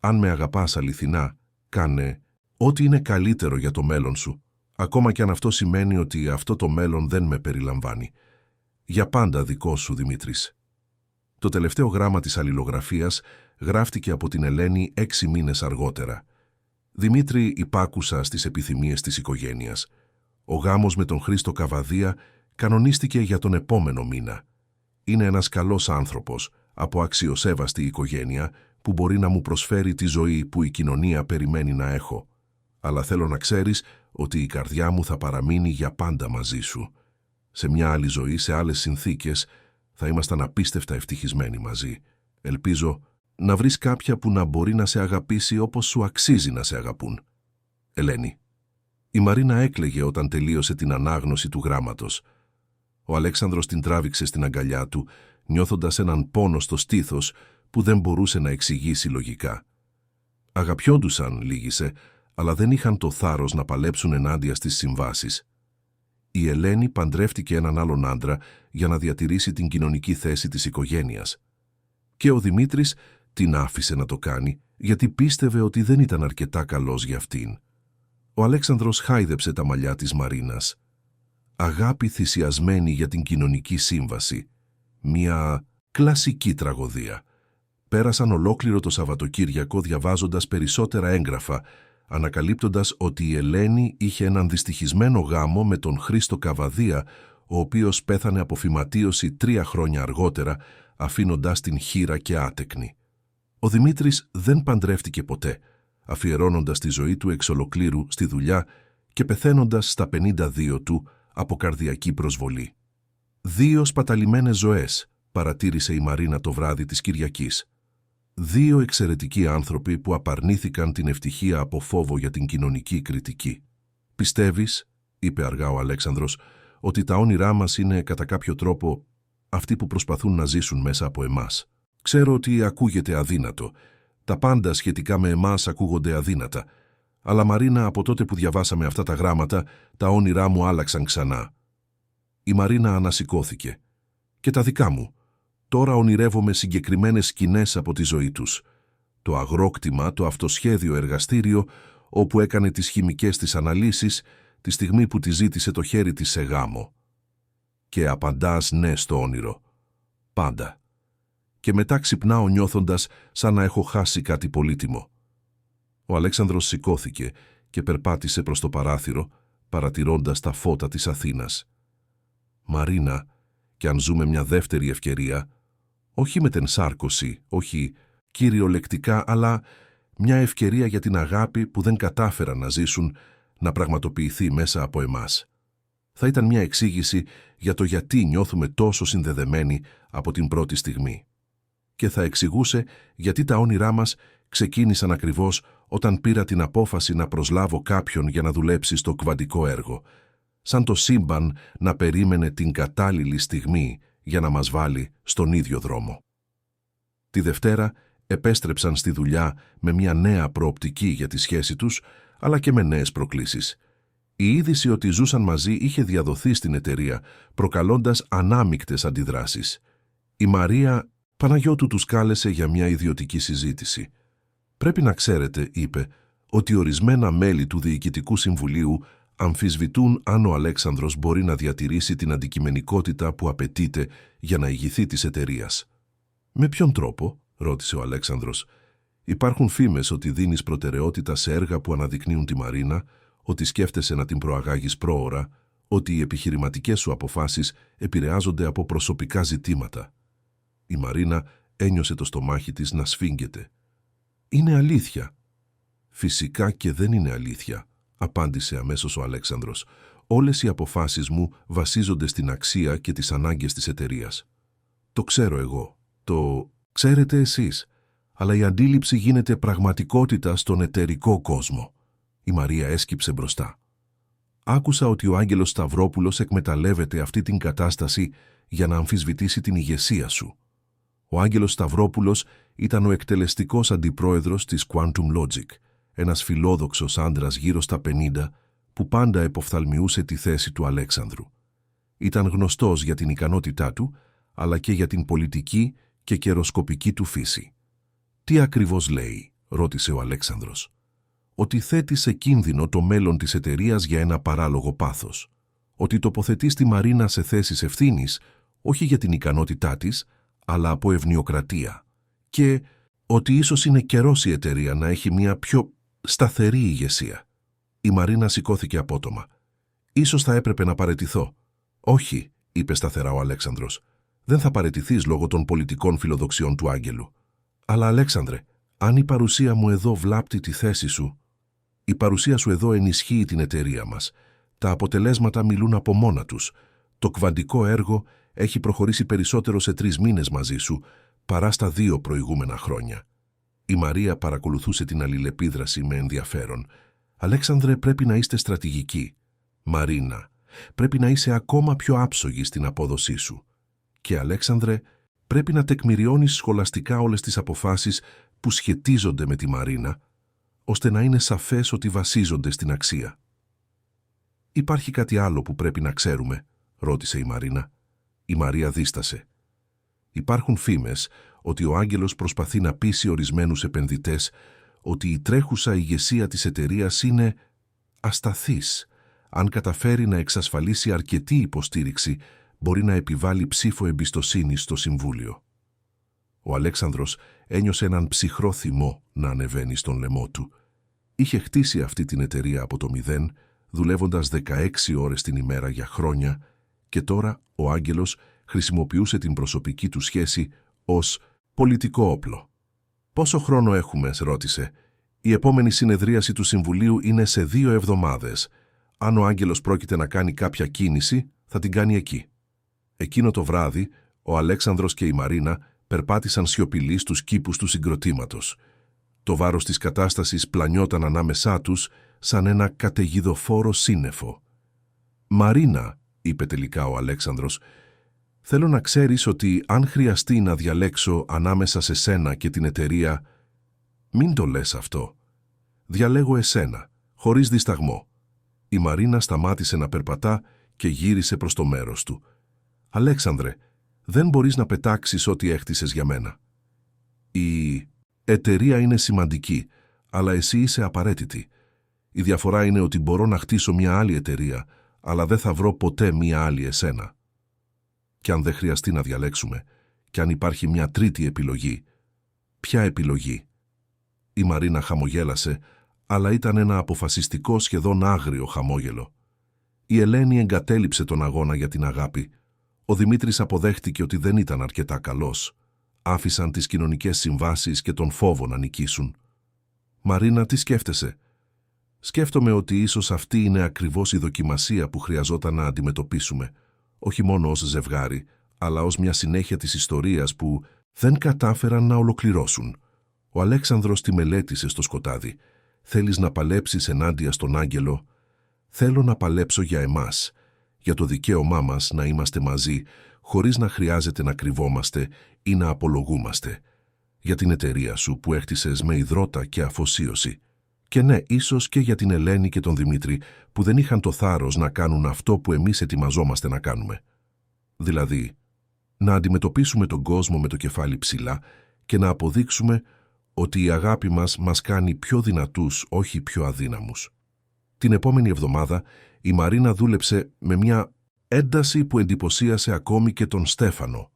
Αν με αγαπάς αληθινά, Κάνε ό,τι είναι καλύτερο για το μέλλον σου, ακόμα και αν αυτό σημαίνει ότι αυτό το μέλλον δεν με περιλαμβάνει. Για πάντα δικός σου, Δημήτρης. Το τελευταίο γράμμα της αλληλογραφίας γράφτηκε από την Ελένη 6 μήνες αργότερα. Δημήτρη, υπάκουσα στις επιθυμίες της οικογένειας. Ο γάμος με τον Χρήστο Καβαδία κανονίστηκε για τον επόμενο μήνα. Είναι ένας καλός άνθρωπος, από αξιοσέβαστη οικογένεια, που μπορεί να μου προσφέρει τη ζωή που η κοινωνία περιμένει να έχω. Αλλά θέλω να ξέρεις ότι η καρδιά μου θα παραμείνει για πάντα μαζί σου. Σε μια άλλη ζωή, σε άλλες συνθήκες, θα ήμασταν απίστευτα ευτυχισμένοι μαζί. Ελπίζω να βρεις κάποια που να μπορεί να σε αγαπήσει όπως σου αξίζει να σε αγαπούν. Ελένη. Η Μαρίνα έκλαιγε όταν τελείωσε την ανάγνωση του γράμματος. Ο Αλέξανδρος την τράβηξε στην αγκαλιά του, νιώθοντας έναν πόνο στο στήθος που δεν μπορούσε να εξηγήσει λογικά. Αγαπιόντουσαν, λίγησε, αλλά δεν είχαν το θάρρος να παλέψουν ενάντια στις συμβάσεις. Η Ελένη παντρεύτηκε έναν άλλον άντρα για να διατηρήσει την κοινωνική θέση της οικογένειας. Και ο Δημήτρης την άφησε να το κάνει, γιατί πίστευε ότι δεν ήταν αρκετά καλός για αυτήν. Ο Αλέξανδρος χάιδεψε τα μαλλιά της Μαρίνας. Αγάπη θυσιασμένη για την κοινωνική σύμβαση. Μια κλασική τραγωδία. Πέρασαν ολόκληρο το Σαββατοκύριακο διαβάζοντας περισσότερα έγγραφα, ανακαλύπτοντας ότι η Ελένη είχε έναν δυστυχισμένο γάμο με τον Χρήστο Καβαδία, ο οποίος πέθανε από φυματίωση 3 χρόνια αργότερα, αφήνοντας την χήρα και άτεκνη. Ο Δημήτρης δεν παντρεύτηκε ποτέ, αφιερώνοντας τη ζωή του εξ ολοκλήρου στη δουλειά και πεθαίνοντας στα 52 του από καρδιακή προσβολή. 2 σπαταλημένες ζωές, παρατήρησε η Μαρίνα το βράδυ της Κυριακής. 2 εξαιρετικοί άνθρωποι που απαρνήθηκαν την ευτυχία από φόβο για την κοινωνική κριτική. «Πιστεύεις», είπε αργά ο Αλέξανδρος, «ότι τα όνειρά μας είναι κατά κάποιο τρόπο αυτοί που προσπαθούν να ζήσουν μέσα από εμάς? Ξέρω ότι ακούγεται αδύνατο. Τα πάντα σχετικά με εμάς ακούγονται αδύνατα. Αλλά Μαρίνα, από τότε που διαβάσαμε αυτά τα γράμματα, τα όνειρά μου άλλαξαν ξανά». Η Μαρίνα ανασηκώθηκε. «Και τα δικά μου. Τώρα ονειρεύομαι συγκεκριμένες σκηνές από τη ζωή τους. Το αγρόκτημα, το αυτοσχέδιο εργαστήριο, όπου έκανε τις χημικές της αναλύσεις, τη στιγμή που τη ζήτησε το χέρι της σε γάμο. Και απαντάς ναι στο όνειρο. Πάντα. Και μετά ξυπνάω νιώθοντας σαν να έχω χάσει κάτι πολύτιμο». Ο Αλέξανδρος σηκώθηκε και περπάτησε προς το παράθυρο, παρατηρώντας τα φώτα της Αθήνας. «Μαρίνα, κι αν ζούμε μια δεύτερη ευκαιρία, όχι με την σάρκωση, όχι κυριολεκτικά, αλλά μια ευκαιρία για την αγάπη που δεν κατάφεραν να ζήσουν, να πραγματοποιηθεί μέσα από εμάς. Θα ήταν μια εξήγηση για το γιατί νιώθουμε τόσο συνδεδεμένοι από την πρώτη στιγμή. Και θα εξηγούσε γιατί τα όνειρά μας ξεκίνησαν ακριβώς όταν πήρα την απόφαση να προσλάβω κάποιον για να δουλέψει στο κβαντικό έργο, σαν το σύμπαν να περίμενε την κατάλληλη στιγμή για να μας βάλει στον ίδιο δρόμο. Τη Δευτέρα επέστρεψαν στη δουλειά με μια νέα προοπτική για τη σχέση τους, αλλά και με νέες προκλήσεις. Η είδηση ότι ζούσαν μαζί είχε διαδοθεί στην εταιρεία, προκαλώντας ανάμεικτες αντιδράσεις. Η Μαρία Παναγιώτου τους κάλεσε για μια ιδιωτική συζήτηση. «Πρέπει να ξέρετε», είπε, «ότι ορισμένα μέλη του Διοικητικού Συμβουλίου αμφισβητούν αν ο Αλέξανδρος μπορεί να διατηρήσει την αντικειμενικότητα που απαιτείται για να ηγηθεί της εταιρείας». «Με ποιον τρόπο?» ρώτησε ο Αλέξανδρος. «Υπάρχουν φήμες ότι δίνεις προτεραιότητα σε έργα που αναδεικνύουν τη Μαρίνα, ότι σκέφτεσαι να την προαγάγεις πρόωρα, ότι οι επιχειρηματικές σου αποφάσεις επηρεάζονται από προσωπικά ζητήματα». Η Μαρίνα ένιωσε το στομάχι της να σφίγγεται. «Είναι αλήθεια». «Φυσικά και δεν είναι αλήθεια», απάντησε αμέσως ο Αλέξανδρος. «Όλες οι αποφάσεις μου βασίζονται στην αξία και τις ανάγκες της εταιρείας. Το ξέρω εγώ, το ξέρετε εσείς, αλλά η αντίληψη γίνεται πραγματικότητα στον εταιρικό κόσμο». Η Μαρία έσκυψε μπροστά. «Άκουσα ότι ο Άγγελος Σταυρόπουλος εκμεταλλεύεται αυτή την κατάσταση για να αμφισβητήσει την ηγεσία σου». Ο Άγγελος Σταυρόπουλος ήταν ο εκτελεστικός αντιπρόεδρος της Quantum Logic, ένας φιλόδοξος άντρας γύρω στα 50 που πάντα εποφθαλμιούσε τη θέση του Αλέξανδρου. Ήταν γνωστός για την ικανότητά του, αλλά και για την πολιτική και καιροσκοπική του φύση. «Τι ακριβώς λέει?» ρώτησε ο Αλέξανδρος. ότι θέτει σε κίνδυνο το μέλλον της εταιρείας για ένα παράλογο πάθος. Ότι τοποθετεί τη Μαρίνα σε θέσεις ευθύνης, όχι για την ικανότητά της, αλλά από ευνοιοκρατία. Και ότι ίσως είναι καιρός η εταιρεία να έχει μια πιο σταθερή ηγεσία. Η Μαρίνα σηκώθηκε απότομα. «Ίσως θα έπρεπε να παραιτηθώ». «Όχι», είπε σταθερά ο Αλέξανδρος. «Δεν θα παραιτηθείς λόγω των πολιτικών φιλοδοξιών του Άγγελου». «Αλλά Αλέξανδρε, αν η παρουσία μου εδώ βλάπτει τη θέση σου...» «Η παρουσία σου εδώ ενισχύει την εταιρεία μας. Τα αποτελέσματα μιλούν από μόνα τους. Το κβαντικό έργο έχει προχωρήσει περισσότερο σε 3 μήνες μαζί σου παρά στα 2 προηγούμενα χρόνια». Η Μαρία παρακολουθούσε την αλληλεπίδραση με ενδιαφέρον. «Αλέξανδρε, πρέπει να είστε στρατηγικοί». «Μαρίνα, πρέπει να είσαι ακόμα πιο άψογη στην απόδοσή σου. Και Αλέξανδρε, πρέπει να τεκμηριώνεις σχολαστικά όλες τις αποφάσεις που σχετίζονται με τη Μαρίνα, ώστε να είναι σαφές ότι βασίζονται στην αξία». «Υπάρχει κάτι άλλο που πρέπει να ξέρουμε?» ρώτησε η Μαρίνα. Η Μαρία δίστασε. «Υπάρχουν φήμες ότι ο Άγγελος προσπαθεί να πείσει ορισμένους επενδυτές ότι η τρέχουσα ηγεσία της εταιρείας είναι ασταθής. Αν καταφέρει να εξασφαλίσει αρκετή υποστήριξη, μπορεί να επιβάλλει ψήφο εμπιστοσύνης στο Συμβούλιο». Ο Αλέξανδρος ένιωσε έναν ψυχρό θυμό να ανεβαίνει στον λαιμό του. Είχε χτίσει αυτή την εταιρεία από το 0, δουλεύοντας 16 ώρες την ημέρα για χρόνια, και τώρα ο Άγγελος χρησιμοποιούσε την προσωπική του σχέση ως πολιτικό όπλο. «Πόσο χρόνο έχουμε?» ρώτησε. «Η επόμενη συνεδρίαση του Συμβουλίου είναι σε 2 εβδομάδες. Αν ο Άγγελος πρόκειται να κάνει κάποια κίνηση, θα την κάνει εκεί». Εκείνο το βράδυ, ο Αλέξανδρος και η Μαρίνα περπάτησαν σιωπηλοί στους κήπους του συγκροτήματος. Το βάρος της κατάστασης πλανιόταν ανάμεσά τους σαν ένα καταιγιδοφόρο σύννεφο. «Μαρίνα», είπε τελικά ο Αλέξανδρος, «θέλω να ξέρεις ότι αν χρειαστεί να διαλέξω ανάμεσα σε σένα και την εταιρεία...» «Μην το λες αυτό. Διαλέγω εσένα, χωρίς δισταγμό». Η Μαρίνα σταμάτησε να περπατά και γύρισε προς το μέρος του. «Αλέξανδρε, δεν μπορείς να πετάξεις ό,τι έχτισες για μένα. Η εταιρεία είναι σημαντική, αλλά εσύ είσαι απαραίτητη. Η διαφορά είναι ότι μπορώ να χτίσω μια άλλη εταιρεία, αλλά δεν θα βρω ποτέ μια άλλη εσένα. Και αν δεν χρειαστεί να διαλέξουμε, και αν υπάρχει μια τρίτη επιλογή, ποια επιλογή?» Η Μαρίνα χαμογέλασε, αλλά ήταν ένα αποφασιστικό, σχεδόν άγριο χαμόγελο. Η Ελένη εγκατέλειψε τον αγώνα για την αγάπη. Ο Δημήτρης αποδέχτηκε ότι δεν ήταν αρκετά καλός. Άφησαν τις κοινωνικές συμβάσεις και τον φόβο να νικήσουν. «Μαρίνα, τι σκέφτεσαι?» «Σκέφτομαι ότι ίσως αυτή είναι ακριβώς η δοκιμασία που χρειαζόταν να αντιμετωπίσουμε, όχι μόνο ως ζευγάρι, αλλά ως μια συνέχεια της ιστορίας που δεν κατάφεραν να ολοκληρώσουν». Ο Αλέξανδρος τη μελέτησε στο σκοτάδι. «Θέλεις να παλέψεις ενάντια στον Άγγελο?» «Θέλω να παλέψω για εμάς, για το δικαίωμά μας να είμαστε μαζί, χωρίς να χρειάζεται να κρυβόμαστε ή να απολογούμαστε. Για την εταιρεία σου που έχτισες με υδρότα και αφοσίωση. Και ναι, ίσως και για την Ελένη και τον Δημήτρη που δεν είχαν το θάρρος να κάνουν αυτό που εμείς ετοιμαζόμαστε να κάνουμε. Δηλαδή, να αντιμετωπίσουμε τον κόσμο με το κεφάλι ψηλά και να αποδείξουμε ότι η αγάπη μας κάνει πιο δυνατούς, όχι πιο αδύναμους». Την επόμενη εβδομάδα η Μαρίνα δούλεψε με μια ένταση που εντυπωσίασε ακόμη και τον Στέφανο.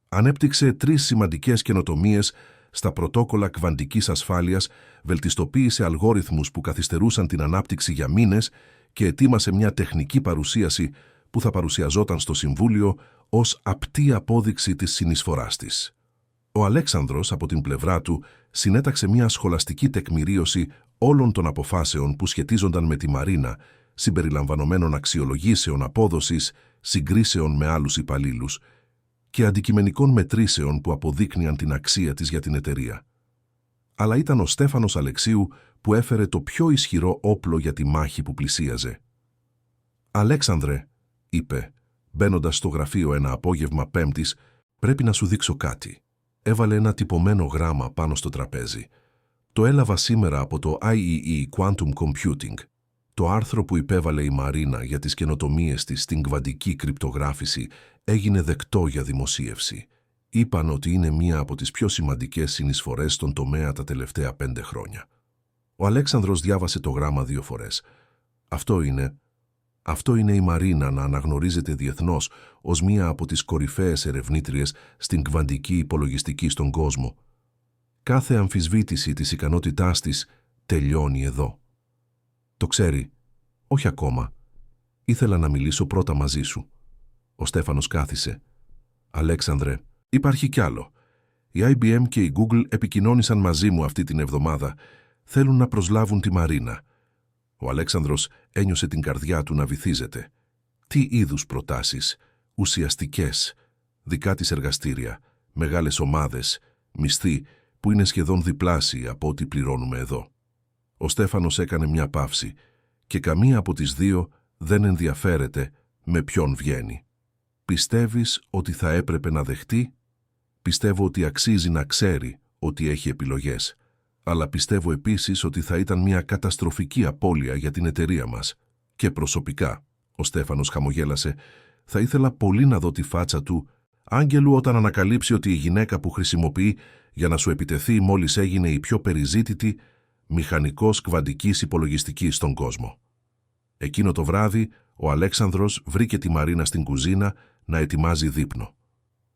Ανέπτυξε 3 σημαντικές καινοτομίες στα πρωτόκολλα κβαντικής ασφάλειας, βελτιστοποίησε αλγόριθμους που καθυστερούσαν την ανάπτυξη για μήνες και ετοίμασε μια τεχνική παρουσίαση που θα παρουσιαζόταν στο Συμβούλιο ως απτή απόδειξη της συνεισφοράς της. Ο Αλέξανδρος, από την πλευρά του, συνέταξε μια σχολαστική τεκμηρίωση όλων των αποφάσεων που σχετίζονταν με τη Μαρίνα, συμπεριλαμβανομένων αξιολογήσεων απόδοσης, συγκρίσεων με άλλους υπαλλήλους και αντικειμενικών μετρήσεων που αποδείκνυαν την αξία της για την εταιρεία. Αλλά ήταν ο Στέφανος Αλεξίου που έφερε το πιο ισχυρό όπλο για τη μάχη που πλησίαζε. «Αλέξανδρε», είπε, μπαίνοντας στο γραφείο ένα απόγευμα Πέμπτης, «πρέπει να σου δείξω κάτι». Έβαλε ένα τυπωμένο γράμμα πάνω στο τραπέζι. «Το έλαβα σήμερα από το IEE Quantum Computing. Το άρθρο που υπέβαλε η Μαρίνα για τις καινοτομίες της στην κβαντική κρυπτογράφηση έγινε δεκτό για δημοσίευση. Είπαν ότι είναι μία από τις πιο σημαντικές συνεισφορές στον τομέα τα τελευταία 5 χρόνια». Ο Αλέξανδρος διάβασε το γράμμα 2 φορές. Αυτό είναι η Μαρίνα να αναγνωρίζεται διεθνώς ως μία από τις κορυφαίες ερευνήτριες στην κβαντική υπολογιστική στον κόσμο. Κάθε αμφισβήτηση της ικανότητάς της τελειώνει εδώ. Το ξέρει. Όχι ακόμα. Ήθελα να μιλήσω πρώτα μαζί σου. Ο Στέφανος κάθισε. Αλέξανδρε, υπάρχει κι άλλο. Η IBM και η Google επικοινώνησαν μαζί μου αυτή την εβδομάδα. Θέλουν να προσλάβουν τη Μαρίνα. Ο Αλέξανδρος ένιωσε την καρδιά του να βυθίζεται. Τι είδους προτάσεις, ουσιαστικές, δικά της εργαστήρια, μεγάλες ομάδες, μισθοί που είναι σχεδόν διπλάσιοι από ό,τι πληρώνουμε εδώ. Ο Στέφανος έκανε μια παύση και καμία από τις δύο δεν ενδιαφέρεται με ποιον βγαίνει. Πιστεύεις ότι θα έπρεπε να δεχτεί? Πιστεύω ότι αξίζει να ξέρει ότι έχει επιλογές. Αλλά πιστεύω επίσης ότι θα ήταν μια καταστροφική απώλεια για την εταιρεία μας. Και προσωπικά, ο Στέφανος χαμογέλασε, θα ήθελα πολύ να δω τη φάτσα του Άγγελου όταν ανακαλύψει ότι η γυναίκα που χρησιμοποιεί για να σου επιτεθεί μόλις έγινε η πιο περιζήτητη μηχανικός κβαντικής υπολογιστικής στον κόσμο. Εκείνο το βράδυ, ο Αλέξανδρος βρήκε τη Μαρίνα στην κουζίνα να ετοιμάζει δείπνο.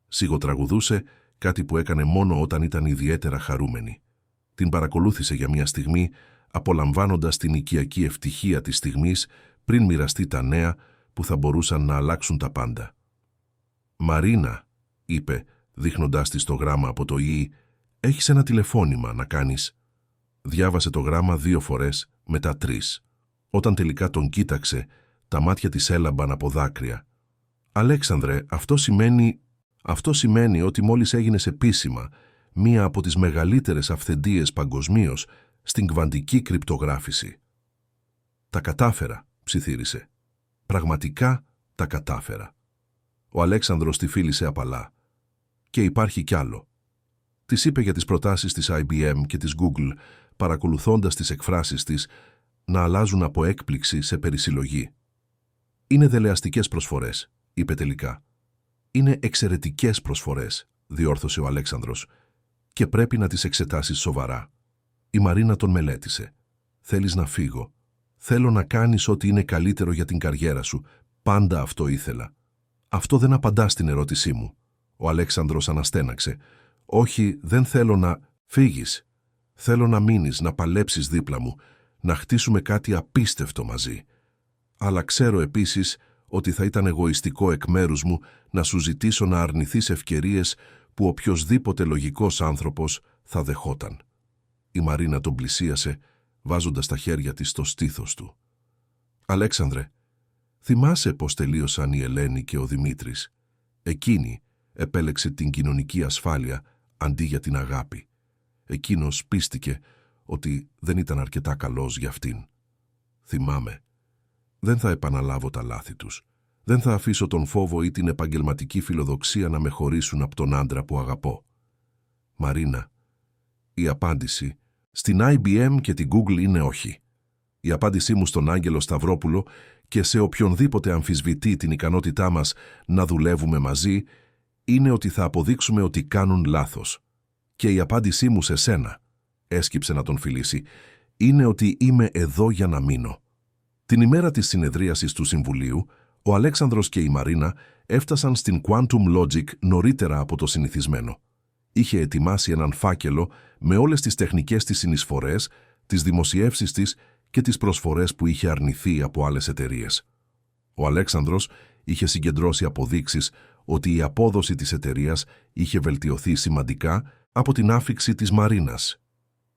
Σιγοτραγουδούσε, κάτι που έκανε μόνο όταν ήταν ιδιαίτερα χαρούμενη. Την παρακολούθησε για μια στιγμή, απολαμβάνοντας την οικιακή ευτυχία της στιγμής πριν μοιραστεί τα νέα που θα μπορούσαν να αλλάξουν τα πάντα. «Μαρίνα», είπε, δείχνοντάς της το γράμμα από το ΙΗ, «έχεις ένα τηλεφώνημα να κάνεις». Διάβασε το γράμμα 2 φορές, μετά 3. Όταν τελικά τον κοίταξε, τα μάτια της έλαμπαν από δάκρυα. «Αλέξανδρε, αυτό σημαίνει ότι μόλις έγινες επίσημα μία από τις μεγαλύτερες αυθεντίες παγκοσμίως στην κβαντική κρυπτογράφηση». «Τα κατάφερα», ψιθύρισε. «Πραγματικά τα κατάφερα». Ο Αλέξανδρος τη φίλησε απαλά. «Και υπάρχει κι άλλο». Της είπε για τις προτάσεις της IBM και της Google, παρακολουθώντας τις εκφράσεις της να αλλάζουν από έκπληξη σε περισυλλογή. «Είναι δελεαστικές προσφορές», είπε τελικά. «Είναι εξαιρετικές προσφορές», διόρθωσε ο Αλέξανδρος, «και πρέπει να τις εξετάσεις σοβαρά». Η Μαρίνα τον μελέτησε. «Θέλεις να φύγω. Θέλω να κάνεις ό,τι είναι καλύτερο για την καριέρα σου. Πάντα αυτό ήθελα». «Αυτό δεν απαντά στην ερώτησή μου». Ο Αλέξανδρος αναστέναξε. «Όχι, δεν θέλω να φύγεις. Θέλω να μείνεις, να παλέψεις δίπλα μου, να χτίσουμε κάτι απίστευτο μαζί. Αλλά ξέρω επίσης ότι θα ήταν εγωιστικό εκ μέρους μου να σου ζητήσω να αρνηθείς ευκαιρίες που οποιοσδήποτε λογικός άνθρωπος θα δεχόταν». Η Μαρίνα τον πλησίασε, βάζοντας τα χέρια της στο στήθος του. «Αλέξανδρε, θυμάσαι πώς τελείωσαν η Ελένη και ο Δημήτρης? Εκείνη επέλεξε την κοινωνική ασφάλεια αντί για την αγάπη. Εκείνος πίστηκε ότι δεν ήταν αρκετά καλός για αυτήν. Θυμάμαι. Δεν θα επαναλάβω τα λάθη τους. Δεν θα αφήσω τον φόβο ή την επαγγελματική φιλοδοξία να με χωρίσουν από τον άντρα που αγαπώ». «Μαρίνα, η απάντηση στην IBM και την Google είναι όχι. Η απάντησή μου στον Άγγελο Σταυρόπουλο και σε οποιονδήποτε αμφισβητεί την ικανότητά μας να δουλεύουμε μαζί είναι ότι θα αποδείξουμε ότι κάνουν λάθος. Και η απάντησή μου σε σένα», έσκυψε να τον φιλήσει, «είναι ότι είμαι εδώ για να μείνω». Την ημέρα της συνεδρίασης του Συμβουλίου, ο Αλέξανδρος και η Μαρίνα έφτασαν στην Quantum Logic νωρίτερα από το συνηθισμένο. Είχε ετοιμάσει έναν φάκελο με όλες τις τεχνικές της συνεισφορές, τις δημοσιεύσεις της και τις προσφορές που είχε αρνηθεί από άλλες εταιρείες. Ο Αλέξανδρος είχε συγκεντρώσει αποδείξεις ότι η απόδοση της εταιρείας είχε βελτιωθεί σημαντικά από την άφιξη της Μαρίνας.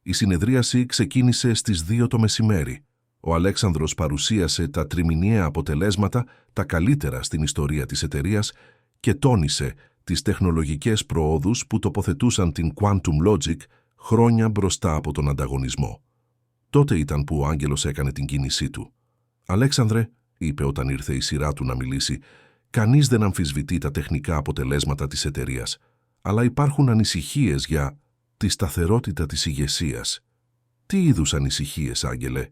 Η συνεδρίαση ξεκίνησε στις 2 το μεσημέρι. Ο Αλέξανδρος παρουσίασε τα τριμηνιαία αποτελέσματα, τα καλύτερα στην ιστορία της εταιρείας, και τόνισε τις τεχνολογικές προόδους που τοποθετούσαν την Quantum Logic χρόνια μπροστά από τον ανταγωνισμό. Τότε ήταν που ο Άγγελος έκανε την κίνησή του. «Αλέξανδρε», είπε όταν ήρθε η σειρά του να μιλήσει, «κανείς δεν αμφισβητεί τα τεχνικά αποτελέσματα της εταιρείας, αλλά υπάρχουν ανησυχίες για τη σταθερότητα της ηγεσίας». «Τι είδους ανησυχίες, Άγγελε?»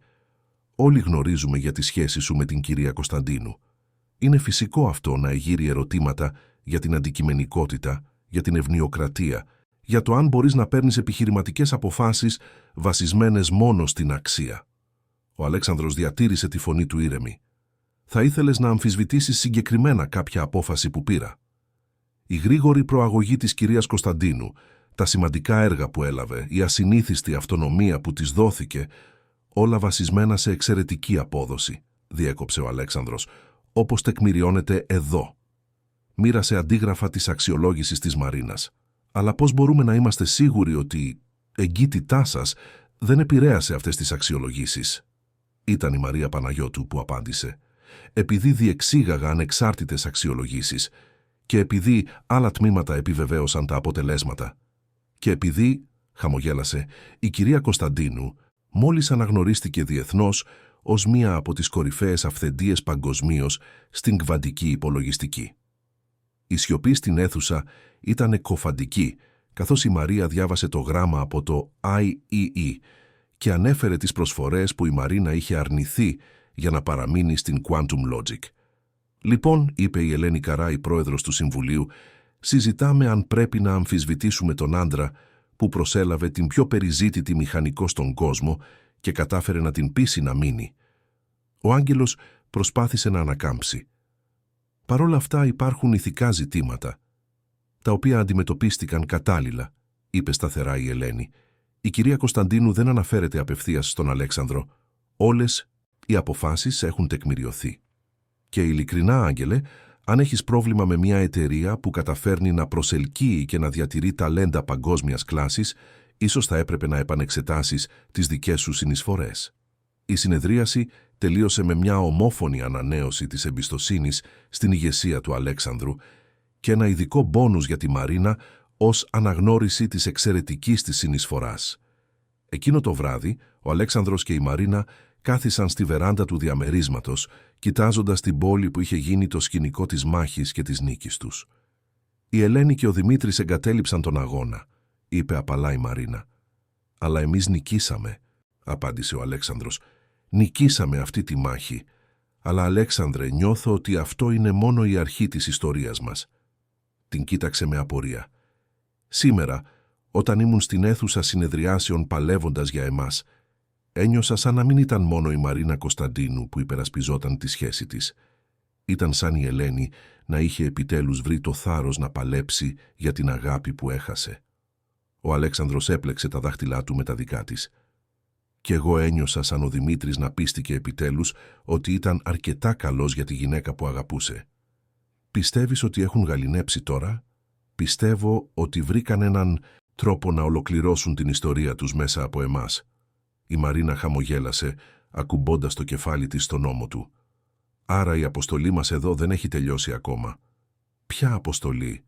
«Όλοι γνωρίζουμε για τη σχέση σου με την κυρία Κωνσταντίνου. Είναι φυσικό αυτό να εγείρει ερωτήματα για την αντικειμενικότητα, για την ευνοιοκρατία, για το αν μπορείς να παίρνεις επιχειρηματικές αποφάσεις βασισμένες μόνο στην αξία. Ο Αλέξανδρος διατήρησε τη φωνή του ήρεμη. Θα ήθελες να αμφισβητήσεις συγκεκριμένα κάποια απόφαση που πήρα? Η γρήγορη προαγωγή της κυρίας Κωνσταντίνου, τα σημαντικά έργα που έλαβε, η ασυνήθιστη αυτονομία που της δόθηκε, όλα βασισμένα σε εξαιρετική απόδοση, διέκοψε ο Αλέξανδρος, όπως τεκμηριώνεται εδώ. Μοίρασε αντίγραφα της αξιολόγησης της Μαρίνας. Αλλά πώς μπορούμε να είμαστε σίγουροι ότι η εγκύτητά σας δεν επηρέασε αυτές τις αξιολογήσεις? Ήταν η Μαρία Παναγιώτου που απάντησε. Επειδή διεξήγαγα ανεξάρτητες αξιολογήσεις και επειδή άλλα τμήματα επιβεβαίωσαν τα αποτελέσματα και επειδή, χαμογέλασε, η κυρία Κωνσταντίνου μόλις αναγνωρίστηκε διεθνώς ως μία από τις κορυφαίες αυθεντίες παγκοσμίως στην κβαντική υπολογιστική. Η σιωπή στην αίθουσα ήταν εκκοφαντική, καθώς η Μαρία διάβασε το γράμμα από το IEE και ανέφερε τις προσφορές που η Μαρίνα είχε αρνηθεί για να παραμείνει στην Quantum Logic. «Λοιπόν», είπε η Ελένη Καρά, η πρόεδρος του Συμβουλίου, «συζητάμε αν πρέπει να αμφισβητήσουμε τον άντρα που προσέλαβε την πιο περιζήτητη μηχανικό στον κόσμο και κατάφερε να την πείσει να μείνει». Ο Άγγελος προσπάθησε να ανακάμψει. «Παρ' όλα αυτά υπάρχουν ηθικά ζητήματα, τα οποία αντιμετωπίστηκαν κατάλληλα», είπε σταθερά η Ελένη. «Η κυρία Κωνσταντίνου δεν αναφέρεται απευθείας στον Αλέξανδρο. Όλες οι αποφάσεις έχουν τεκμηριωθεί. Και ειλικρινά, Άγγελε, αν έχεις πρόβλημα με μια εταιρεία που καταφέρνει να προσελκύει και να διατηρεί ταλέντα παγκόσμιας κλάσης, ίσως θα έπρεπε να επανεξετάσεις τις δικές σου συνεισφορές». Η συνεδρίαση τελείωσε με μια ομόφωνη ανανέωση της εμπιστοσύνης στην ηγεσία του Αλέξανδρου και ένα ειδικό μπόνους για τη Μαρίνα ως αναγνώριση της εξαιρετικής της συνεισφοράς. Εκείνο το βράδυ, ο Αλέξανδρος και η Μαρίνα κάθισαν στη βεράντα του διαμερίσματος, κοιτάζοντας την πόλη που είχε γίνει το σκηνικό της μάχης και της νίκης τους. «Η Ελένη και ο Δημήτρης εγκατέλειψαν τον αγώνα», είπε απαλά η Μαρίνα. «Αλλά εμείς νικήσαμε», απάντησε ο Αλέξανδρος. «Νικήσαμε αυτή τη μάχη. Αλλά, Αλέξανδρε, νιώθω ότι αυτό είναι μόνο η αρχή της ιστορίας μας». Την κοίταξε με απορία. «Σήμερα, όταν ήμουν στην αίθουσα συνεδριάσεων παλεύοντας για εμάς, ένιωσα σαν να μην ήταν μόνο η Μαρίνα Κωνσταντίνου που υπερασπιζόταν τη σχέση της. Ήταν σαν η Ελένη να είχε επιτέλους βρει το θάρρος να παλέψει για την αγάπη που έχασε». Ο Αλέξανδρος έπλεξε τα δάχτυλά του με τα δικά της. «Κι εγώ ένιωσα σαν ο Δημήτρης να πίστηκε επιτέλους ότι ήταν αρκετά καλός για τη γυναίκα που αγαπούσε». «Πιστεύεις ότι έχουν γαληνέψει τώρα?» «Πιστεύω ότι βρήκαν έναν τρόπο να ολοκληρώσουν την ιστορία τους μέσα από εμάς». Η Μαρίνα χαμογέλασε, ακουμπώντας το κεφάλι της στον ώμο του. «Άρα η αποστολή μας εδώ δεν έχει τελειώσει ακόμα». «Ποια αποστολή?»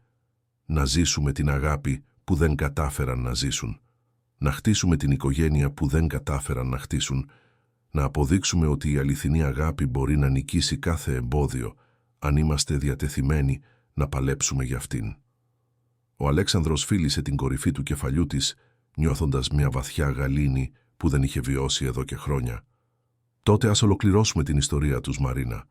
«Να ζήσουμε την αγάπη που δεν κατάφεραν να ζήσουν. Να χτίσουμε την οικογένεια που δεν κατάφεραν να χτίσουν. Να αποδείξουμε ότι η αληθινή αγάπη μπορεί να νικήσει κάθε εμπόδιο, αν είμαστε διατεθειμένοι να παλέψουμε για αυτήν». Ο Αλέξανδρος φίλησε την κορυφή του κεφαλιού της, νιώθοντας μια βαθιά γαλήνη που δεν είχε βιώσει εδώ και χρόνια. «Τότε ας ολοκληρώσουμε την ιστορία τους, Μαρίνα.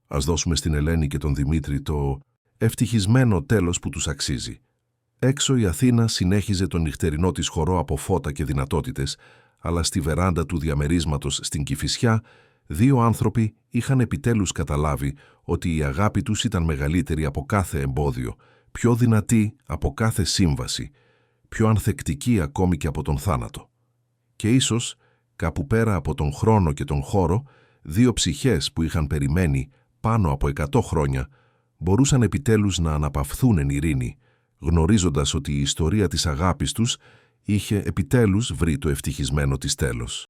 Ας δώσουμε στην Ελένη και τον Δημήτρη το ευτυχισμένο τέλος που τους αξίζει». Έξω η Αθήνα συνέχιζε τον νυχτερινό της χορό από φώτα και δυνατότητες, αλλά στη βεράντα του διαμερίσματος στην Κηφισιά, δύο άνθρωποι είχαν επιτέλους καταλάβει ότι η αγάπη τους ήταν μεγαλύτερη από κάθε εμπόδιο, πιο δυνατή από κάθε σύμβαση, πιο ανθεκτική ακόμη και από τον θάνατο. Και ίσως, κάπου πέρα από τον χρόνο και τον χώρο, δύο ψυχές που είχαν περιμένει πάνω από 100 χρόνια μπορούσαν επιτέλους να αναπαυθούν εν ειρήνη, γνωρίζοντας ότι η ιστορία της αγάπης τους είχε επιτέλους βρει το ευτυχισμένο της τέλος.